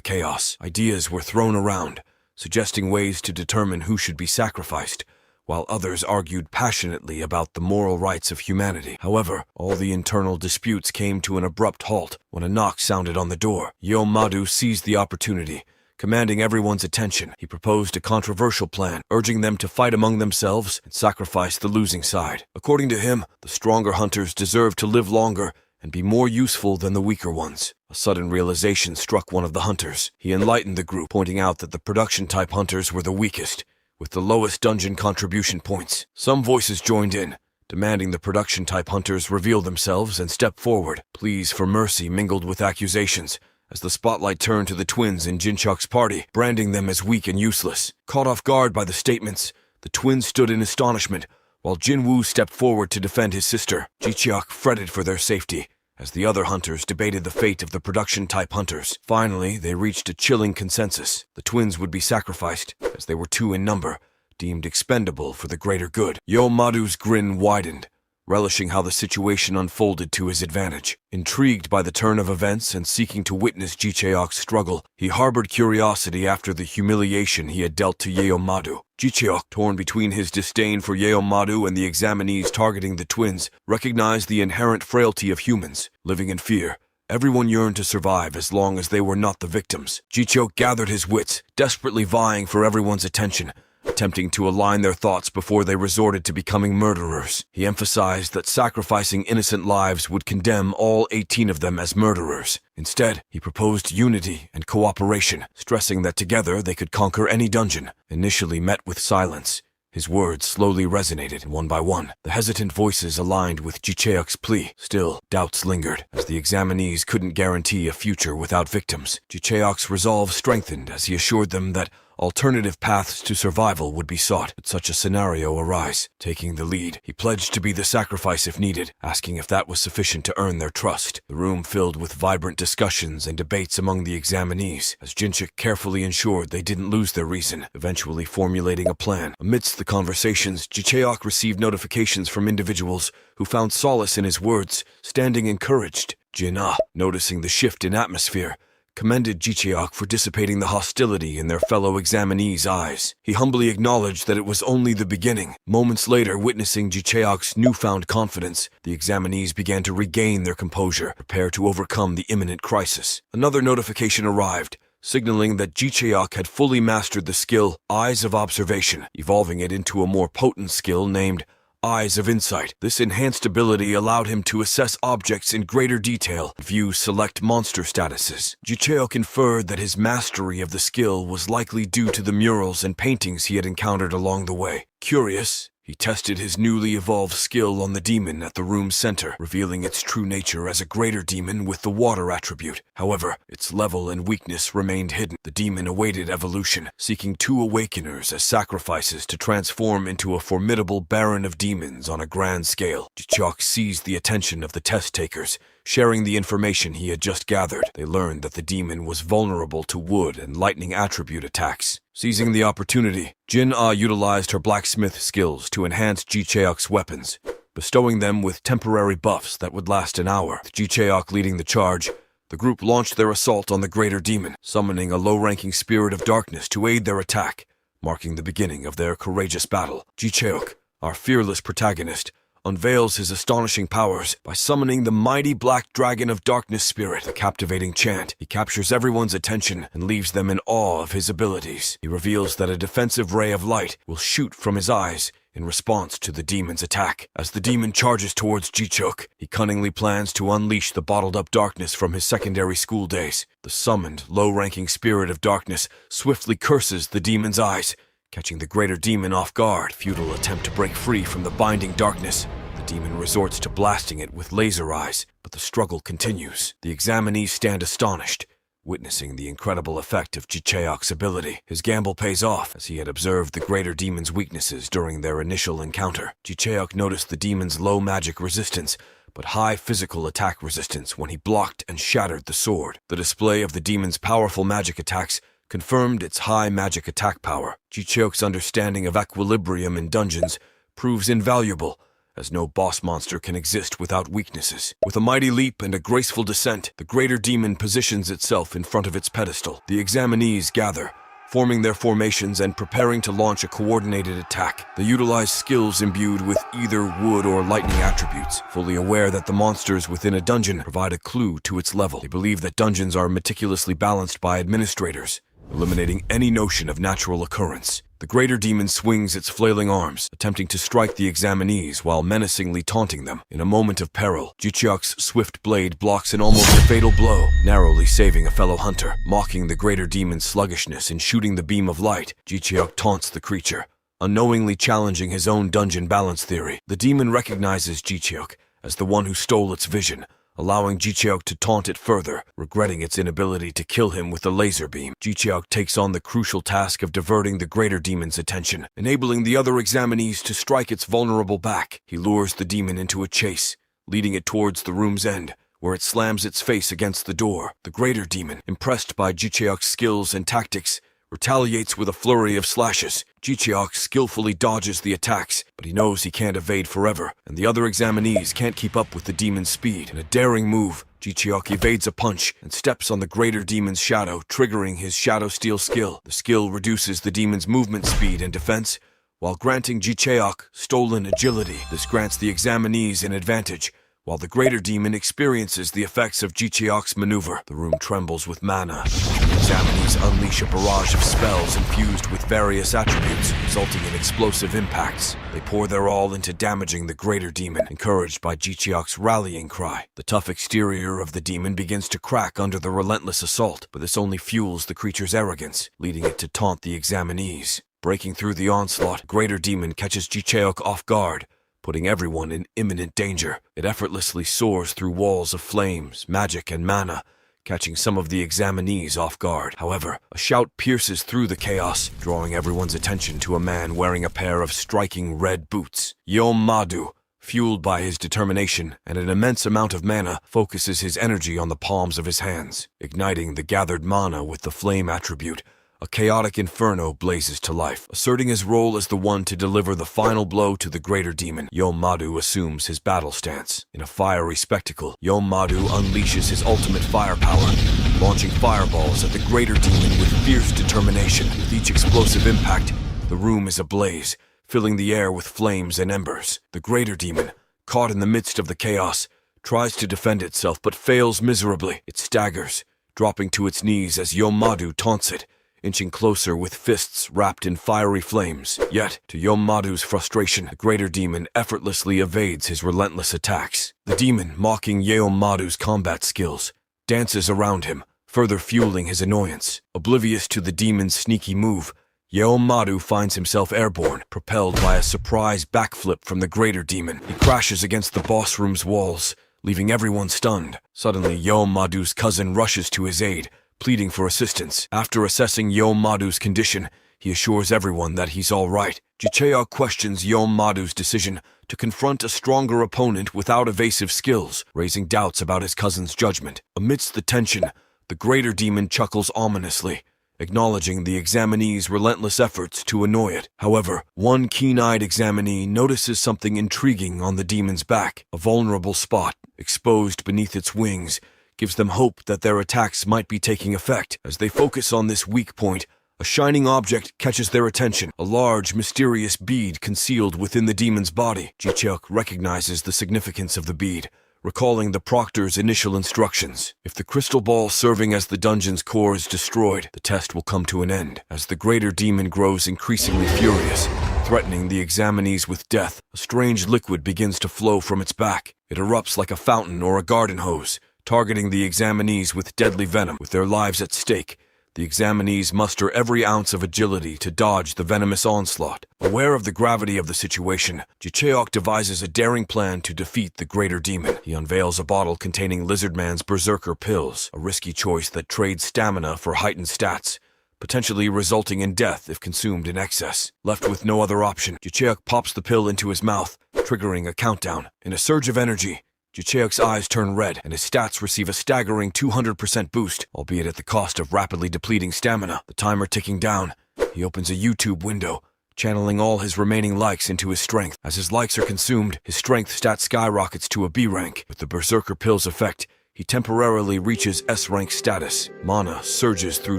chaos. Ideas were thrown around, suggesting ways to determine who should be sacrificed, while others argued passionately about the moral rights of humanity. However, all the internal disputes came to an abrupt halt when a knock sounded on the door. Yeom Madu seized the opportunity. Commanding everyone's attention, he proposed a controversial plan, urging them to fight among themselves and sacrifice the losing side. According to him, the stronger hunters deserved to live longer and be more useful than the weaker ones. A sudden realization struck one of the hunters. He enlightened the group, pointing out that the production-type hunters were the weakest, with the lowest dungeon contribution points. Some voices joined in, demanding the production-type hunters reveal themselves and step forward. Pleas for mercy mingled with accusations, as the spotlight turned to the twins in Jin Cheok's party, branding them as weak and useless. Caught off guard by the statements, the twins stood in astonishment, while Jin Woo stepped forward to defend his sister. Ji Cheok fretted for their safety, as the other hunters debated the fate of the production-type hunters. Finally, they reached a chilling consensus. The twins would be sacrificed, as they were 2 in number, deemed expendable for the greater good. Yeom Madu's grin widened, relishing how the situation unfolded to his advantage. Intrigued by the turn of events and seeking to witness Ji-Cheok's struggle, he harbored curiosity after the humiliation he had dealt to Yeomadu. Ji-Cheok, torn between his disdain for Yeomadu and the examinees targeting the twins, recognized the inherent frailty of humans. Living in fear, everyone yearned to survive as long as they were not the victims. Ji-Cheok gathered his wits, desperately vying for everyone's attention, attempting to align their thoughts before they resorted to becoming murderers. He emphasized that sacrificing innocent lives would condemn all 18 of them as murderers. Instead, he proposed unity and cooperation, stressing that together they could conquer any dungeon. Initially met with silence, his words slowly resonated one by one. The hesitant voices aligned with Ji-Cheok's plea. Still, doubts lingered, as the examinees couldn't guarantee a future without victims. Ji-Cheok's resolve strengthened as he assured them that alternative paths to survival would be sought should such a scenario arise. Taking the lead, he pledged to be the sacrifice if needed, asking if that was sufficient to earn their trust. The room filled with vibrant discussions and debates among the examinees, as Jinchik carefully ensured they didn't lose their reason, eventually formulating a plan. Amidst the conversations, Ji-Cheok received notifications from individuals who found solace in his words, standing encouraged. Jin-Ah, noticing the shift in atmosphere, commended Ji-Cheok for dissipating the hostility in their fellow examinees' eyes. He humbly acknowledged that it was only the beginning. Moments later, witnessing Ji-Cheok's newfound confidence, the examinees began to regain their composure, prepared to overcome the imminent crisis. Another notification arrived, signaling that Ji-Cheok had fully mastered the skill Eyes of Observation, evolving it into a more potent skill named Eyes of Insight. This enhanced ability allowed him to assess objects in greater detail and view select monster statuses. Ji-Cheok inferred that his mastery of the skill was likely due to the murals and paintings he had encountered along the way. Curious, he tested his newly evolved skill on the demon at the room's center, revealing its true nature as a greater demon with the water attribute. However, its level and weakness remained hidden. The demon awaited evolution, seeking 2 awakeners as sacrifices to transform into a formidable baron of demons on a grand scale. Ji-Cheok seized the attention of the test takers, sharing the information he had just gathered. They learned that the demon was vulnerable to wood and lightning attribute attacks. Seizing the opportunity, Jin-Ah utilized her blacksmith skills to enhance Ji-Cheok's weapons, bestowing them with temporary buffs that would last an hour. With Ji-Cheok leading the charge, the group launched their assault on the greater demon, summoning a low-ranking spirit of darkness to aid their attack, marking the beginning of their courageous battle. Ji-Cheok, our fearless protagonist, unveils his astonishing powers by summoning the mighty Black Dragon of Darkness Spirit. A captivating chant, he captures everyone's attention and leaves them in awe of his abilities. He reveals that a defensive ray of light will shoot from his eyes in response to the demon's attack. As the demon charges towards Ji-Cheok, he cunningly plans to unleash the bottled-up darkness from his secondary school days. The summoned, low-ranking spirit of darkness swiftly curses the demon's eyes, catching the greater demon off guard. Futile attempt to break free from the binding darkness, the demon resorts to blasting it with laser eyes, but the struggle continues. The examinees stand astonished, witnessing the incredible effect of Ji-Cheok's ability. His gamble pays off, as he had observed the greater demon's weaknesses during their initial encounter. Ji-Cheok noticed the demon's low magic resistance, but high physical attack resistance when he blocked and shattered the sword. The display of the demon's powerful magic attacks confirmed its high magic attack power. Ji-Cheok's understanding of equilibrium in dungeons proves invaluable, as no boss monster can exist without weaknesses. With a mighty leap and a graceful descent, the greater demon positions itself in front of its pedestal. The examinees gather, forming their formations and preparing to launch a coordinated attack. They utilize skills imbued with either wood or lightning attributes, fully aware that the monsters within a dungeon provide a clue to its level. They believe that dungeons are meticulously balanced by administrators, eliminating any notion of natural occurrence. The greater demon swings its flailing arms, attempting to strike the examinees while menacingly taunting them. In a moment of peril, Ji-Cheok's swift blade blocks an almost fatal blow, narrowly saving a fellow hunter. Mocking the greater demon's sluggishness and shooting the beam of light, Ji-Cheok taunts the creature, unknowingly challenging his own dungeon balance theory. The demon recognizes Ji-Cheok as the one who stole its vision, allowing Ji-Cheok to taunt it further, regretting its inability to kill him with the laser beam. Ji-Cheok takes on the crucial task of diverting the greater demon's attention, enabling the other examinees to strike its vulnerable back. He lures the demon into a chase, leading it towards the room's end, where it slams its face against the door. The greater demon, impressed by Ji-Cheok's skills and tactics, retaliates with a flurry of slashes. Ji-Cheok skillfully dodges the attacks, but he knows he can't evade forever, and the other examinees can't keep up with the demon's speed. In a daring move, Ji-Cheok evades a punch and steps on the greater demon's shadow, triggering his Shadow Steel skill. The skill reduces the demon's movement speed and defense, while granting Ji-Cheok stolen agility. This grants the examinees an advantage, while the greater demon experiences the effects of Ji-Cheok's maneuver. The room trembles with mana. The examinees unleash a barrage of spells infused with various attributes, resulting in explosive impacts. They pour their all into damaging the greater demon, encouraged by Ji-Cheok's rallying cry. The tough exterior of the demon begins to crack under the relentless assault, but this only fuels the creature's arrogance, leading it to taunt the examinees. Breaking through the onslaught, greater demon catches Ji-Cheok off guard, putting everyone in imminent danger. It effortlessly soars through walls of flames, magic, and mana, catching some of the examinees off guard. However, a shout pierces through the chaos, drawing everyone's attention to a man wearing a pair of striking red boots. Madu, fueled by his determination and an immense amount of mana, focuses his energy on the palms of his hands. Igniting the gathered mana with the flame attribute, a chaotic inferno blazes to life. Asserting his role as the one to deliver the final blow to the greater demon, Madu assumes his battle stance. In a fiery spectacle, Madu unleashes his ultimate firepower, launching fireballs at the greater demon with fierce determination. With each explosive impact, the room is ablaze, filling the air with flames and embers. The greater demon, caught in the midst of the chaos, tries to defend itself but fails miserably. It staggers, dropping to its knees as Madu taunts it, inching closer with fists wrapped in fiery flames. Yet, to Madu's frustration, the greater demon effortlessly evades his relentless attacks. The demon, mocking Madu's combat skills, dances around him, further fueling his annoyance. Oblivious to the demon's sneaky move, Madu finds himself airborne, propelled by a surprise backflip from the greater demon. He crashes against the boss room's walls, leaving everyone stunned. Suddenly, Madu's cousin rushes to his aid, pleading for assistance. After assessing Madu's condition, he assures everyone that he's all right. Ji-Cheok questions Madu's decision to confront a stronger opponent without evasive skills, raising doubts about his cousin's judgment. Amidst the tension, the greater demon chuckles ominously, acknowledging the examinee's relentless efforts to annoy it. However, one keen-eyed examinee notices something intriguing on the demon's back. A vulnerable spot, exposed beneath its wings, gives them hope that their attacks might be taking effect. As they focus on this weak point, a shining object catches their attention, a large, mysterious bead concealed within the demon's body. Ji-Cheok recognizes the significance of the bead, recalling the proctor's initial instructions. If the crystal ball serving as the dungeon's core is destroyed, the test will come to an end. As the greater demon grows increasingly furious, threatening the examinees with death, a strange liquid begins to flow from its back. It erupts like a fountain or a garden hose, targeting the examinees with deadly venom. With their lives at stake, the examinees muster every ounce of agility to dodge the venomous onslaught. Aware of the gravity of the situation, Ji-Cheok devises a daring plan to defeat the greater demon. He unveils a bottle containing Lizardman's Berserker pills, a risky choice that trades stamina for heightened stats, potentially resulting in death if consumed in excess. Left with no other option, Ji-Cheok pops the pill into his mouth, triggering a countdown. In a surge of energy, Ji-Cheok's eyes turn red, and his stats receive a staggering 200% boost, albeit at the cost of rapidly depleting stamina. The timer ticking down, he opens a YouTube window, channeling all his remaining likes into his strength. As his likes are consumed, his strength stat skyrockets to a B rank. With the Berserker pill's effect, he temporarily reaches S rank status. Mana surges through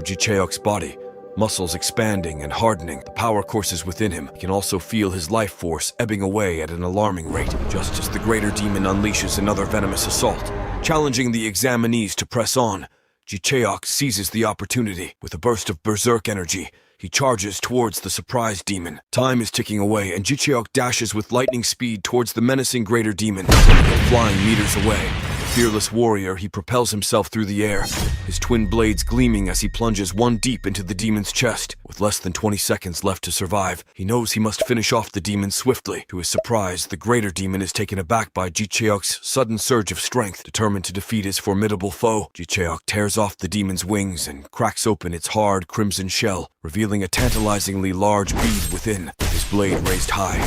Ji-Cheok's body, muscles expanding and hardening. The power courses within him. He can also feel his life force ebbing away at an alarming rate, just as the greater demon unleashes another venomous assault. Challenging the examinees to press on, Ji-Cheok seizes the opportunity. With a burst of berserk energy, he charges towards the surprised demon. Time is ticking away, and Ji-Cheok dashes with lightning speed towards the menacing greater demon, flying meters away. Fearless warrior, he propels himself through the air, his twin blades gleaming as he plunges one deep into the demon's chest. With less than 20 seconds left to survive, he knows he must finish off the demon swiftly. To his surprise, the greater demon is taken aback by Ji-Cheok's sudden surge of strength. Determined to defeat his formidable foe, Ji-Cheok tears off the demon's wings and cracks open its hard crimson shell, revealing a tantalizingly large bead within. His blade raised high,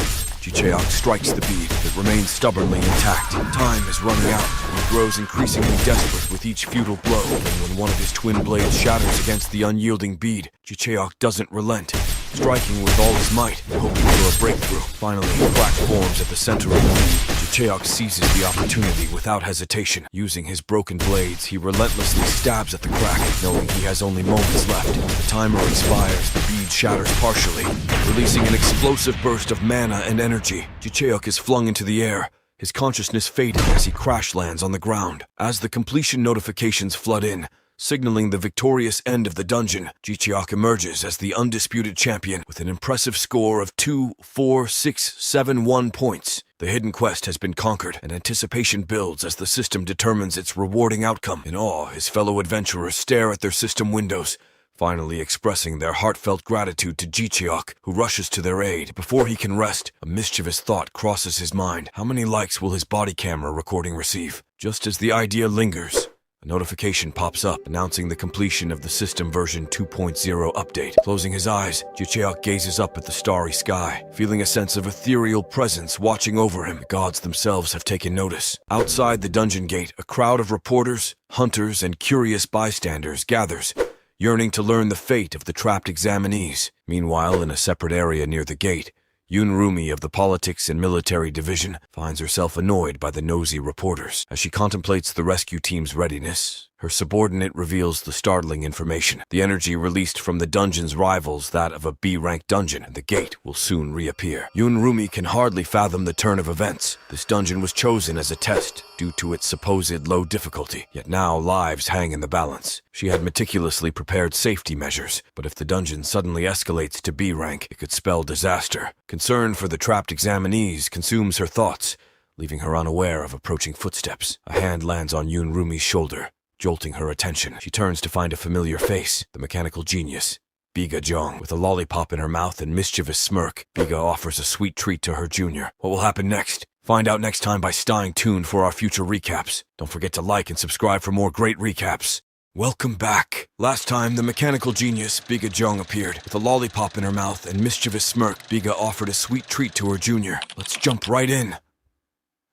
Jicheok strikes the bead that remains stubbornly intact. Time is running out, and he grows increasingly desperate with each futile blow. And when one of his twin blades shatters against the unyielding bead, Jicheok doesn't relent, striking with all his might, hoping for a breakthrough. Finally, a crack forms at the center of the bead. Jicheok seizes the opportunity without hesitation. Using his broken blades, he relentlessly stabs at the crack, knowing he has only moments left. The timer expires, the bead shatters partially, releasing an explosive burst of mana and energy. Jicheok is flung into the air, his consciousness fading as he crash lands on the ground. As the completion notifications flood in, signaling the victorious end of the dungeon, Jicheok emerges as the undisputed champion with an impressive score of 2, 4, 6, 7, 1 points. The hidden quest has been conquered, and anticipation builds as the system determines its rewarding outcome. In awe, his fellow adventurers stare at their system windows, finally expressing their heartfelt gratitude to Jicheok, who rushes to their aid. Before he can rest, a mischievous thought crosses his mind. How many likes will his body camera recording receive? Just as the idea lingers, a notification pops up announcing the completion of the system version 2.0 update. Closing his eyes, Jicheok gazes up at the starry sky, feeling a sense of ethereal presence watching over him. The gods themselves have taken notice. Outside the dungeon gate, a crowd of reporters, hunters, and curious bystanders gathers, yearning to learn the fate of the trapped examinees. Meanwhile, in a separate area near the gate, Yoon Rumi of the Politics and Military Division finds herself annoyed by the nosy reporters. As she contemplates the rescue team's readiness, her subordinate reveals the startling information. The energy released from the dungeon's rivals that of a B-rank dungeon, and the gate will soon reappear. Yoon Rumi can hardly fathom the turn of events. This dungeon was chosen as a test due to its supposed low difficulty, yet now lives hang in the balance. She had meticulously prepared safety measures, but if the dungeon suddenly escalates to B rank, it could spell disaster. Concern for the trapped examinees consumes her thoughts, leaving her unaware of approaching footsteps. A hand lands on Yoon Rumi's shoulder, jolting her attention. She turns to find a familiar face, the mechanical genius, Biga Jong. With a lollipop in her mouth and mischievous smirk, Biga offers a sweet treat to her junior. What will happen next? Find out next time by staying tuned for our future recaps. Don't forget to like and subscribe for more great recaps. Welcome back. Last time, the mechanical genius, Biga Jong, appeared. With a lollipop in her mouth and mischievous smirk, Biga offered a sweet treat to her junior. Let's jump right in.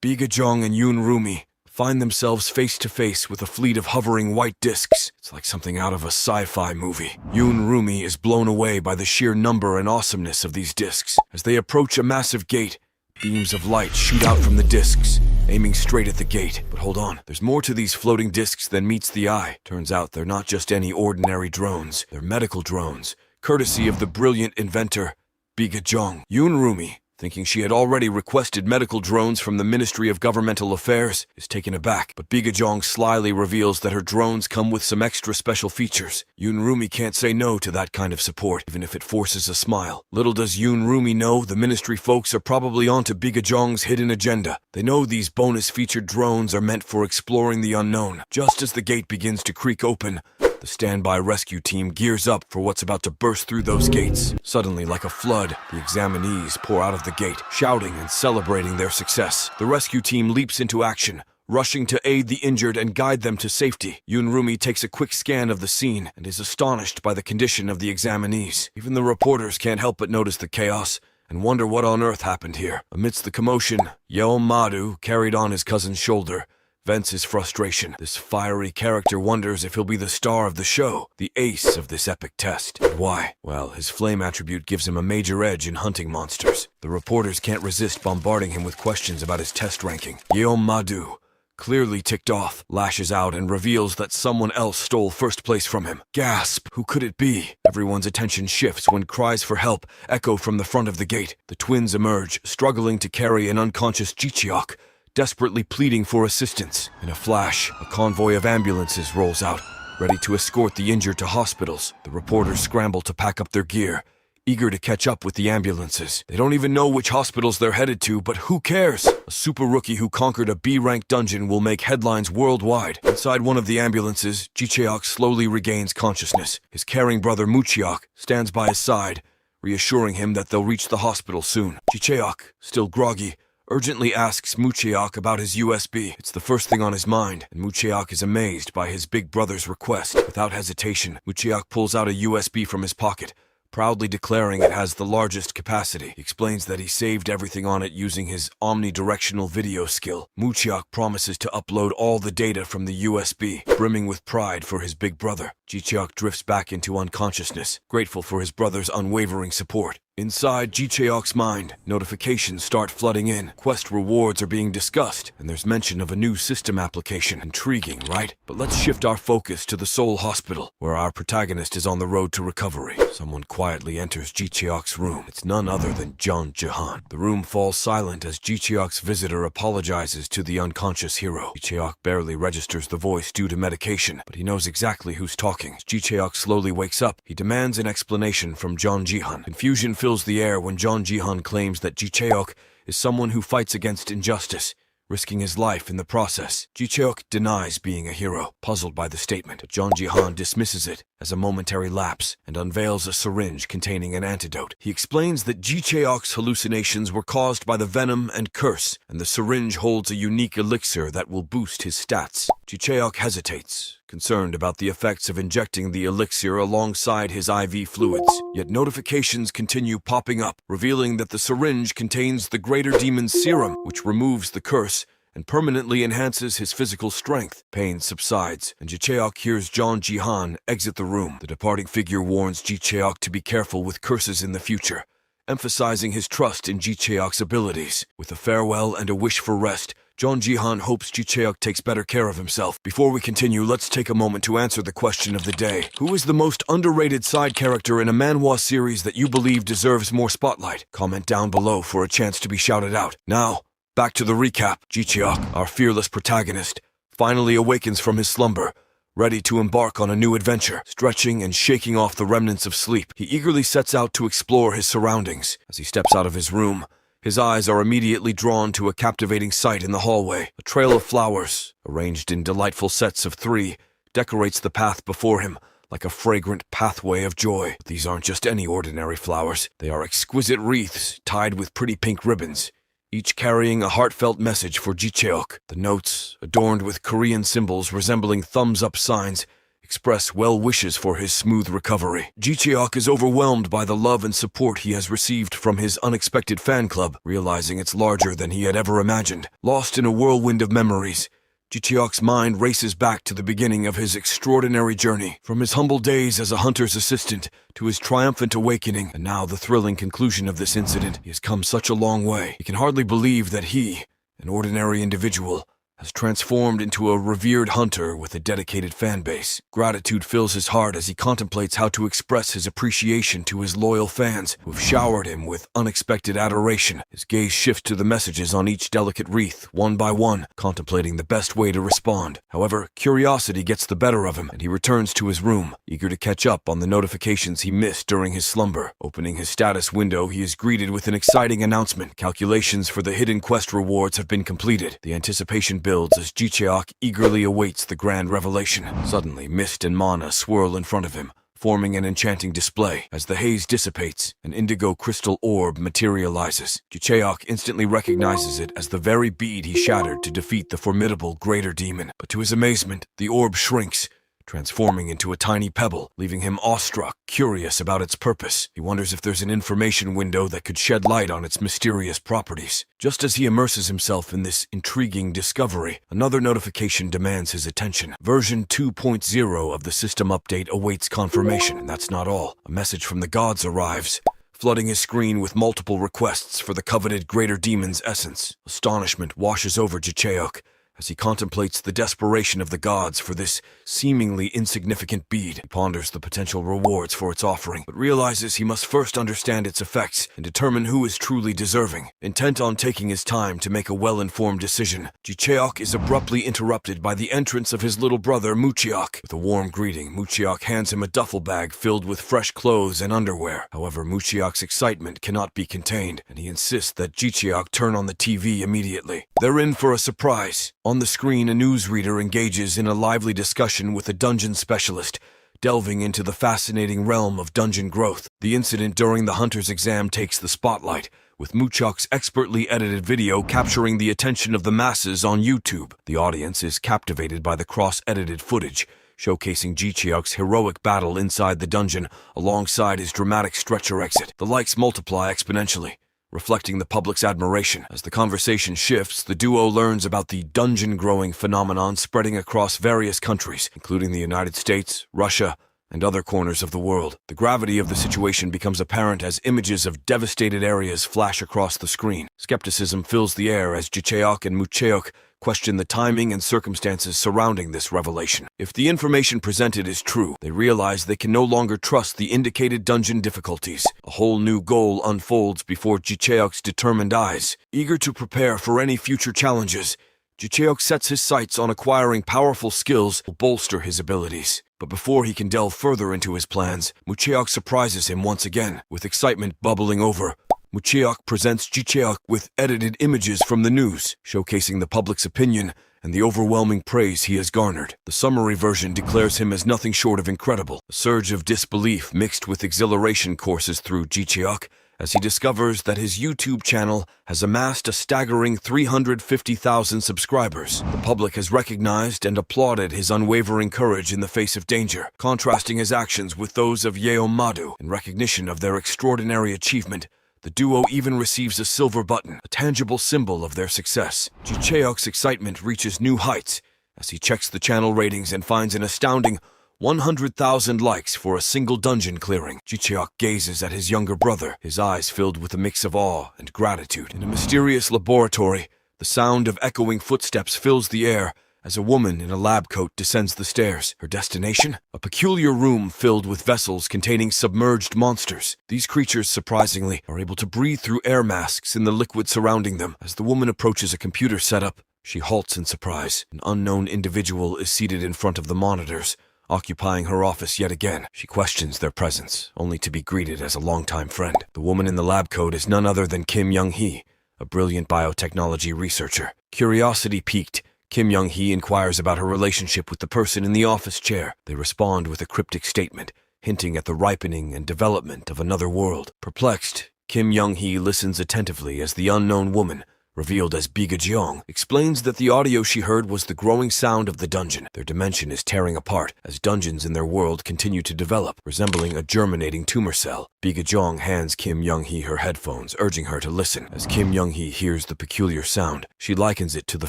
Biga Jong and Yoon Rumi find themselves face to face with a fleet of hovering white discs. It's like something out of a sci-fi movie. Yoon Rumi is blown away by the sheer number and awesomeness of these discs. As they approach a massive gate, beams of light shoot out from the discs, aiming straight at the gate. But hold on, there's more to these floating discs than meets the eye. Turns out they're not just any ordinary drones. They're medical drones, courtesy of the brilliant inventor, Biga Jong. Yoon Rumi, thinking she had already requested medical drones from the Ministry of Governmental Affairs, is taken aback, but Biga Jong slyly reveals that her drones come with some extra special features. Yoon Rumi can't say no to that kind of support, even if it forces a smile. Little does Yoon Rumi know, the Ministry folks are probably onto Biga Jong's hidden agenda. They know these bonus-featured drones are meant for exploring the unknown. Just as the gate begins to creak open, the standby rescue team gears up for what's about to burst through those gates. Suddenly, like a flood, the examinees pour out of the gate, shouting and celebrating their success. The rescue team leaps into action, rushing to aid the injured and guide them to safety. Yoon Rumi takes a quick scan of the scene and is astonished by the condition of the examinees. Even the reporters can't help but notice the chaos and wonder what on earth happened here. Amidst the commotion, Yeo Madu, carried on his cousin's shoulder, vents his frustration. This fiery character wonders if he'll be the star of the show, the ace of this epic test. And why? Well, his flame attribute gives him a major edge in hunting monsters. The reporters can't resist bombarding him with questions about his test ranking. Yeo Madu, clearly ticked off, lashes out and reveals that someone else stole first place from him. Gasp! Who could it be? Everyone's attention shifts when cries for help echo from the front of the gate. The twins emerge, struggling to carry an unconscious Jicheok, desperately pleading for assistance. In a flash, a convoy of ambulances rolls out, ready to escort the injured to hospitals. The reporters scramble to pack up their gear, eager to catch up with the ambulances. They don't even know which hospitals they're headed to, but who cares? A super rookie who conquered a B-rank dungeon will make headlines worldwide. Inside one of the ambulances, Jicheok slowly regains consciousness. His caring brother Mucheok stands by his side, reassuring him that they'll reach the hospital soon. Jicheok, still groggy, urgently asks Mucheok about his USB. It's the first thing on his mind, and Mucheok is amazed by his big brother's request. Without hesitation, Mucheok pulls out a USB from his pocket, proudly declaring it has the largest capacity. He explains that he saved everything on it using his omnidirectional video skill. Muchiak promises to upload all the data from the USB, brimming with pride for his big brother. Ji-cheok drifts back into unconsciousness, grateful for his brother's unwavering support. Inside Ji-cheok's mind, notifications start flooding in. Quest rewards are being discussed, and there's mention of a new system application. Intriguing, right? But let's shift our focus to the Seoul Hospital, where our protagonist is on the road to recovery. Someone quietly enters Ji-cheok's room. It's none other than Jeon Jahan. The room falls silent as Ji-cheok's visitor apologizes to the unconscious hero. Ji-cheok barely registers the voice due to medication, but he knows exactly who's talking. As Ji-cheok slowly wakes up, he demands an explanation from Jeon Jahan. Confusion fills the air when Jeon Jahan claims that Ji-cheok is someone who fights against injustice, risking his life in the process. Ji-cheok denies being a hero, puzzled by the statement, but Jeon Jahan dismisses it as a momentary lapse and unveils a syringe containing an antidote. He explains that Ji-cheok's hallucinations were caused by the venom and curse, and the syringe holds a unique elixir that will boost his stats. Ji-cheok hesitates, concerned about the effects of injecting the elixir alongside his IV fluids. Yet notifications continue popping up, revealing that the syringe contains the Greater Demon's serum, which removes the curse and permanently enhances his physical strength. Pain subsides, and Ji-cheok hears Jeon Jahan exit the room. The departing figure warns Ji-cheok to be careful with curses in the future, emphasizing his trust in Ji-cheok's abilities. With a farewell and a wish for rest, Jeon Jahan hopes Ji-cheok takes better care of himself. Before we continue, let's take a moment to answer the question of the day. Who is the most underrated side character in a manhwa series that you believe deserves more spotlight? Comment down below for a chance to be shouted out. Now, back to the recap. Ji-cheok, our fearless protagonist, finally awakens from his slumber, ready to embark on a new adventure. Stretching and shaking off the remnants of sleep, he eagerly sets out to explore his surroundings. As he steps out of his room, his eyes are immediately drawn to a captivating sight in the hallway. A trail of flowers, arranged in delightful sets of 3, decorates the path before him like a fragrant pathway of joy. But these aren't just any ordinary flowers. They are exquisite wreaths tied with pretty pink ribbons, each carrying a heartfelt message for Ji-cheok. The notes, adorned with Korean symbols resembling thumbs-up signs, express well wishes for his smooth recovery. Ji-cheok is overwhelmed by the love and support he has received from his unexpected fan club, realizing it's larger than he had ever imagined. Lost in a whirlwind of memories, Ji-cheok's mind races back to the beginning of his extraordinary journey, from his humble days as a hunter's assistant to his triumphant awakening, and now the thrilling conclusion of this incident. He has come such a long way. He can hardly believe that he, an ordinary individual, has transformed into a revered hunter with a dedicated fan base. Gratitude fills his heart as he contemplates how to express his appreciation to his loyal fans who have showered him with unexpected adoration. His gaze shifts to the messages on each delicate wreath, one by one, contemplating the best way to respond. However, curiosity gets the better of him, and he returns to his room, eager to catch up on the notifications he missed during his slumber. Opening his status window, he is greeted with an exciting announcement. Calculations for the hidden quest rewards have been completed. The anticipation builds as Ji-cheok eagerly awaits the grand revelation. Suddenly, mist and mana swirl in front of him, forming an enchanting display. As the haze dissipates, an indigo crystal orb materializes. Ji-cheok instantly recognizes it as the very bead he shattered to defeat the formidable Greater Demon. But to his amazement, the orb shrinks, transforming into a tiny pebble, leaving him awestruck, curious about its purpose. He wonders if there's an information window that could shed light on its mysterious properties. Just as he immerses himself in this intriguing discovery, another notification demands his attention. Version 2.0 of the system update awaits confirmation, and that's not all. A message from the gods arrives, flooding his screen with multiple requests for the coveted Greater Demon's essence. Astonishment washes over Ji-cheok as he contemplates the desperation of the gods for this seemingly insignificant bead. He ponders the potential rewards for its offering, but realizes he must first understand its effects and determine who is truly deserving. Intent on taking his time to make a well-informed decision, Ji-cheok is abruptly interrupted by the entrance of his little brother Muchiak. With a warm greeting, Muchiak hands him a duffel bag filled with fresh clothes and underwear. However, Muchiak's excitement cannot be contained, and he insists that Ji-cheok turn on the TV immediately. They're in for a surprise. On the screen, a newsreader engages in a lively discussion with a dungeon specialist, delving into the fascinating realm of dungeon growth. The incident during the hunter's exam takes the spotlight, with Muchok's expertly edited video capturing the attention of the masses on YouTube. The audience is captivated by the cross-edited footage, showcasing Ji-cheok's heroic battle inside the dungeon alongside his dramatic stretcher exit. The likes multiply exponentially, reflecting the public's admiration. As the conversation shifts, the duo learns about the dungeon-growing phenomenon spreading across various countries, including the United States, Russia, and other corners of the world. The gravity of the situation becomes apparent as images of devastated areas flash across the screen. Skepticism fills the air as Ji-cheok and Mu-cheok question the timing and circumstances surrounding this revelation. If the information presented is true, they realize they can no longer trust the indicated dungeon difficulties. A whole new goal unfolds before Ji-cheok's determined eyes. Eager to prepare for any future challenges, Ji-cheok sets his sights on acquiring powerful skills to bolster his abilities. But before he can delve further into his plans, Mu-cheok surprises him once again. With excitement bubbling over, Mu-cheok presents Ji-cheok with edited images from the news, showcasing the public's opinion and the overwhelming praise he has garnered. The summary version declares him as nothing short of incredible. A surge of disbelief mixed with exhilaration courses through Ji-cheok as he discovers that his YouTube channel has amassed a staggering 350,000 subscribers. The public has recognized and applauded his unwavering courage in the face of danger, contrasting his actions with those of Yeomadu. In recognition of their extraordinary achievement, the duo even receives a silver button, a tangible symbol of their success. Ji-cheok's excitement reaches new heights as he checks the channel ratings and finds an astounding 100,000 likes for a single dungeon clearing. Ji-cheok gazes at his younger brother, his eyes filled with a mix of awe and gratitude. In a mysterious laboratory, the sound of echoing footsteps fills the air as a woman in a lab coat descends the stairs. Her destination? A peculiar room filled with vessels containing submerged monsters. These creatures, surprisingly, are able to breathe through air masks in the liquid surrounding them. As the woman approaches a computer setup, she halts in surprise. An unknown individual is seated in front of the monitors, occupying her office yet again. She questions their presence, only to be greeted as a longtime friend. The woman in the lab coat is none other than Kim Young-hee, a brilliant biotechnology researcher. Curiosity piqued, Kim Young-hee inquires about her relationship with the person in the office chair. They respond with a cryptic statement, hinting at the ripening and development of another world. Perplexed, Kim Young-hee listens attentively as the unknown woman, revealed as Biga Jeong, explains that the audio she heard was the growing sound of the dungeon. Their dimension is tearing apart as dungeons in their world continue to develop, resembling a germinating tumor cell. Biga Jeong hands Kim Young-hee her headphones, urging her to listen. As Kim Young-hee hears the peculiar sound, she likens it to the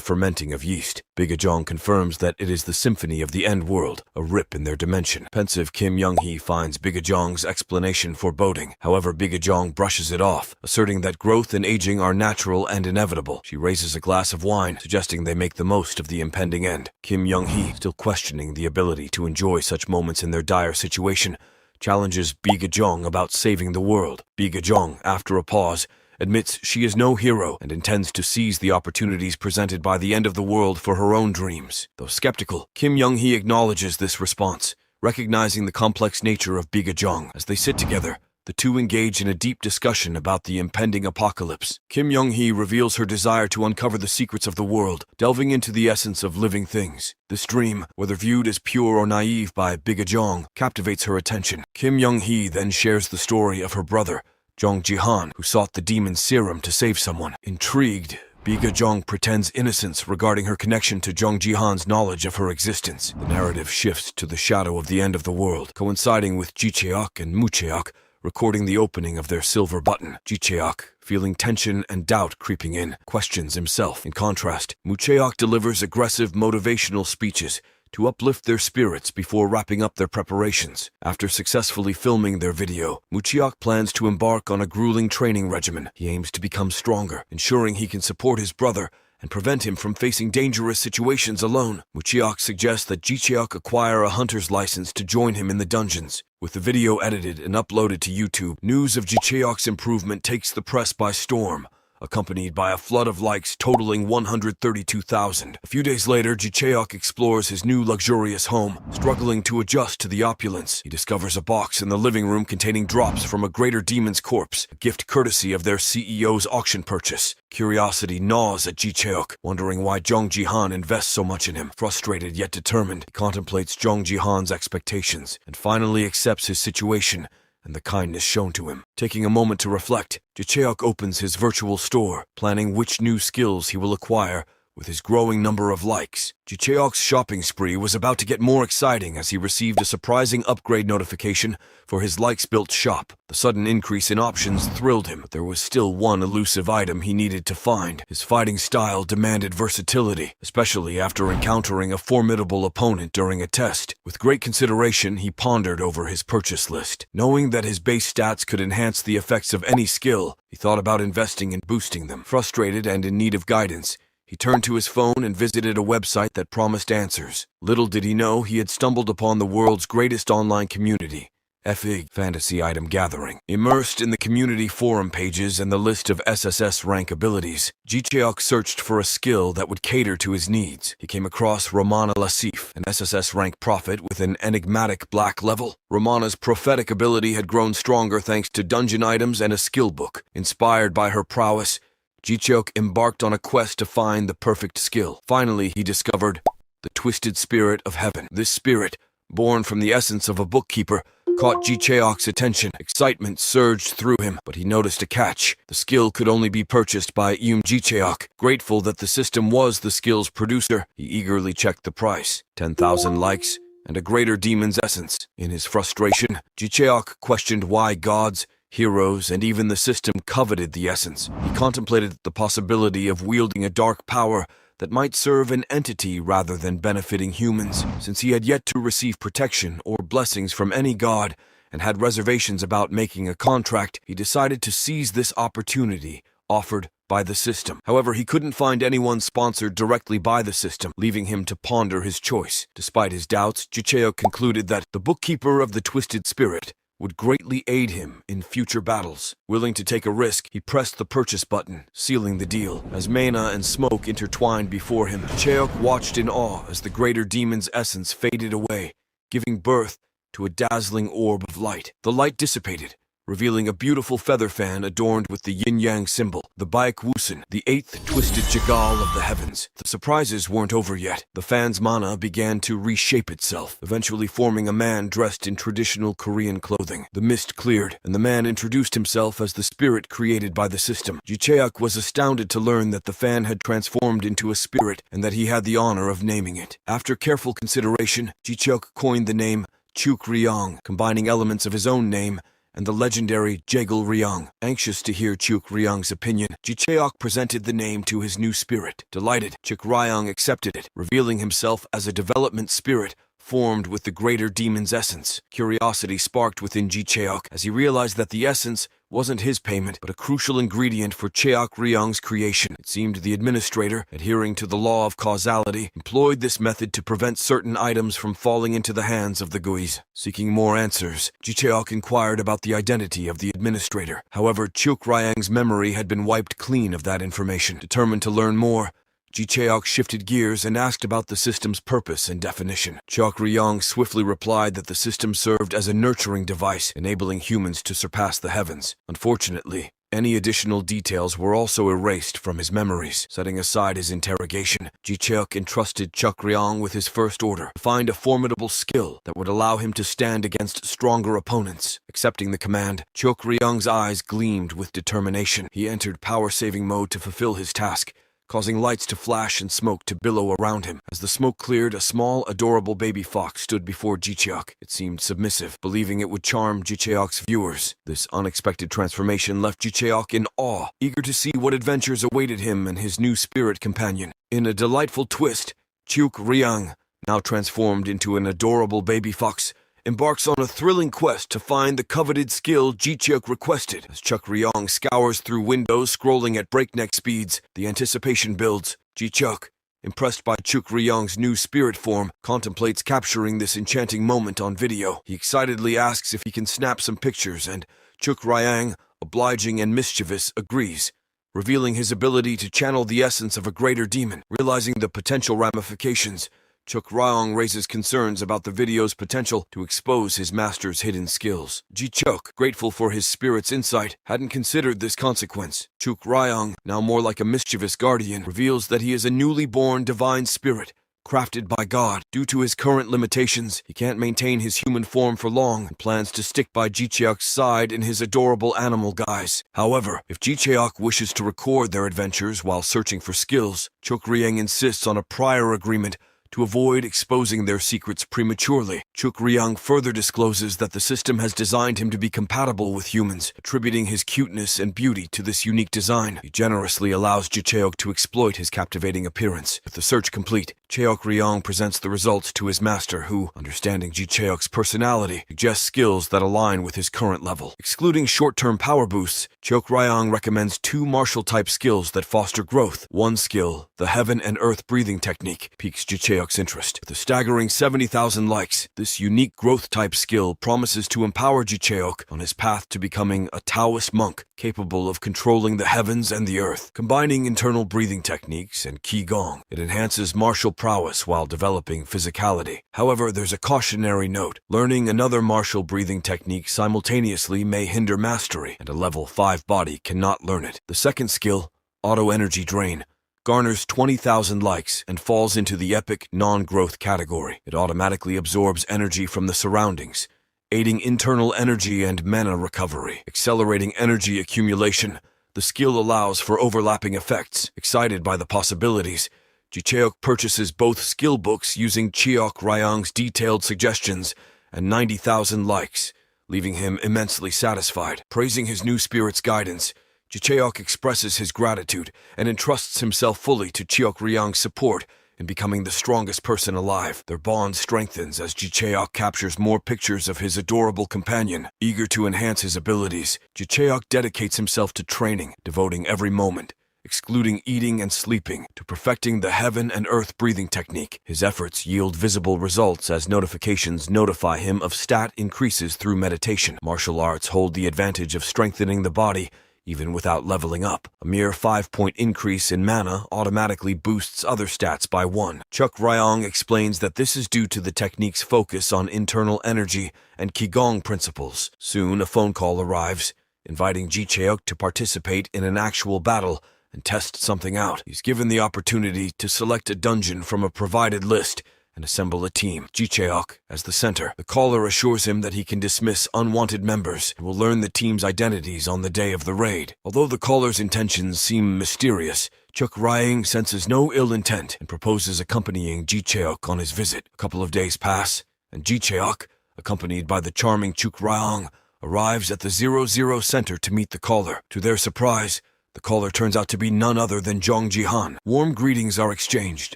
fermenting of yeast. Biga Jeong confirms that it is the symphony of the end world, a rip in their dimension. Pensive, Kim Young-hee finds Biga Jeong's explanation foreboding. However, Biga Jeong brushes it off, asserting that growth and aging are natural and inevitable. She raises a glass of wine, suggesting they make the most of the impending end. Kim Young-hee, still questioning the ability to enjoy such moments in their dire situation, challenges Biga Jeong about saving the world. Biga Jeong, after a pause, admits she is no hero and intends to seize the opportunities presented by the end of the world for her own dreams. Though skeptical, Kim Young-hee acknowledges this response, recognizing the complex nature of Biga Jeong. As they sit together, the two engage in a deep discussion about the impending apocalypse. Kim Young-hee reveals her desire to uncover the secrets of the world, delving into the essence of living things. This dream, whether viewed as pure or naive by Biga Jeong, captivates her attention. Kim Young-hee then shares the story of her brother, Jong Ji-han, who sought the demon's serum to save someone. Intrigued, Biga Jeong pretends innocence regarding her connection to Jong Ji-han's knowledge of her existence. The narrative shifts to the shadow of the end of the world, coinciding with Ji-cheok and Mu-cheok recording the opening of their silver button. Ji-cheok, feeling tension and doubt creeping in, questions himself. In contrast, Mu-cheok delivers aggressive motivational speeches to uplift their spirits before wrapping up their preparations. After successfully filming their video, Mu-cheok plans to embark on a grueling training regimen. He aims to become stronger, ensuring he can support his brother and prevent him from facing dangerous situations alone. Mu-cheok suggests that Ji-cheok acquire a hunter's license to join him in the dungeons. With the video edited and uploaded to YouTube, news of Ji-cheok's improvement takes the press by storm, accompanied by a flood of likes totaling 132,000. A few days later, Ji-cheok explores his new luxurious home, struggling to adjust to the opulence. He discovers a box in the living room containing drops from a greater demon's corpse, a gift courtesy of their CEO's auction purchase. Curiosity gnaws at Ji-cheok, wondering why Jong Ji-han invests so much in him. Frustrated yet determined, he contemplates Jong Ji-han's expectations and finally accepts his situation and the kindness shown to him. Taking a moment to reflect, Ji-cheok opens his virtual store, planning which new skills he will acquire With his growing number of likes, Jicheok's shopping spree was about to get more exciting as he received a surprising upgrade notification for his likes-built shop. The sudden increase in options thrilled him, but there was still one elusive item he needed to find. His fighting style demanded versatility, especially after encountering a formidable opponent during a test. With great consideration, he pondered over his purchase list. Knowing that his base stats could enhance the effects of any skill, he thought about investing in boosting them. Frustrated and in need of guidance, he turned to his phone and visited a website that promised answers. Little did he know he had stumbled upon the world's greatest online community, FIG, Fantasy Item Gathering. Immersed in the community forum pages and the list of SSS rank abilities, Jicheok searched for a skill that would cater to his needs. He came across Ramana Lasif, an SSS rank prophet with an enigmatic black level. Ramana's prophetic ability had grown stronger thanks to dungeon items and a skill book. Inspired by her prowess, Jicheok embarked on a quest to find the perfect skill. Finally, he discovered the Twisted Spirit of Heaven. This spirit, born from the essence of a bookkeeper, caught Jicheok's attention. Excitement surged through him, but he noticed a catch. The skill could only be purchased by Jicheok. Grateful that the system was the skill's producer, he eagerly checked the price. 10,000 likes and a greater demon's essence. In his frustration, Jicheok questioned why gods, heroes, and even the system coveted the essence. He contemplated the possibility of wielding a dark power that might serve an entity rather than benefiting humans. Since he had yet to receive protection or blessings from any god and had reservations about making a contract, he decided to seize this opportunity offered by the system. However, he couldn't find anyone sponsored directly by the system, leaving him to ponder his choice. Despite his doubts, Jicheok concluded that the bookkeeper of the Twisted Spirit would greatly aid him in future battles. Willing to take a risk, he pressed the purchase button, sealing the deal. As mana and smoke intertwined before him, Cheok watched in awe as the greater demon's essence faded away, giving birth to a dazzling orb of light. The light dissipated, revealing a beautiful feather fan adorned with the yin-yang symbol, the Baekwusen, the eighth twisted Jagal of the heavens. The surprises weren't over yet. The fan's mana began to reshape itself, eventually forming a man dressed in traditional Korean clothing. The mist cleared, and the man introduced himself as the spirit created by the system. Jicheok was astounded to learn that the fan had transformed into a spirit and that he had the honor of naming it. After careful consideration, Jicheok coined the name Chuk Ryong, combining elements of his own name and the legendary Jagal Ryong. Anxious to hear Chuk Ryong's opinion, Jicheok presented the name to his new spirit. Delighted, Chuk Ryong accepted it, revealing himself as a development spirit formed with the greater demon's essence. Curiosity sparked within Jicheok as he realized that the essence wasn't his payment, but a crucial ingredient for Cheok Ryong's creation. It seemed the administrator, adhering to the law of causality, employed this method to prevent certain items from falling into the hands of the Guis. Seeking more answers, Jicheok inquired about the identity of the administrator. However, Chuk Ryong's memory had been wiped clean of that information. Determined to learn more, Jicheok shifted gears and asked about the system's purpose and definition. Chok Ryong swiftly replied that the system served as a nurturing device, enabling humans to surpass the heavens. Unfortunately, any additional details were also erased from his memories. Setting aside his interrogation, Jicheok entrusted Chuk Ryong with his first order, to find a formidable skill that would allow him to stand against stronger opponents. Accepting the command, Chuk Ryong's eyes gleamed with determination. He entered power-saving mode to fulfill his task, causing lights to flash and smoke to billow around him. As the smoke cleared, a small, adorable baby fox stood before Jicheok. It seemed submissive, believing it would charm Jicheok's viewers. This unexpected transformation left Jicheok in awe, eager to see what adventures awaited him and his new spirit companion. In a delightful twist, Chuk Ryong, now transformed into an adorable baby fox, embarks on a thrilling quest to find the coveted skill Jicheok requested. As Chuk Ryong scours through windows scrolling at breakneck speeds, the anticipation builds. Jicheok, impressed by Chuk Ryong's new spirit form, contemplates capturing this enchanting moment on video. He excitedly asks if he can snap some pictures, and Chuk Ryong, obliging and mischievous, agrees, revealing his ability to channel the essence of a greater demon. Realizing the potential ramifications, Chuk Ryong raises concerns about the video's potential to expose his master's hidden skills. Jicheok, grateful for his spirit's insight, hadn't considered this consequence. Chuk Ryong, now more like a mischievous guardian, reveals that he is a newly born divine spirit, crafted by God. Due to his current limitations, he can't maintain his human form for long and plans to stick by Ji-cheok's side in his adorable animal guise. However, if Ji-cheok wishes to record their adventures while searching for skills, Chuk-ryang insists on a prior agreement to avoid exposing their secrets prematurely. Chuk-ryang further discloses that the system has designed him to be compatible with humans, attributing his cuteness and beauty to this unique design. He generously allows Ji-cheok to exploit his captivating appearance. With the search complete, Chuk-ryang presents the results to his master, who, understanding Ji-cheok's personality, suggests skills that align with his current level. Excluding short-term power boosts, Chuk-ryang recommends 2 martial-type skills that foster growth. One skill, the Heaven and Earth breathing technique, piques Ji-cheok's interest. With a staggering 70,000 likes, this unique growth-type skill promises to empower Ji-cheok on his path to becoming a Taoist monk capable of controlling the heavens and the earth. Combining internal breathing techniques and Qigong, it enhances martial prowess while developing physicality. However, there's a cautionary note. Learning another martial breathing technique simultaneously may hinder mastery, and a level 5 body cannot learn it. The second skill, Auto Energy Drain, garners 20,000 likes and falls into the epic non-growth category. It automatically absorbs energy from the surroundings, aiding internal energy and mana recovery. Accelerating energy accumulation, the skill allows for overlapping effects. Excited by the possibilities, Ji-cheok purchases both skill books using Chuk-ryang's detailed suggestions and 90,000 likes, leaving him immensely satisfied. Praising his new spirit's guidance, Ji-cheok expresses his gratitude and entrusts himself fully to Chuk-ryang's support in becoming the strongest person alive. Their bond strengthens as Ji-cheok captures more pictures of his adorable companion. Eager to enhance his abilities, Ji-cheok dedicates himself to training, devoting every moment, excluding eating and sleeping, to perfecting the Heaven and Earth breathing technique. His efforts yield visible results as notifications notify him of stat increases through meditation. Martial arts hold the advantage of strengthening the body even without leveling up. A mere 5-point increase in mana automatically boosts other stats by 1. Chuk-ryang explains that this is due to the technique's focus on internal energy and Qigong principles. Soon, a phone call arrives, inviting Ji-cheok to participate in an actual battle and test something out. He's given the opportunity to select a dungeon from a provided list and assemble a team. Ji-cheok as the center. The caller assures him that he can dismiss unwanted members and will learn the team's identities on the day of the raid. Although the caller's intentions seem mysterious, Chuk-ryang senses no ill intent and proposes accompanying Ji-cheok on his visit. A couple of days pass, and Ji-cheok, accompanied by the charming Chuk-ryang, arrives at the 00 center to meet the caller. To their surprise, the caller turns out to be none other than Jong Ji-han. Warm greetings are exchanged,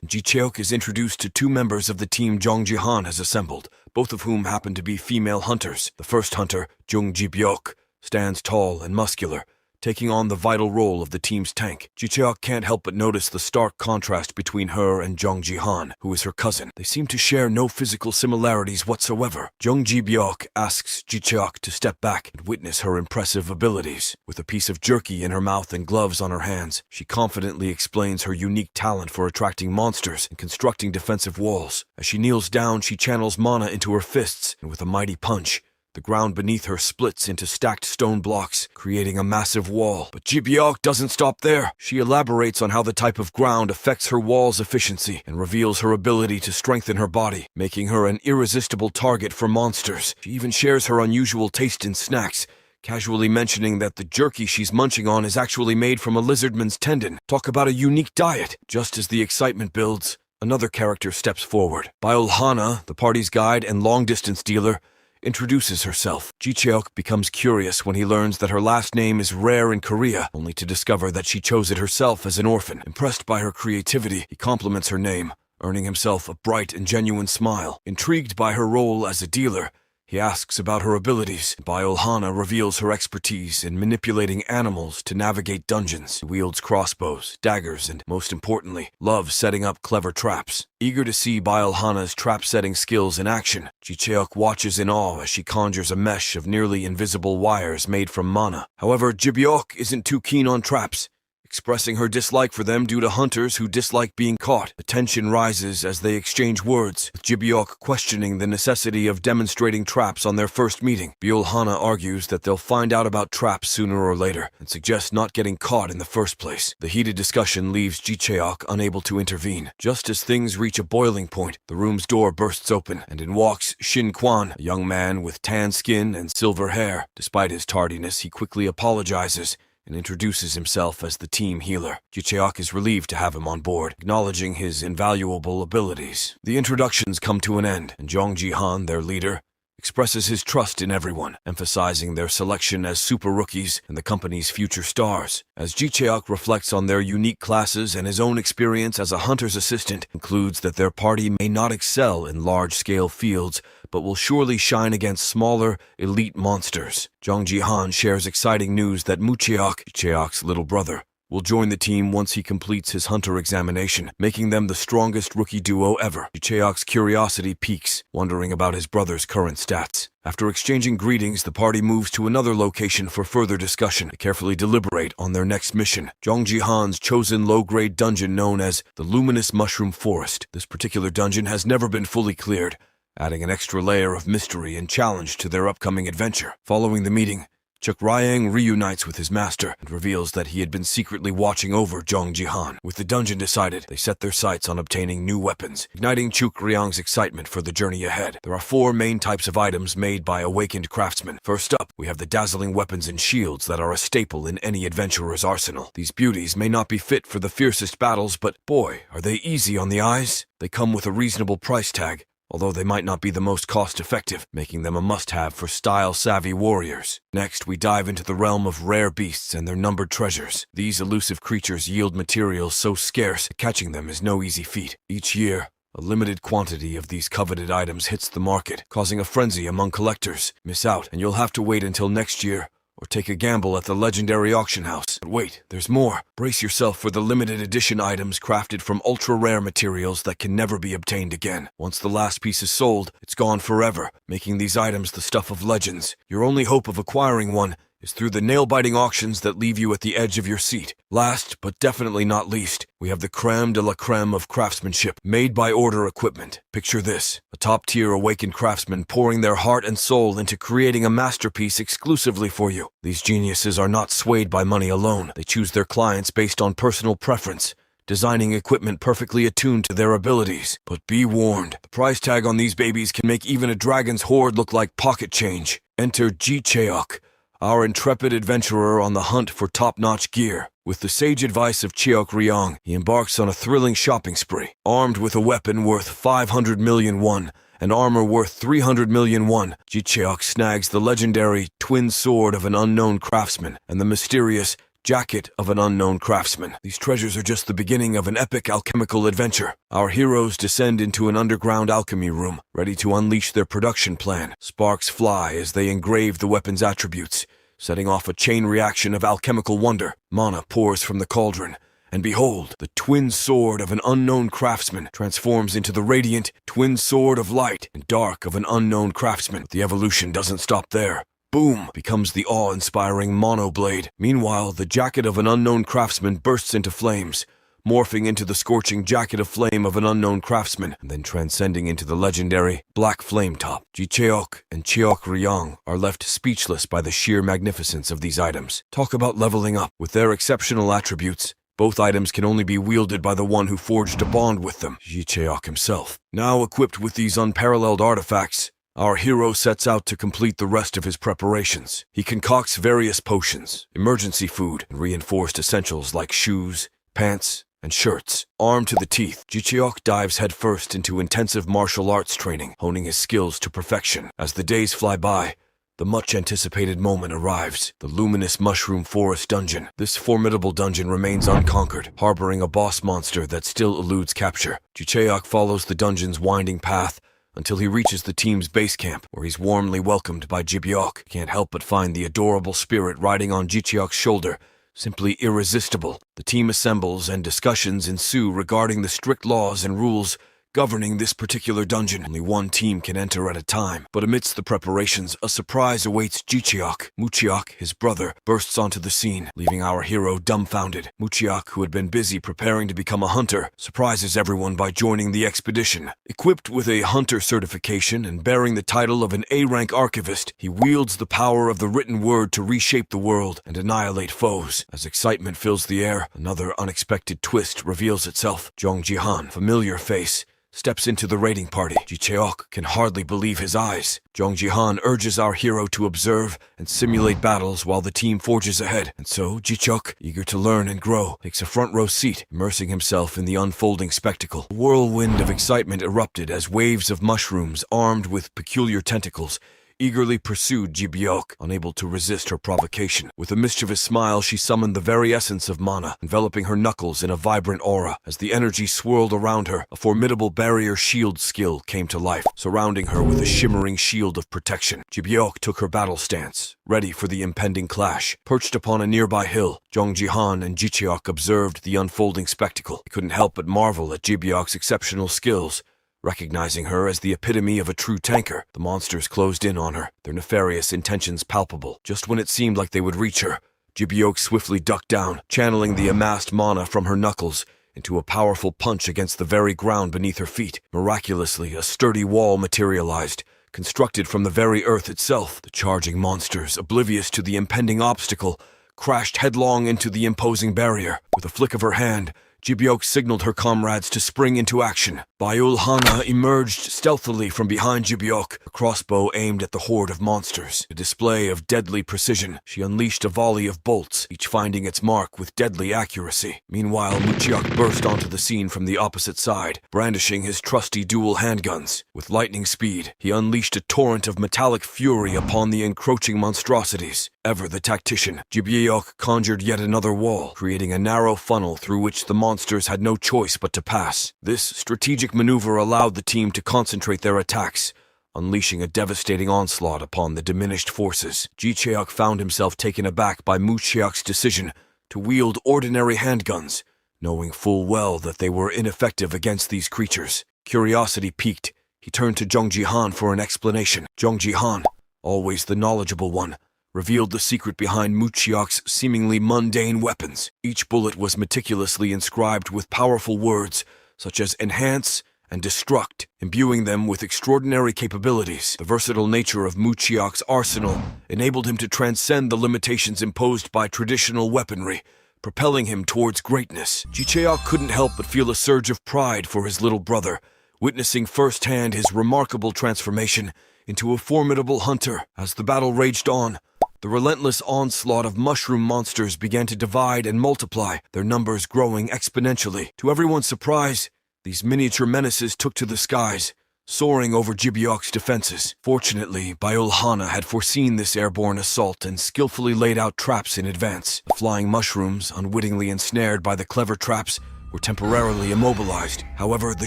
and Ji-cheok is introduced to 2 members of the team Jong Ji-han has assembled, both of whom happen to be female hunters. The first hunter, Jung Ji-byok, stands tall and muscular, taking on the vital role of the team's tank. Ji-cheok can't help but notice the stark contrast between her and Jong Ji-han, who is her cousin. They seem to share no physical similarities whatsoever. Jung Ji-byok asks Ji-cheok to step back and witness her impressive abilities. With a piece of jerky in her mouth and gloves on her hands, she confidently explains her unique talent for attracting monsters and constructing defensive walls. As she kneels down, she channels mana into her fists, and with a mighty punch, the ground beneath her splits into stacked stone blocks, creating a massive wall. But Ji-byok doesn't stop there. She elaborates on how the type of ground affects her wall's efficiency and reveals her ability to strengthen her body, making her an irresistible target for monsters. She even shares her unusual taste in snacks, casually mentioning that the jerky she's munching on is actually made from a lizardman's tendon. Talk about a unique diet. Just as the excitement builds, another character steps forward. Byul-hana, the party's guide and long-distance dealer, introduces herself. Ji-cheok becomes curious when he learns that her last name is rare in Korea, only to discover that she chose it herself as an orphan. Impressed by her creativity, he compliments her name, earning himself a bright and genuine smile. Intrigued by her role as a dealer, he asks about her abilities. Byul-hana reveals her expertise in manipulating animals to navigate dungeons. She wields crossbows, daggers, and, most importantly, loves setting up clever traps. Eager to see Byul-hana's trap-setting skills in action, Ji-cheok watches in awe as she conjures a mesh of nearly invisible wires made from mana. However, Ji-byok isn't too keen on traps, expressing her dislike for them due to hunters who dislike being caught. The tension rises as they exchange words, with Jibyok questioning the necessity of demonstrating traps on their first meeting. Byul-hana argues that they'll find out about traps sooner or later, and suggests not getting caught in the first place. The heated discussion leaves Ji-cheok unable to intervene. Just as things reach a boiling point, the room's door bursts open, and in walks Shin Kwan, a young man with tan skin and silver hair. Despite his tardiness, he quickly apologizes and introduces himself as the team healer. Ji-cheok is relieved to have him on board, acknowledging his invaluable abilities. The introductions come to an end, and Jong Ji-han, their leader, expresses his trust in everyone, emphasizing their selection as super rookies and the company's future stars. As Ji-cheok reflects on their unique classes and his own experience as a hunter's assistant, concludes that their party may not excel in large-scale fields, but will surely shine against smaller, elite monsters. Jong Ji-han shares exciting news that Mucheok, Ji-cheok's little brother, will join the team once he completes his hunter examination, making them the strongest rookie duo ever. Ji-cheok's curiosity peaks, wondering about his brother's current stats. After exchanging greetings, the party moves to another location for further discussion to carefully deliberate on their next mission. Jong Ji-han's chosen low-grade dungeon known as the Luminous Mushroom Forest. This particular dungeon has never been fully cleared, adding an extra layer of mystery and challenge to their upcoming adventure. Following the meeting, Chuk Ryang reunites with his master and reveals that he had been secretly watching over Jong Ji-han. With the dungeon decided, they set their sights on obtaining new weapons, igniting Chuk Ryang's excitement for the journey ahead. There are 4 main types of items made by awakened craftsmen. First up, we have the dazzling weapons and shields that are a staple in any adventurer's arsenal. These beauties may not be fit for the fiercest battles, but boy, are they easy on the eyes. They come with a reasonable price tag, although they might not be the most cost-effective, making them a must-have for style-savvy warriors. Next, we dive into the realm of rare beasts and their numbered treasures. These elusive creatures yield materials so scarce that catching them is no easy feat. Each year, a limited quantity of these coveted items hits the market, causing a frenzy among collectors. Miss out, and you'll have to wait until next year, or take a gamble at the legendary auction house. But wait, there's more. Brace yourself for the limited edition items crafted from ultra-rare materials that can never be obtained again. Once the last piece is sold, it's gone forever, making these items the stuff of legends. Your only hope of acquiring one is through the nail-biting auctions that leave you at the edge of your seat. Last, but definitely not least, we have the creme de la creme of craftsmanship, made-by-order equipment. Picture this, a top-tier awakened craftsman pouring their heart and soul into creating a masterpiece exclusively for you. These geniuses are not swayed by money alone. They choose their clients based on personal preference, designing equipment perfectly attuned to their abilities. But be warned, the price tag on these babies can make even a dragon's hoard look like pocket change. Enter Ji-cheok, our intrepid adventurer on the hunt for top-notch gear. With the sage advice of Cheok Ryong, he embarks on a thrilling shopping spree. Armed with a weapon worth 500 million won and armor worth 300 million won, Ji-cheok snags the legendary twin sword of an unknown craftsman and the mysterious jacket of an unknown craftsman. These treasures are just the beginning of an epic alchemical adventure. Our heroes descend into an underground alchemy room, ready to unleash their production plan. Sparks fly as they engrave the weapon's attributes, setting off a chain reaction of alchemical wonder. Mana pours from the cauldron, and behold, the twin sword of an unknown craftsman transforms into the radiant twin sword of light and dark of an unknown craftsman. The evolution doesn't stop there. Boom! Becomes the awe-inspiring monoblade. Meanwhile, the jacket of an unknown craftsman bursts into flames, morphing into the scorching jacket of flame of an unknown craftsman, and then transcending into the legendary black flame top. Ji-cheok and Cheok Ryong are left speechless by the sheer magnificence of these items. Talk about leveling up. With their exceptional attributes, both items can only be wielded by the one who forged a bond with them, Ji-cheok himself. Now equipped with these unparalleled artifacts, our hero sets out to complete the rest of his preparations. He concocts various potions, emergency food, and reinforced essentials like shoes, pants, and shirts. Armed to the teeth, Ji-cheok dives headfirst into intensive martial arts training, honing his skills to perfection. As the days fly by, the much-anticipated moment arrives, the Luminous Mushroom Forest Dungeon. This formidable dungeon remains unconquered, harboring a boss monster that still eludes capture. Ji-cheok follows the dungeon's winding path until he reaches the team's base camp, where he's warmly welcomed by Jibyok. Can't help but find the adorable spirit riding on Ji-cheok's shoulder simply irresistible. The team assembles and discussions ensue regarding the strict laws and rules governing this particular dungeon. Only one team can enter at a time, but amidst the preparations, a surprise awaits Jicheok. Mucheok, his brother, bursts onto the scene, leaving our hero dumbfounded. Mucheok, who had been busy preparing to become a hunter, surprises everyone by joining the expedition. Equipped with a hunter certification and bearing the title of an A-rank archivist, he wields the power of the written word to reshape the world and annihilate foes. As excitement fills the air, another unexpected twist reveals itself. Jong Jihan, familiar face, steps into the raiding party. Jicheok can hardly believe his eyes. Jong Jihan urges our hero to observe and simulate battles while the team forges ahead. And so, Jicheok, eager to learn and grow, takes a front row seat, immersing himself in the unfolding spectacle. A whirlwind of excitement erupted as waves of mushrooms armed with peculiar tentacles eagerly pursued Jicheok, unable to resist her provocation. With a mischievous smile, she summoned the very essence of mana, enveloping her knuckles in a vibrant aura. As the energy swirled around her, a formidable barrier shield skill came to life, surrounding her with a shimmering shield of protection. Jicheok took her battle stance, ready for the impending clash. Perched upon a nearby hill, Jong Jihan and Jicheok observed the unfolding spectacle. They couldn't help but marvel at Jicheok's exceptional skills. Recognizing her as the epitome of a true tanker, the monsters closed in on her, their nefarious intentions palpable. Just when it seemed like they would reach her, Jicheok swiftly ducked down, channeling the amassed mana from her knuckles into a powerful punch against the very ground beneath her feet. Miraculously, a sturdy wall materialized, constructed from the very earth itself. The charging monsters, oblivious to the impending obstacle, crashed headlong into the imposing barrier. With a flick of her hand, Jicheok signaled her comrades to spring into action. Baiul Hana emerged stealthily from behind Jicheok, a crossbow aimed at the horde of monsters. A display of deadly precision, she unleashed a volley of bolts, each finding its mark with deadly accuracy. Meanwhile, Mucheok burst onto the scene from the opposite side, brandishing his trusty dual handguns. With lightning speed, he unleashed a torrent of metallic fury upon the encroaching monstrosities. Ever the tactician, Jicheok conjured yet another wall, creating a narrow funnel through which the monsters had no choice but to pass. This strategic maneuver allowed the team to concentrate their attacks, unleashing a devastating onslaught upon the diminished forces. Jicheok found himself taken aback by Mucheok's decision to wield ordinary handguns, knowing full well that they were ineffective against these creatures. Curiosity piqued, he turned to Jong Jihan for an explanation. Jong Jihan, always the knowledgeable one, revealed the secret behind Mucheok's seemingly mundane weapons. Each bullet was meticulously inscribed with powerful words such as enhance and destruct, imbuing them with extraordinary capabilities. The versatile nature of Mucheok's arsenal enabled him to transcend the limitations imposed by traditional weaponry, propelling him towards greatness. Jicheok couldn't help but feel a surge of pride for his little brother, witnessing firsthand his remarkable transformation into a formidable hunter. As the battle raged on, the relentless onslaught of mushroom monsters began to divide and multiply, their numbers growing exponentially. To everyone's surprise, these miniature menaces took to the skies, soaring over Jicheok's defenses. Fortunately, Baiul Hana had foreseen this airborne assault and skillfully laid out traps in advance. The flying mushrooms, unwittingly ensnared by the clever traps, were temporarily immobilized. However, the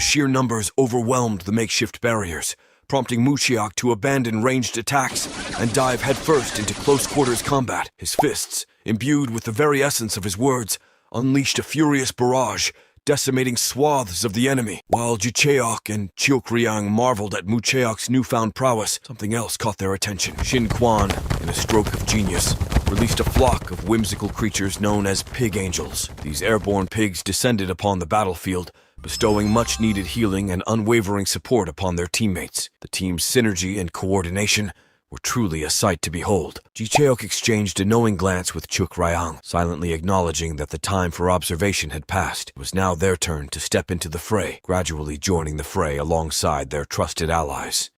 sheer numbers overwhelmed the makeshift barriers, prompting Mucheok to abandon ranged attacks and dive headfirst into close-quarters combat. His fists, imbued with the very essence of his words, unleashed a furious barrage, decimating swaths of the enemy. While Jicheok and Cheokryang marveled at Mucheok's newfound prowess, something else caught their attention. Shin Quan, in a stroke of genius, released a flock of whimsical creatures known as pig angels. These airborne pigs descended upon the battlefield, bestowing much-needed healing and unwavering support upon their teammates. The team's synergy and coordination were truly a sight to behold. Jicheok exchanged a knowing glance with Cheokryang, silently acknowledging that the time for observation had passed. It was now their turn to step into the fray, gradually joining the fray alongside their trusted allies.